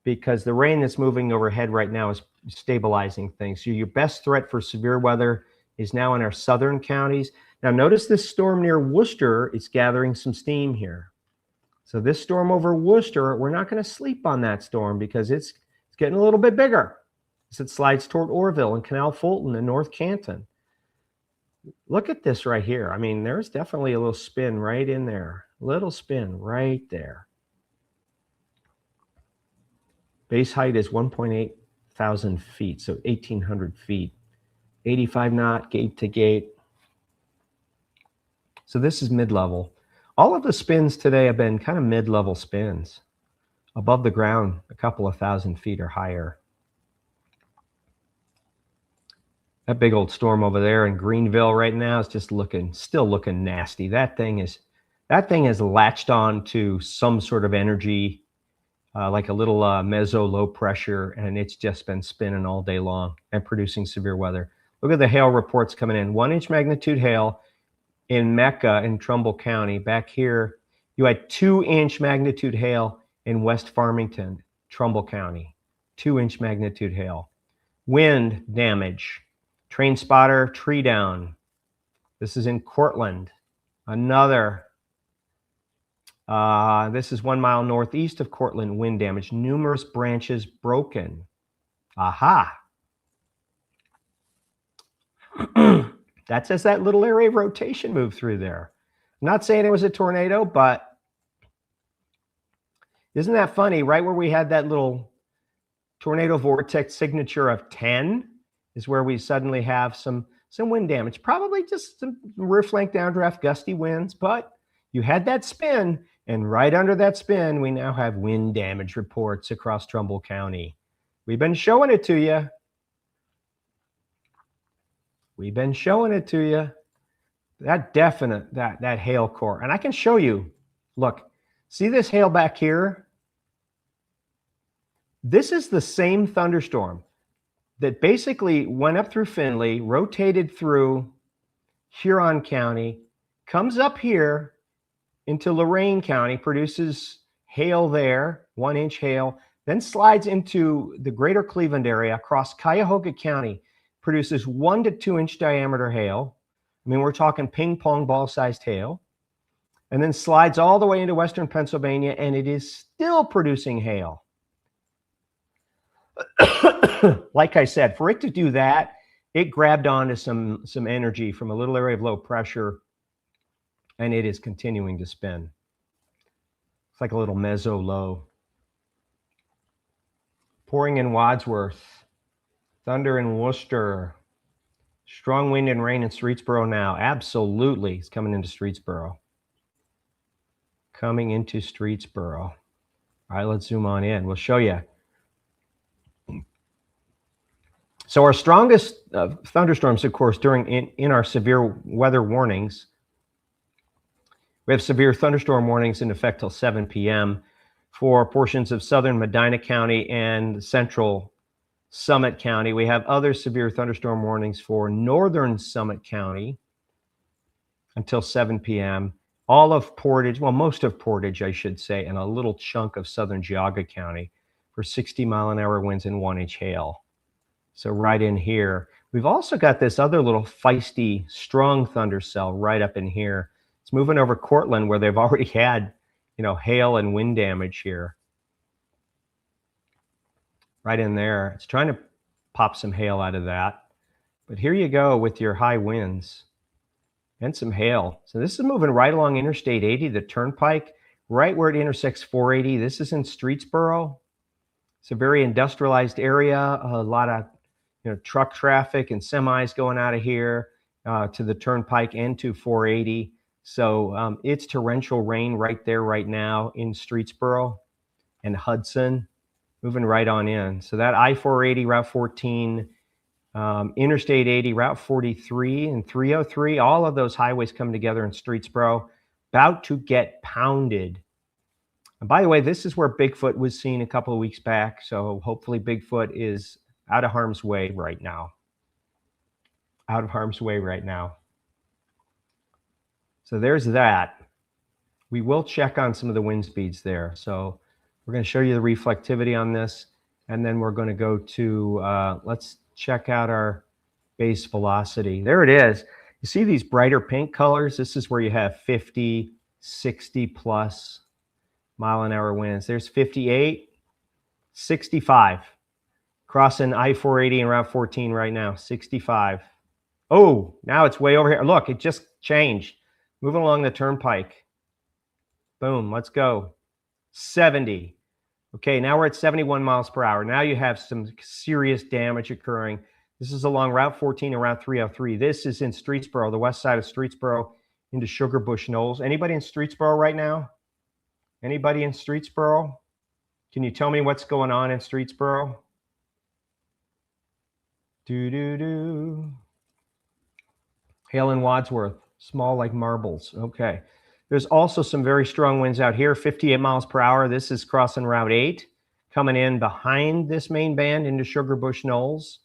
because the rain that's moving overhead right now is stabilizing things. So your best threat for severe weather is now in our southern counties. Now notice this storm near Worcester is gathering some steam here. So this storm over Worcester, we're not going to sleep on that storm because it's getting a little bit bigger as it slides toward Orville and Canal Fulton and North Canton. Look at this right here. I mean, there's definitely a little spin right in there. Little spin right there. Base height is 1.8 thousand feet, so 1,800 feet. 85 knot gate to gate. So this is mid-level. All of the spins today have been kind of mid-level spins, above the ground, a couple of 1,000 feet or higher. That big old storm over there in Greenville right now is just still looking nasty. That thing is latched on to some sort of energy, like a little meso low pressure, and it's just been spinning all day long and producing severe weather. Look at the hail reports coming in. 1-inch magnitude hail in Mecca in Trumbull County. Back here, you had 2-inch magnitude hail in West Farmington, Trumbull County. 2-inch magnitude hail. Wind damage. Train spotter, tree down. This is in Cortland. Another. This is 1 mile northeast of Cortland, wind damage. Numerous branches broken. Aha. That's as that little area of rotation moved through there. I'm not saying it was a tornado, but isn't that funny? Right where we had that little tornado vortex signature of 10 is where we suddenly have some wind damage. Probably just some rear flank downdraft, gusty winds, but you had that spin, and right under that spin, we now have wind damage reports across Trumbull County. We've been showing it to you. We've been showing it to you. That hail core. And I can show you, look, see this hail back here? This is the same thunderstorm that basically went up through Findlay, rotated through Huron County, comes up here into Lorain County, produces hail there, 1-inch hail, then slides into the greater Cleveland area across Cuyahoga County, produces 1 to 2-inch diameter hail. I mean, we're talking ping pong ball sized hail, and then slides all the way into Western Pennsylvania, and it is still producing hail. Like I said, for it to do that, it grabbed onto some energy from a little area of low pressure, and it is continuing to spin. It's like a little meso low. Pouring in Wadsworth, thunder in Worcester, strong wind and rain in Streetsboro now. Absolutely, it's coming into Streetsboro. Coming into Streetsboro. All right, let's zoom on in. We'll show you. So our strongest thunderstorms, of course, in our severe weather warnings, we have severe thunderstorm warnings in effect till 7 p.m. for portions of southern Medina County and central Summit County. We have other severe thunderstorm warnings for northern Summit County until 7 p.m. All of Portage, well, most of Portage, I should say, and a little chunk of southern Geauga County for 60-mile-an-hour winds and 1-inch hail. So right in here. We've also got this other little feisty, strong thunder cell right up in here. It's moving over Cortland, where they've already had, hail and wind damage here. Right in there. It's trying to pop some hail out of that. But here you go with your high winds and some hail. So this is moving right along Interstate 80, the turnpike, right where it intersects 480. This is in Streetsboro. It's a very industrialized area, a lot of truck traffic and semis going out of here to the turnpike and to 480. So it's torrential rain right there right now in Streetsboro and Hudson, moving right on in. So that I-480, Route 14, Interstate 80, Route 43, and 303, all of those highways come together in Streetsboro, about to get pounded. And by the way, this is where Bigfoot was seen a couple of weeks back. So hopefully Bigfoot is out of harm's way right now. Out of harm's way right now. So there's that. We will check on some of the wind speeds there. So we're going to show you the reflectivity on this. And then we're going to go to, let's check out our base velocity. There it is. You see these brighter pink colors? This is where you have 50, 60 plus mile-an-hour winds. There's 58, 65. Crossing I-480 and Route 14 right now, 65. Oh, now it's way over here. Look, it just changed. Moving along the turnpike. Boom, let's go. 70. Okay, now we're at 71 miles per hour. Now you have some serious damage occurring. This is along Route 14 and Route 303. This is in Streetsboro, the west side of Streetsboro into Sugarbush Knolls. Anybody in Streetsboro right now? Anybody in Streetsboro? Can you tell me what's going on in Streetsboro? Hale and Wadsworth, small like marbles. Okay. There's also some very strong winds out here, 58 miles per hour. This is crossing Route 8, coming in behind this main band into Sugarbush Knolls.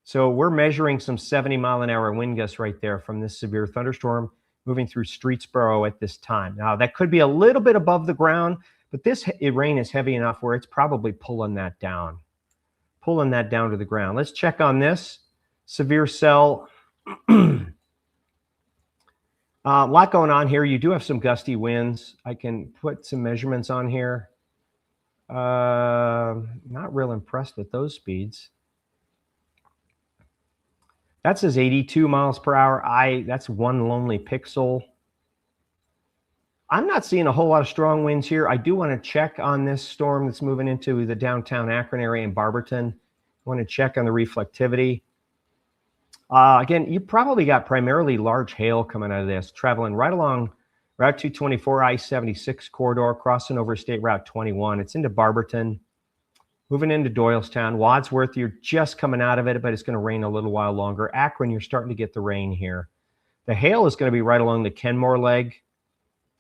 So we're measuring some 70-mile-an-hour wind gusts right there from this severe thunderstorm moving through Streetsboro at this time. Now, that could be a little bit above the ground, but this rain is heavy enough where it's probably pulling that down to the ground. Let's check on this severe cell. A lot going on here. You do have some gusty winds. I can put some measurements on here. Not real impressed with those speeds. That says 82 miles per hour. That's one lonely pixel. I'm not seeing a whole lot of strong winds here. I do want to check on this storm that's moving into the downtown Akron area in Barberton. I want to check on the reflectivity. Again, you probably got primarily large hail coming out of this, traveling right along Route 224, I-76 corridor, crossing over State Route 21. It's into Barberton, moving into Doylestown. Wadsworth, you're just coming out of it, but it's going to rain a little while longer. Akron, you're starting to get the rain here. The hail is going to be right along the Kenmore leg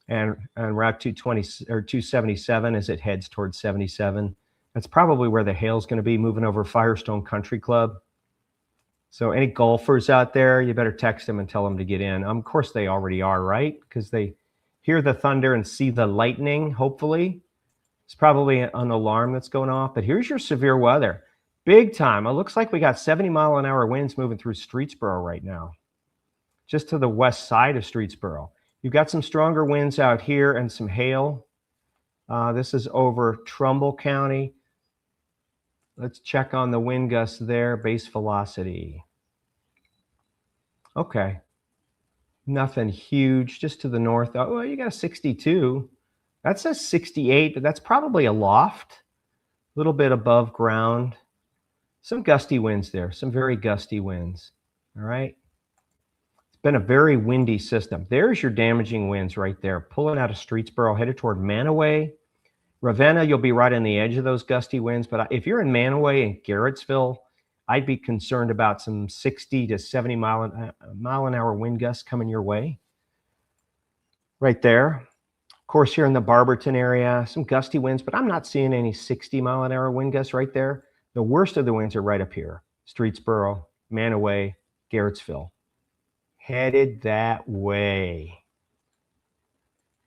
and Route 220 or 277 as it heads towards 77. That's probably where the hail is going to be, moving over Firestone Country Club. So any golfers out there, you better text them and tell them to get in. Of course, they already are, right? Because they hear the thunder and see the lightning, hopefully. It's probably an alarm that's going off. But here's your severe weather. Big time. It looks like we got 70-mile-an-hour winds moving through Streetsboro right now, just to the west side of Streetsboro. You've got some stronger winds out here and some hail. This is over Trumbull County. Let's check on the wind gusts there, base velocity. Okay. Nothing huge, just to the north. Oh, you got a 62. That says 68, but that's probably a loft. A little bit above ground. Some gusty winds there, some very gusty winds. All right. It's been a very windy system. There's your damaging winds right there, pulling out of Streetsboro, headed toward Manaway. Ravenna, you'll be right on the edge of those gusty winds. But if you're in Manaway and Garrettsville, I'd be concerned about some 60 to 70 mile an hour wind gusts coming your way. Right there. Of course, here in the Barberton area, some gusty winds, but I'm not seeing any 60-mile-an-hour wind gusts right there. The worst of the winds are right up here. Streetsboro, Manaway, Garrettsville. Headed that way.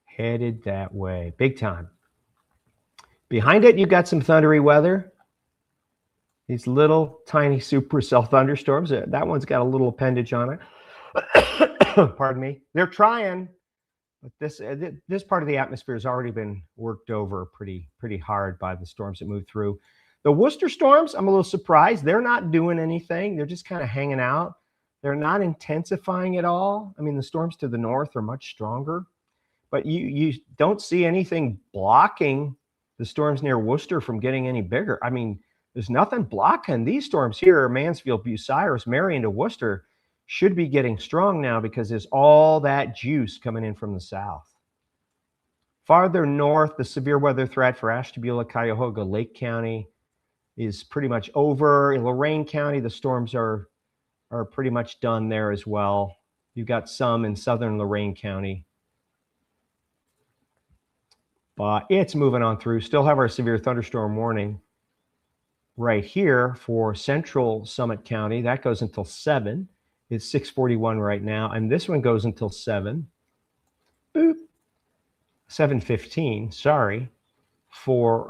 Headed that way. Big time. Behind it, you got some thundery weather. These little tiny supercell thunderstorms. That one's got a little appendage on it. Pardon me. They're trying, but this part of the atmosphere has already been worked over pretty hard by the storms that move through. The Worcester storms, I'm a little surprised. They're not doing anything. They're just kind of hanging out. They're not intensifying at all. I mean, the storms to the north are much stronger, but you don't see anything blocking the storms near Worcester from getting any bigger. I mean, there's nothing blocking these storms here. Mansfield, Bucyrus, Marion to Worcester should be getting strong now because there's all that juice coming in from the south. Farther north, the severe weather threat for Ashtabula, Cuyahoga, Lake County is pretty much over. In Lorain County, the storms are pretty much done there as well. You've got some in southern Lorain County. But it's moving on through. Still have our severe thunderstorm warning right here for central Summit County. That goes until 7. It's 6:41 right now. And this one goes until 7. Boop. 7:15, sorry. For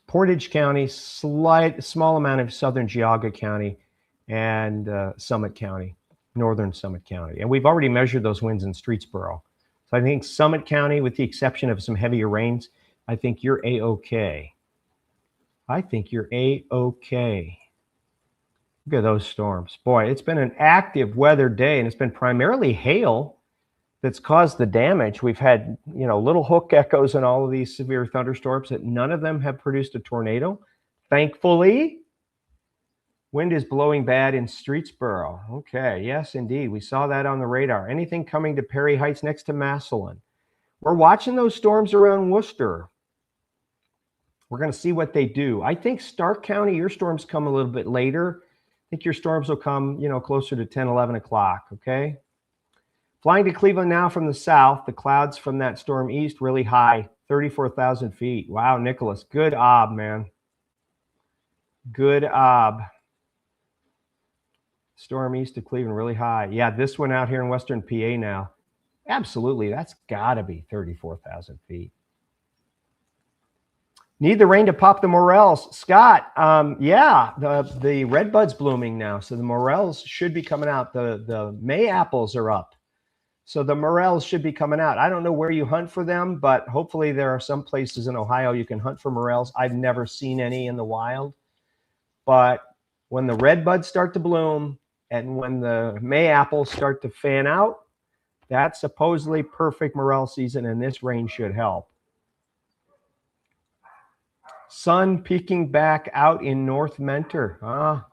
Portage County, small amount of southern Geauga County and Summit County, northern Summit County. And we've already measured those winds in Streetsboro. So I think Summit County, with the exception of some heavier rains, I think you're A-OK. I think you're A-OK. Look at those storms. Boy, it's been an active weather day, and it's been primarily hail that's caused the damage. We've had, little hook echoes in all of these severe thunderstorms, that none of them have produced a tornado. Thankfully, Wind is blowing bad in Streetsboro. Okay, yes, indeed. We saw that on the radar. Anything coming to Perry Heights next to Massillon? We're watching those storms around Worcester. We're going to see what they do. I think Stark County, your storms come a little bit later. I think your storms will come, closer to 10, 11 o'clock, okay? Flying to Cleveland now from the south. The clouds from that storm east really high, 34,000 feet. Wow, Nicholas, good ob, man. Good ob. Storm east of Cleveland, really high. Yeah, this one out here in western PA now. Absolutely, that's got to be 34,000 feet. Need the rain to pop the morels. Scott, yeah, the red bud's blooming now, so the morels should be coming out. The May apples are up, so the morels should be coming out. I don't know where you hunt for them, but hopefully there are some places in Ohio you can hunt for morels. I've never seen any in the wild, but when the red buds start to bloom and when the May apples start to fan out, that's supposedly perfect morel season, and this rain should help. Sun peeking back out in North Mentor. Ah,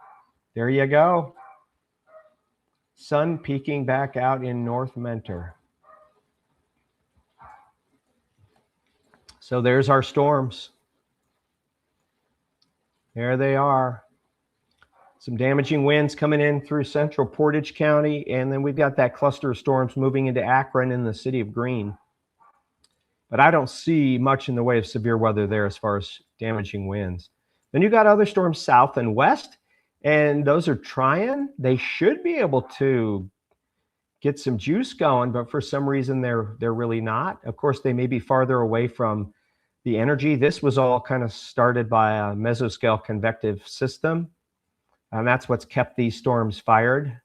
there you go. Sun peeking back out in North Mentor. So there's our storms. There they are. Some damaging winds coming in through central Portage County, and then we've got that cluster of storms moving into Akron and the city of Greene. But I don't see much in the way of severe weather there as far as damaging winds. Then you got other storms south and west, and those are trying. They should be able to get some juice going, but for some reason they're really not. Of course, they may be farther away from the energy. This was all kind of started by a mesoscale convective system, and that's what's kept these storms fired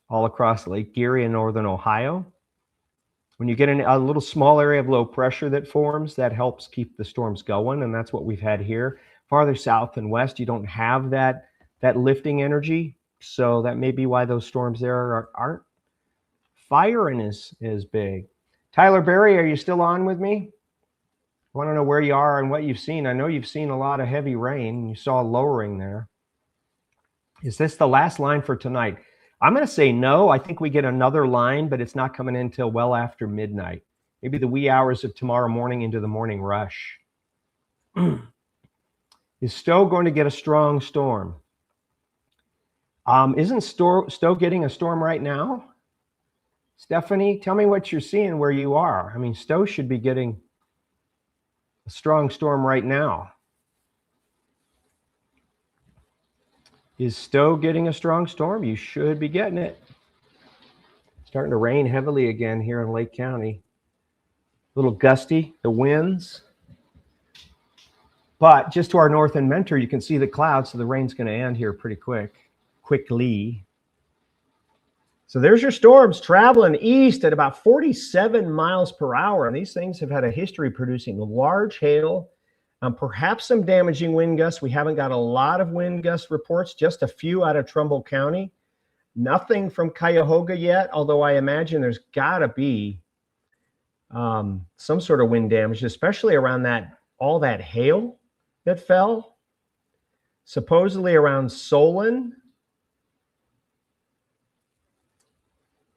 all across Lake Erie and northern Ohio. When you get in a little small area of low pressure that forms, that helps keep the storms going, and that's what we've had here. Farther south and west, you don't have that lifting energy, so that may be why those storms there aren't firing as big. Tyler Berry, are you still on with me? I want to know where you are and what you've seen. I know you've seen a lot of heavy rain. You saw lowering there. Is this the last line for tonight? I'm going to say no. I think we get another line, but it's not coming in until well after midnight. Maybe the wee hours of tomorrow morning into the morning rush. Is Stowe going to get a strong storm? Isn't Stowe getting a storm right now? Stephanie, tell me what you're seeing where you are. I mean, Stowe should be getting a strong storm right now. Is Stowe getting a strong storm? You should be getting it. Starting to rain heavily again here in Lake County. A little gusty, the winds. But just to our north in Mentor, you can see the clouds, so the rain's going to end here pretty quickly. So there's your storms traveling east at about 47 miles per hour. And these things have had a history producing large hail, perhaps some damaging wind gusts. We haven't got a lot of wind gust reports, just a few out of Trumbull County. Nothing from Cuyahoga yet, although I imagine there's got to be some sort of wind damage, especially around all that hail that fell, supposedly around Solon.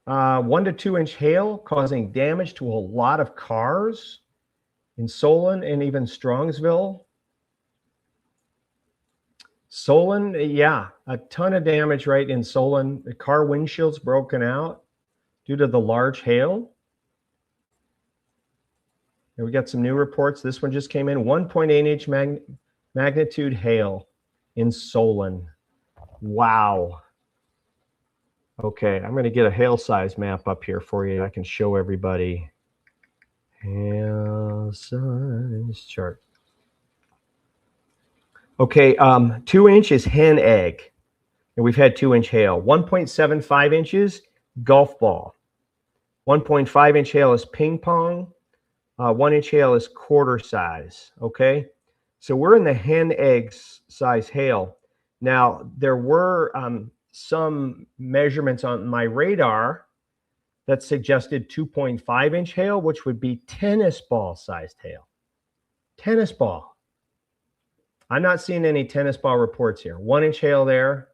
1 to 2 inch hail causing damage to a lot of cars in Solon and even Strongsville. Solon, yeah, a ton of damage right in Solon. The car windshield's broken out due to the large hail. And we got some new reports. This one just came in, 1.8 inch magnitude hail in Solon. Wow. Okay, I'm going to get a hail size map up here for you. I can show everybody. Hail size chart. Okay, 2 inches hen egg. And we've had 2 inch hail. 1.75 inches golf ball. 1.5 inch hail is ping pong. 1 inch hail is quarter size. Okay, so we're in the hen egg size hail. Now, there were some measurements on my radar that suggested 2.5 inch hail, which would be tennis ball sized hail. Tennis ball. I'm not seeing any tennis ball reports here. 1-inch hail there,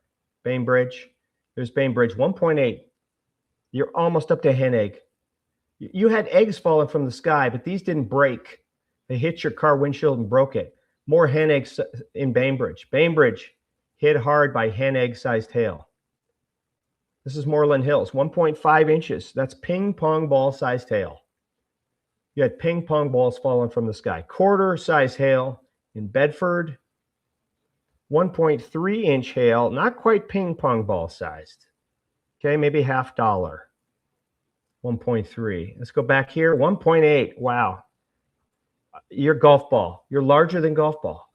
Bainbridge. There's Bainbridge, 1.8. You're almost up to hen egg. You had eggs falling from the sky, but these didn't break. They hit your car windshield and broke it. More hen eggs in Bainbridge. Bainbridge hit hard by hen egg sized hail. This is Moreland Hills, 1.5 inches. That's ping pong ball sized hail. You had ping pong balls falling from the sky. Quarter size hail in Bedford. 1.3-inch hail, not quite ping pong ball sized. Okay, maybe $50. 1.3. Let's go back here. 1.8. Wow. Your golf ball. You're larger than golf ball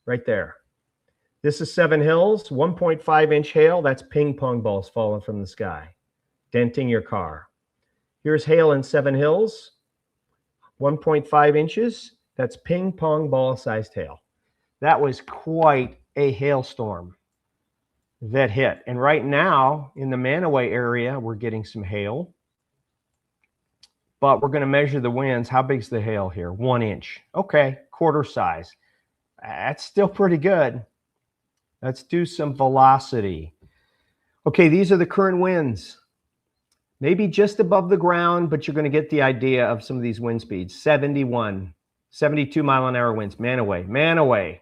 right there. This is Seven Hills, 1.5-inch hail. That's ping pong balls falling from the sky, denting your car. Here's hail in Seven Hills, 1.5 inches. That's ping pong ball sized hail. That was quite a hailstorm that hit. And right now in the Manaway area, we're getting some hail. But we're going to measure the winds. How big's the hail here? 1 inch. Okay, quarter size. That's still pretty good. Let's do some velocity. Okay, these are the current winds. Maybe just above the ground, but you're going to get the idea of some of these wind speeds. 71, 72 mile an hour winds. Manaway, Manaway.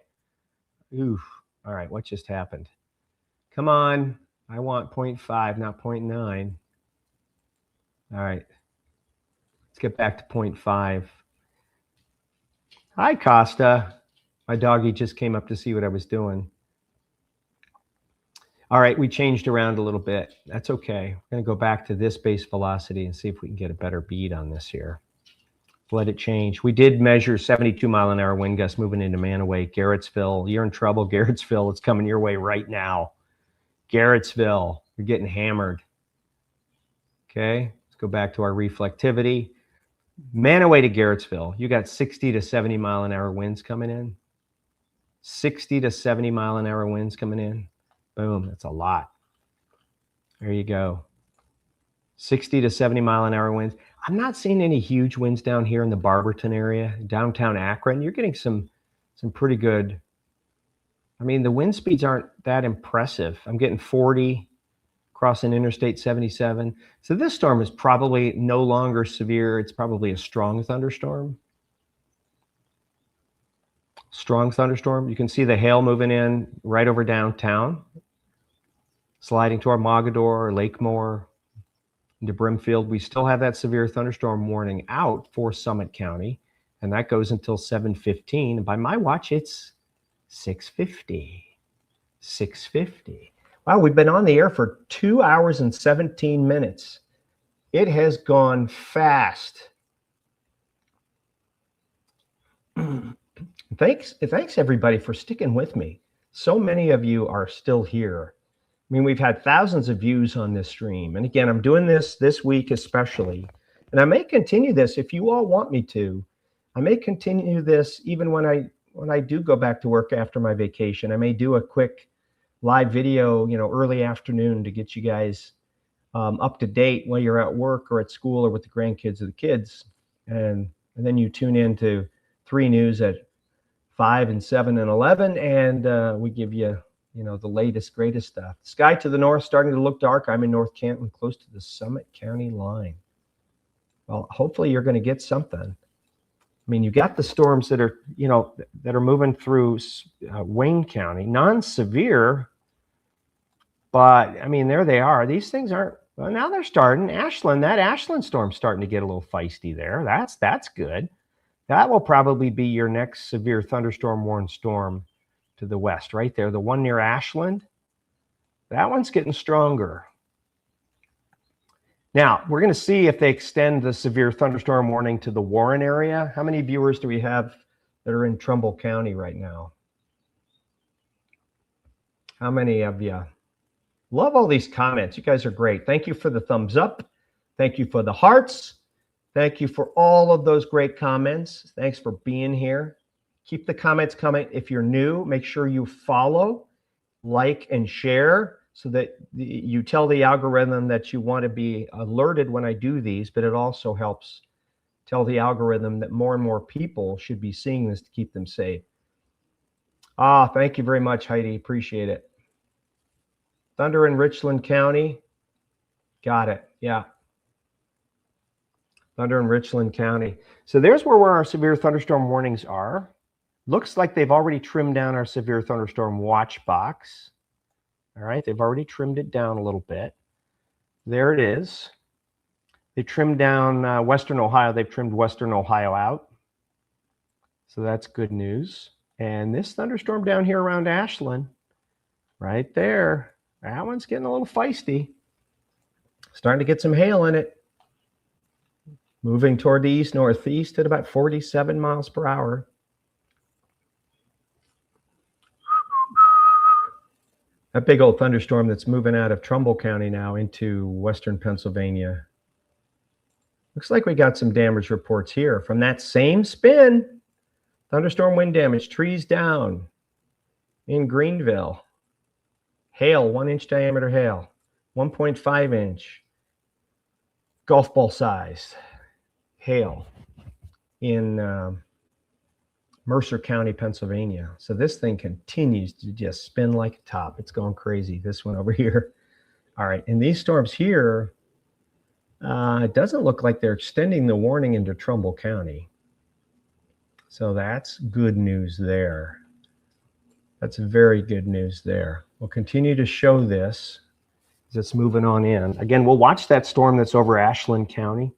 Oof. All right, what just happened? Come on. I want 0.5, not 0.9. All right. Let's get back to 0.5. Hi, Costa. My doggy just came up to see what I was doing. All right, we changed around a little bit. That's okay. We're going to go back to this base velocity and see if we can get a better bead on this here. Let it change. We did measure 72 mile an hour wind gusts moving into Manaway, Garrettsville. You're in trouble, Garrettsville. It's coming your way right now. Garrettsville, you're getting hammered. Okay, let's go back to our reflectivity. Manaway to Garrettsville, you got 60 to 70 mile an hour winds coming in. 60 to 70 mile an hour winds coming in. Boom, that's a lot. There you go. 60 to 70 mile an hour winds. I'm not seeing any huge winds down here in the Barberton area, downtown Akron. You're getting some pretty good. I mean, the wind speeds aren't that impressive. I'm getting 40 crossing Interstate 77. So this storm is probably no longer severe. It's probably a strong thunderstorm. Strong thunderstorm. You can see the hail moving in right over downtown, sliding toward Mogador, Lakemore, into Brimfield. We still have that severe thunderstorm warning out for Summit County, and that goes until 7:15. And by my watch, it's 6:50. 6:50. Wow, we've been on the air for 2 hours and 17 minutes. It has gone fast. Thanks everybody for sticking with me. So many of you are still here. I mean, we've had thousands of views on this stream. And again, I'm doing this week especially. And I may continue this if you all want me to. I may continue this even when I do go back to work after my vacation. I may do a quick live video, early afternoon to get you guys up to date while you're at work or at school or with the grandkids or the kids. And then you tune in to 3 News at 5 and 7 and 11, and we give you, the latest, greatest stuff. Sky to the north starting to look dark. I'm in North Canton, close to the Summit County line. Well, hopefully you're going to get something. I mean, you got the storms that are, that are moving through Wayne County, non-severe, but I mean, there they are. These things aren't. Well, now they're starting. Ashland, that Ashland storm's starting to get a little feisty there. That's good. That will probably be your next severe thunderstorm warned storm to the west, right there. The one near Ashland, that one's getting stronger. Now, we're going to see if they extend the severe thunderstorm warning to the Warren area. How many viewers do we have that are in Trumbull County right now? How many of you? Love all these comments. You guys are great. Thank you for the thumbs up. Thank you for the hearts. Thank you for all of those great comments. Thanks for being here. Keep the comments coming. If you're new, make sure you follow, like, and share so that you tell the algorithm that you want to be alerted when I do these, but it also helps tell the algorithm that more and more people should be seeing this to keep them safe. Ah, thank you very much, Heidi. Appreciate it. Thunder in Richland County. Got it. Yeah. Thunder in Richland County. So there's where our severe thunderstorm warnings are. Looks like they've already trimmed down our severe thunderstorm watch box. All right, they've already trimmed it down a little bit. There it is. They trimmed down Western Ohio. They've trimmed Western Ohio out. So that's good news. And this thunderstorm down here around Ashland, right there, that one's getting a little feisty. Starting to get some hail in it. Moving toward the east-northeast at about 47 miles per hour. That big old thunderstorm that's moving out of Trumbull County now into western Pennsylvania. Looks like we got some damage reports here from that same spin. Thunderstorm wind damage, trees down in Greenville. Hail, 1-inch diameter hail, 1.5 inch golf ball size hail in Mercer County, Pennsylvania. So this thing continues to just spin like a top. It's going crazy, this one over here. All right, and these storms here, it doesn't look like they're extending the warning into Trumbull County. So that's good news there. That's very good news there. We'll continue to show this as it's moving on in. Again, we'll watch that storm that's over Ashland County.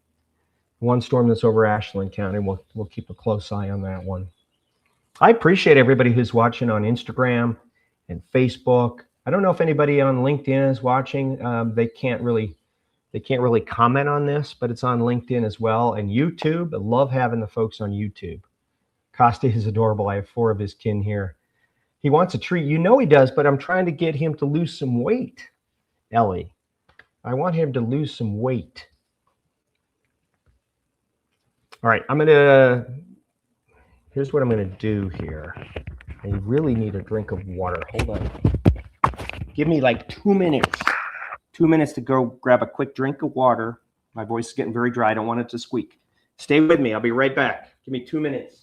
One storm that's over Ashland County. We'll keep a close eye on that one. I appreciate everybody who's watching on Instagram and Facebook. I don't know if anybody on LinkedIn is watching. They can't really comment on this, but it's on LinkedIn as well, and YouTube. I love having the folks on YouTube. Costa is adorable. I have 4 of his kin here. He wants a treat. You know he does, but I'm trying to get him to lose some weight, Ellie. I want him to lose some weight. All right, here's what I'm going to do here. I really need a drink of water. Hold on. Give me like 2 minutes. 2 minutes to go grab a quick drink of water. My voice is getting very dry. I don't want it to squeak. Stay with me. I'll be right back. Give me 2 minutes.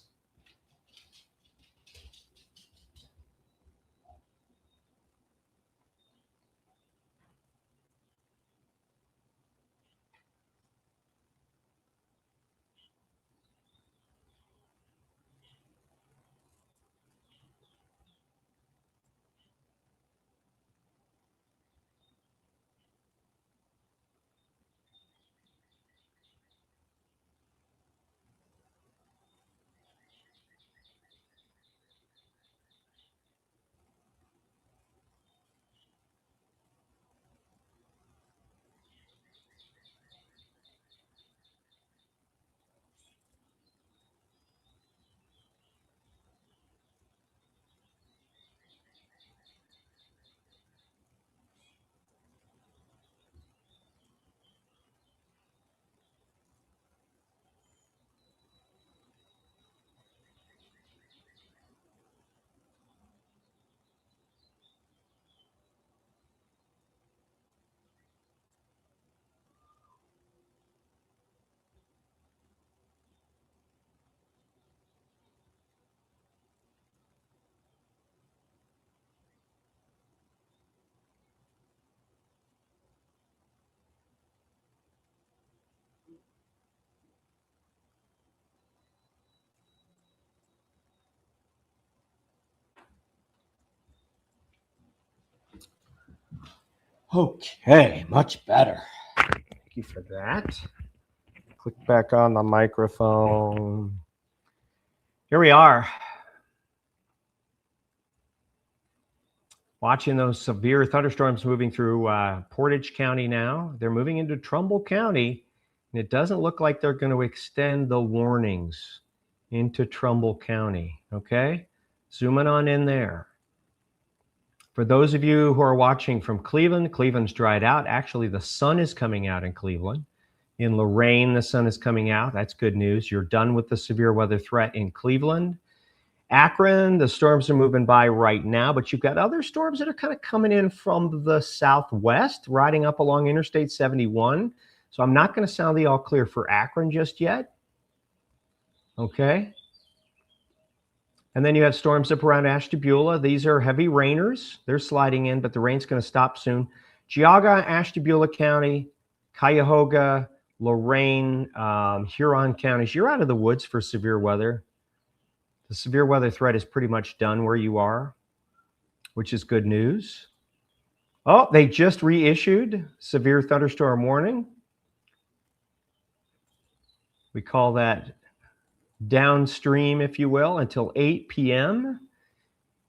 Okay, much better. Thank you for that. Click back on the microphone. Here we are. Watching those severe thunderstorms moving through Portage County now. They're moving into Trumbull County, and it doesn't look like they're going to extend the warnings into Trumbull County, okay? Zooming on in there. For those of you who are watching from Cleveland, Cleveland's dried out. Actually, the sun is coming out in Cleveland. In Lorain, the sun is coming out. That's good news. You're done with the severe weather threat in Cleveland. Akron, the storms are moving by right now, but you've got other storms that are kind of coming in from the southwest, riding up along Interstate 71. So I'm not going to sound the all clear for Akron just yet. Okay. And then you have storms up around Ashtabula. These are heavy rainers. They're sliding in, but the rain's going to stop soon. Geauga, Ashtabula County, Cuyahoga, Lorain, Huron counties. You're out of the woods for severe weather. The severe weather threat is pretty much done where you are, which is good news. Oh, they just reissued severe thunderstorm warning. We call that downstream, if you will, until 8 p.m.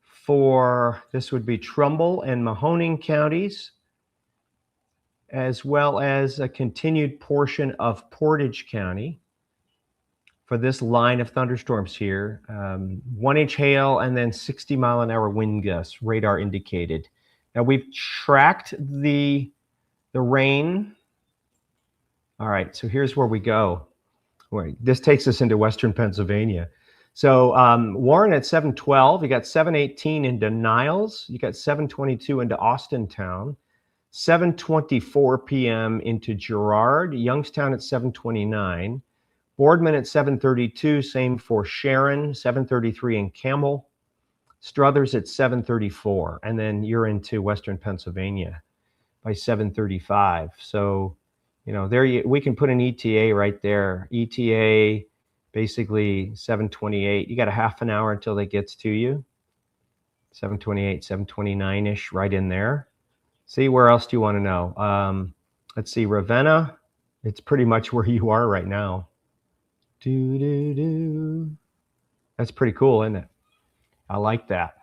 for, this would be Trumbull and Mahoning counties, as well as a continued portion of Portage County for this line of thunderstorms here. 1-inch hail and then 60-mile-an-hour wind gusts, radar indicated. Now we've tracked the rain. All right, so here's where we go. This takes us into western Pennsylvania. So Warren at 712, you got 718 into Niles, you got 722 into Austintown, 7:24 p.m. into Girard, Youngstown at 7:29, Boardman at 7:32, same for Sharon, 7:33 in Campbell, Struthers at 7:34, and then you're into western Pennsylvania by 7:35. So, you know, there we can put an ETA right there. ETA basically 7:28. You got a half an hour until they gets to you. 7:28, 7:29-ish, right in there. See, where else do you want to know? Let's see, Ravenna. It's pretty much where you are right now. That's pretty cool, isn't it? I like that.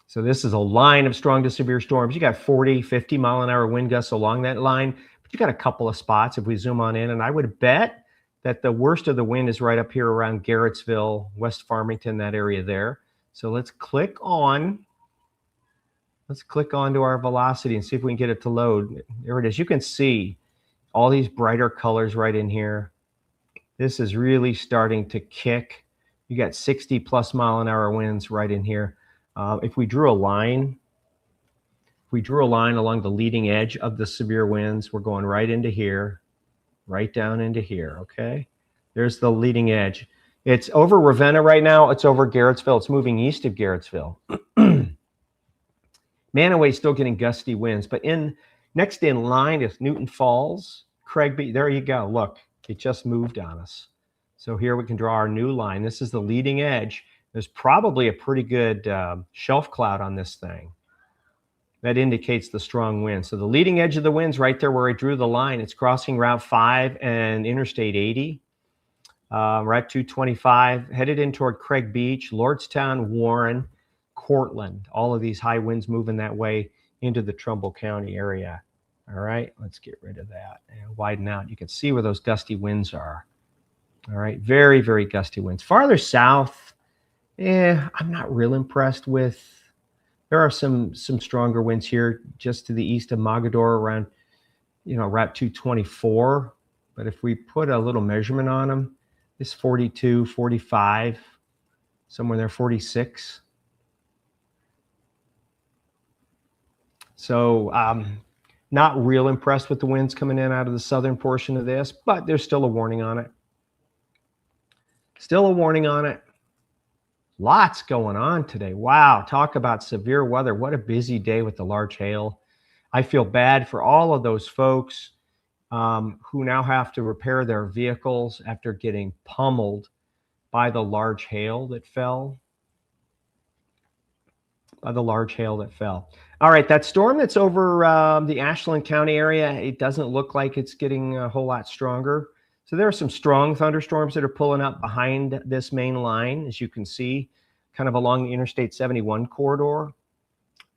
So this is a line of strong to severe storms. You got 40, 50-mile-an-hour wind gusts along that line, but you got a couple of spots if we zoom on in, and I would bet that the worst of the wind is right up here around Garrettsville, West Farmington, that area there. So let's click on to our velocity and see if we can get it to load. There it is. You can see all these brighter colors right in here. This is really starting to kick. You got 60+ mile-an-hour winds right in here. If we drew a line along the leading edge of the severe winds, we're going right into here, right down into here, okay? There's the leading edge. It's over Ravenna right now. It's over Garrettsville. It's moving east of Garrettsville. Manaway's still getting gusty winds, but next in line is Newton Falls, Craigby. There you go. Look, it just moved on us. So here we can draw our new line. This is the leading edge. There's probably a pretty good shelf cloud on this thing. That indicates the strong wind. So the leading edge of the wind's right there where I drew the line. It's crossing Route 5 and Interstate 80. Route 225, headed in toward Craig Beach, Lordstown, Warren, Cortland. All of these high winds moving that way into the Trumbull County area. All right, let's get rid of that and widen out. You can see where those gusty winds are. All right, very, very gusty winds. Farther south, I'm not real impressed with. There are some stronger winds here just to the east of Mogador around, Route 224. But if we put a little measurement on them, it's 42, 45, somewhere there, 46. So not real impressed with the winds coming in out of the southern portion of this, but there's still a warning on it. Still a warning on it. Lots going on today. Wow, talk about severe weather. What a busy day with the large hail. I feel bad for all of those folks who now have to repair their vehicles after getting pummeled by the large hail that fell. All right, that storm that's over the Ashland County area, it doesn't look like it's getting a whole lot stronger. So there are some strong thunderstorms that are pulling up behind this main line, as you can see, kind of along the Interstate 71 corridor.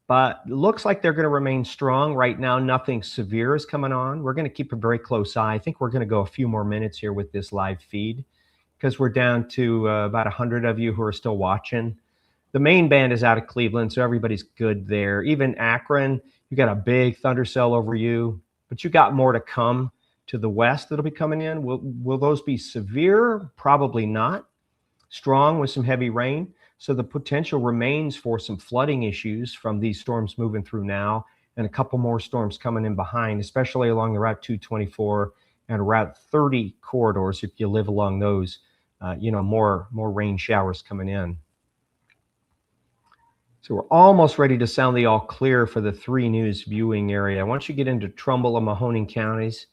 But it looks like they're going to remain strong. Right now, nothing severe is coming on. We're going to keep a very close eye. I think we're going to go a few more minutes here with this live feed because we're down to about 100 of you who are still watching. The main band is out of Cleveland, so everybody's good there. Even Akron, you got a big thunder cell over you, but you got more to come to the west that'll be coming in. Will those be severe? Probably not. Strong with some heavy rain. So the potential remains for some flooding issues from these storms moving through now and a couple more storms coming in behind, especially along the Route 224 and Route 30 corridors. If you live along those, more rain showers coming in. So we're almost ready to sound the all clear for the 3 News viewing area. Once you get into Trumbull and Mahoning counties,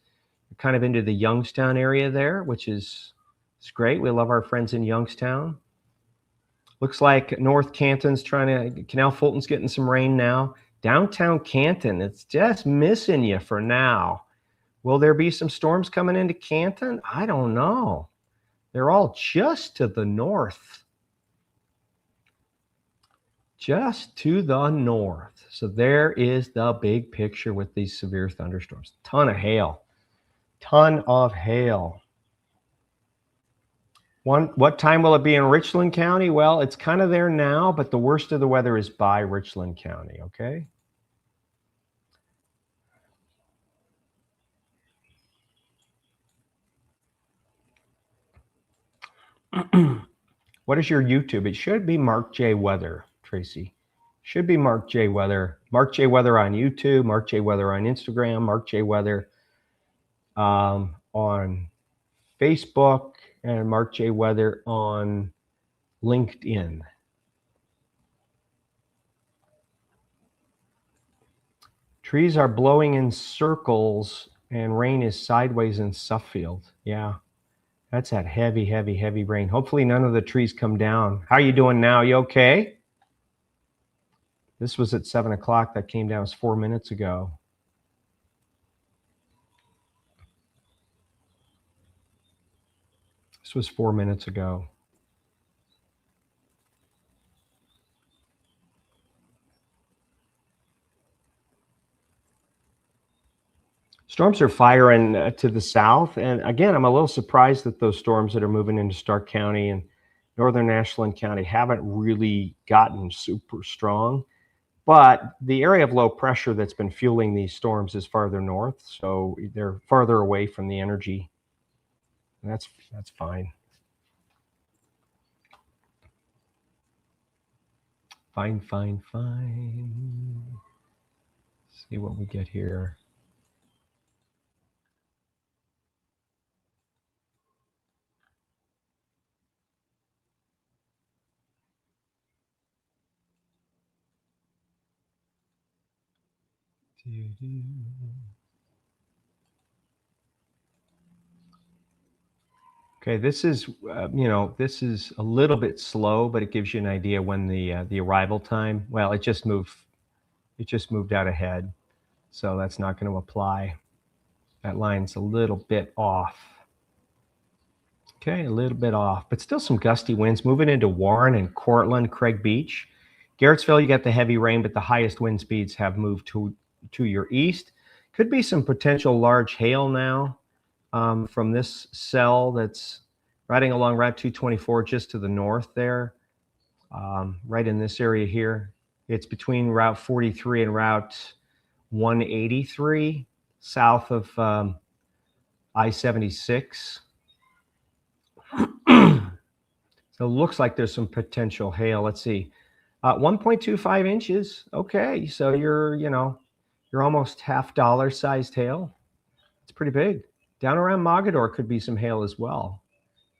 you're kind of into the Youngstown area there, which is great. We love our friends in Youngstown. Looks like North Canton's Canal Fulton's getting some rain now. Downtown Canton, it's just missing you for now. Will there be some storms coming into Canton? I don't know. They're all just to the north. Just to the north. So there is the big picture with these severe thunderstorms. Ton of hail. Ton of hail. What time will it be in Richland County? Well, it's kind of there now, but the worst of the weather is by Richland County, okay? What is your YouTube? It should be Mark J. Weather, Tracy. Should be Mark J. Weather. Mark J. Weather on YouTube, Mark J. Weather on Instagram, Mark J. Weather on Facebook, and Mark J. Weather on LinkedIn. Trees are blowing in circles and rain is sideways in Suffield. Yeah, that's that heavy, heavy, heavy rain. Hopefully none of the trees come down. How are you doing now? You okay? This was at 7 o'clock. That came down 4 minutes ago. This was 4 minutes ago. Storms are firing to the south. And again, I'm a little surprised that those storms that are moving into Stark County and northern Ashland County haven't really gotten super strong. But the area of low pressure that's been fueling these storms is farther north. So they're farther away from the energy. And that's fine. Fine. Let's see what we get here. Okay, this is this is a little bit slow, but it gives you an idea when the arrival time. Well, it just moved out ahead, so that's not going to apply. That line's a little bit off. Okay, a little bit off, but still some gusty winds moving into Warren and Cortland, Craig Beach. Garrettsville, you got the heavy rain, but the highest wind speeds have moved to your east. Could be some potential large hail now from this cell that's riding along Route 224 just to the north there, right in this area here. It's between Route 43 and Route 183, south of I-76. So it looks like there's some potential hail. Let's see, 1.25 inches. Okay, so you're almost $half sized hail. It's pretty big. Down around Mogador could be some hail as well.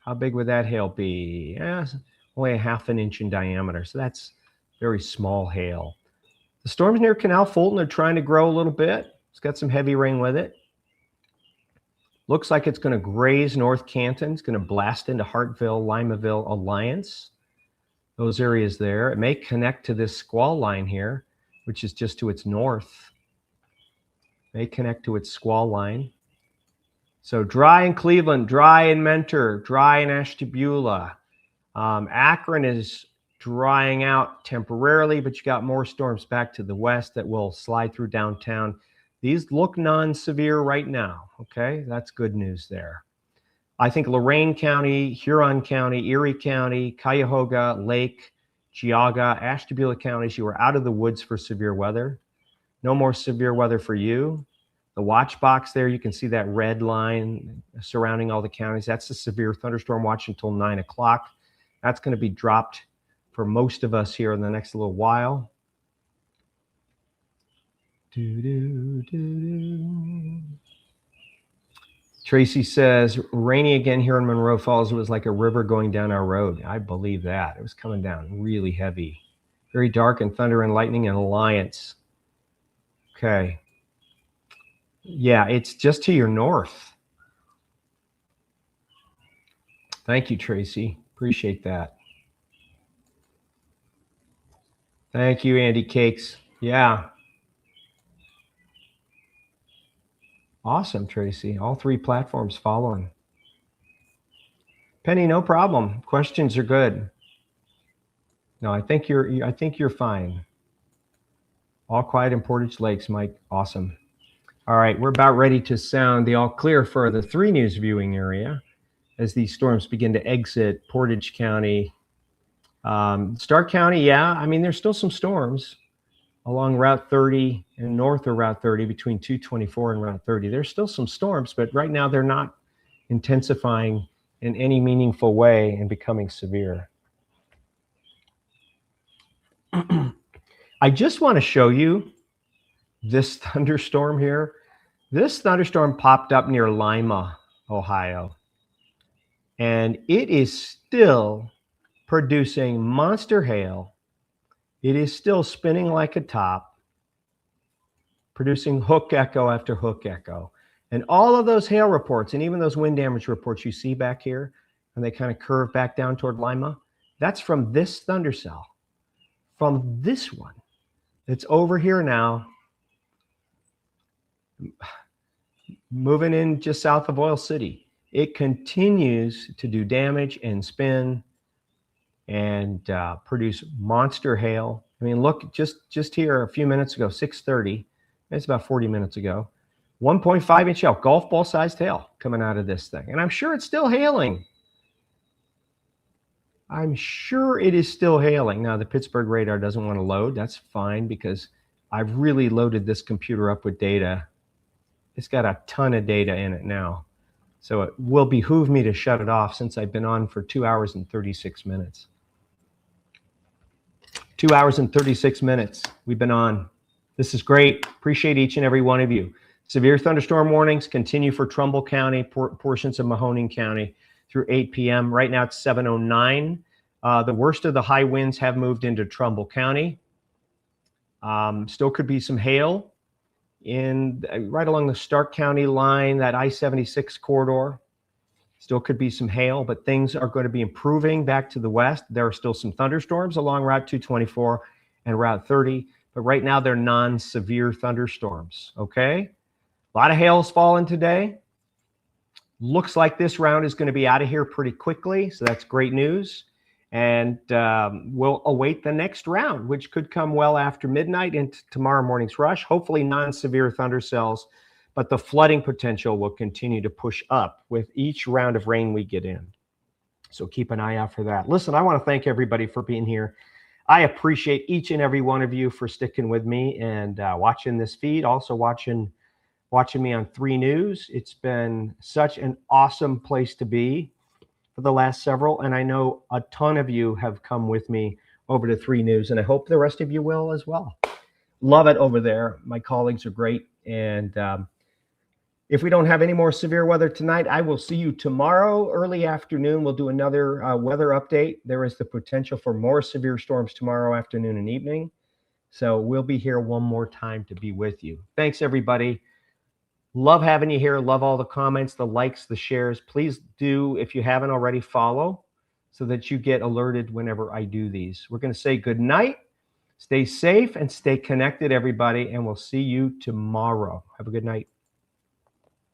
How big would that hail be? Only a ½ inch in diameter, so that's very small hail. The storms near Canal Fulton are trying to grow a little bit. It's got some heavy rain with it. Looks like it's going to graze North Canton. It's going to blast into Hartville, Limaville, Alliance. Those areas there. It may connect to this squall line here, which is just to its north. May connect to its squall line. So dry in Cleveland, dry in Mentor, dry in Ashtabula. Akron is drying out temporarily, but you got more storms back to the west that will slide through downtown. These look non-severe right now, okay? That's good news there. I think Lorain County, Huron County, Erie County, Cuyahoga, Lake, Geauga, Ashtabula counties, you are out of the woods for severe weather. No more severe weather for you. The watch box there, you can see that red line surrounding all the counties. That's the severe thunderstorm watch until 9 o'clock. That's going to be dropped for most of us here in the next little while. Tracy says, rainy again here in Monroe Falls. It was like a river going down our road. I believe that. It was coming down really heavy. Very dark and thunder and lightning and alliance. Okay. Yeah, it's just to your north. Thank you, Tracy. Appreciate that. Thank you, Andy Cakes. Yeah. Awesome, Tracy. All three platforms following. Penny, no problem. Questions are good. No, I think you're fine. All quiet in Portage Lakes, Mike. Awesome. All right, we're about ready to sound the all clear for the 3 News viewing area as these storms begin to exit Portage County. Stark County, yeah, I mean, there's still some storms along Route 30 and north of Route 30 between 224 and Route 30. There's still some storms, but right now they're not intensifying in any meaningful way and becoming severe. I just want to show you this thunderstorm here. This thunderstorm popped up near Lima, Ohio, and it is still producing monster hail. It is still spinning like a top, producing hook echo after hook echo. And all of those hail reports and even those wind damage reports you see back here, and they kind of curve back down toward Lima, that's from this thundercell, from this one. It's over here now, moving in just south of Oil City. It continues to do damage and spin and produce monster hail. I mean, look, just here a few minutes ago, 6:30, it's about 40 minutes ago, 1.5-inch hail, golf ball sized hail coming out of this thing. And I'm sure it's still hailing. I'm sure it is still hailing. Now, the Pittsburgh radar doesn't want to load. That's fine because I've really loaded this computer up with data. It's got a ton of data in it now. So it will behoove me to shut it off since I've been on for 2 hours and 36 minutes. 2 hours and 36 minutes we've been on. This is great. Appreciate each and every one of you. Severe thunderstorm warnings continue for Trumbull County, portions of Mahoning County through 8 p.m. Right now it's 7:09. The worst of the high winds have moved into Trumbull County. Still could be some hail in right along the Stark County line, that I-76 corridor. Still could be some hail, but things are going to be improving back to the west. There are still some thunderstorms along Route 224 and Route 30, but right now they're non-severe thunderstorms, okay? A lot of hail's fallen today. Looks like this round is going to be out of here pretty quickly, so that's great news. And we'll await the next round, which could come well after midnight into tomorrow morning's rush. Hopefully non-severe thundercells, but the flooding potential will continue to push up with each round of rain we get in. So keep an eye out for that. Listen, I want to thank everybody for being here. I appreciate each and every one of you for sticking with me and watching this feed, also watching me on 3 News. It's been such an awesome place to be for the last several, and I know a ton of you have come with me over to 3 News, and I hope the rest of you will as well. Love it over there. My colleagues are great, and if we don't have any more severe weather tonight, I will see you tomorrow early afternoon. We'll do another weather update. There is the potential for more severe storms tomorrow afternoon and evening, so we'll be here one more time to be with you. Thanks, everybody. Love having you here. Love all the comments, the likes, the shares. Please do, if you haven't already, follow so that you get alerted whenever I do these. We're going to say good night. Stay safe and stay connected, everybody, and we'll see you tomorrow. Have a good night.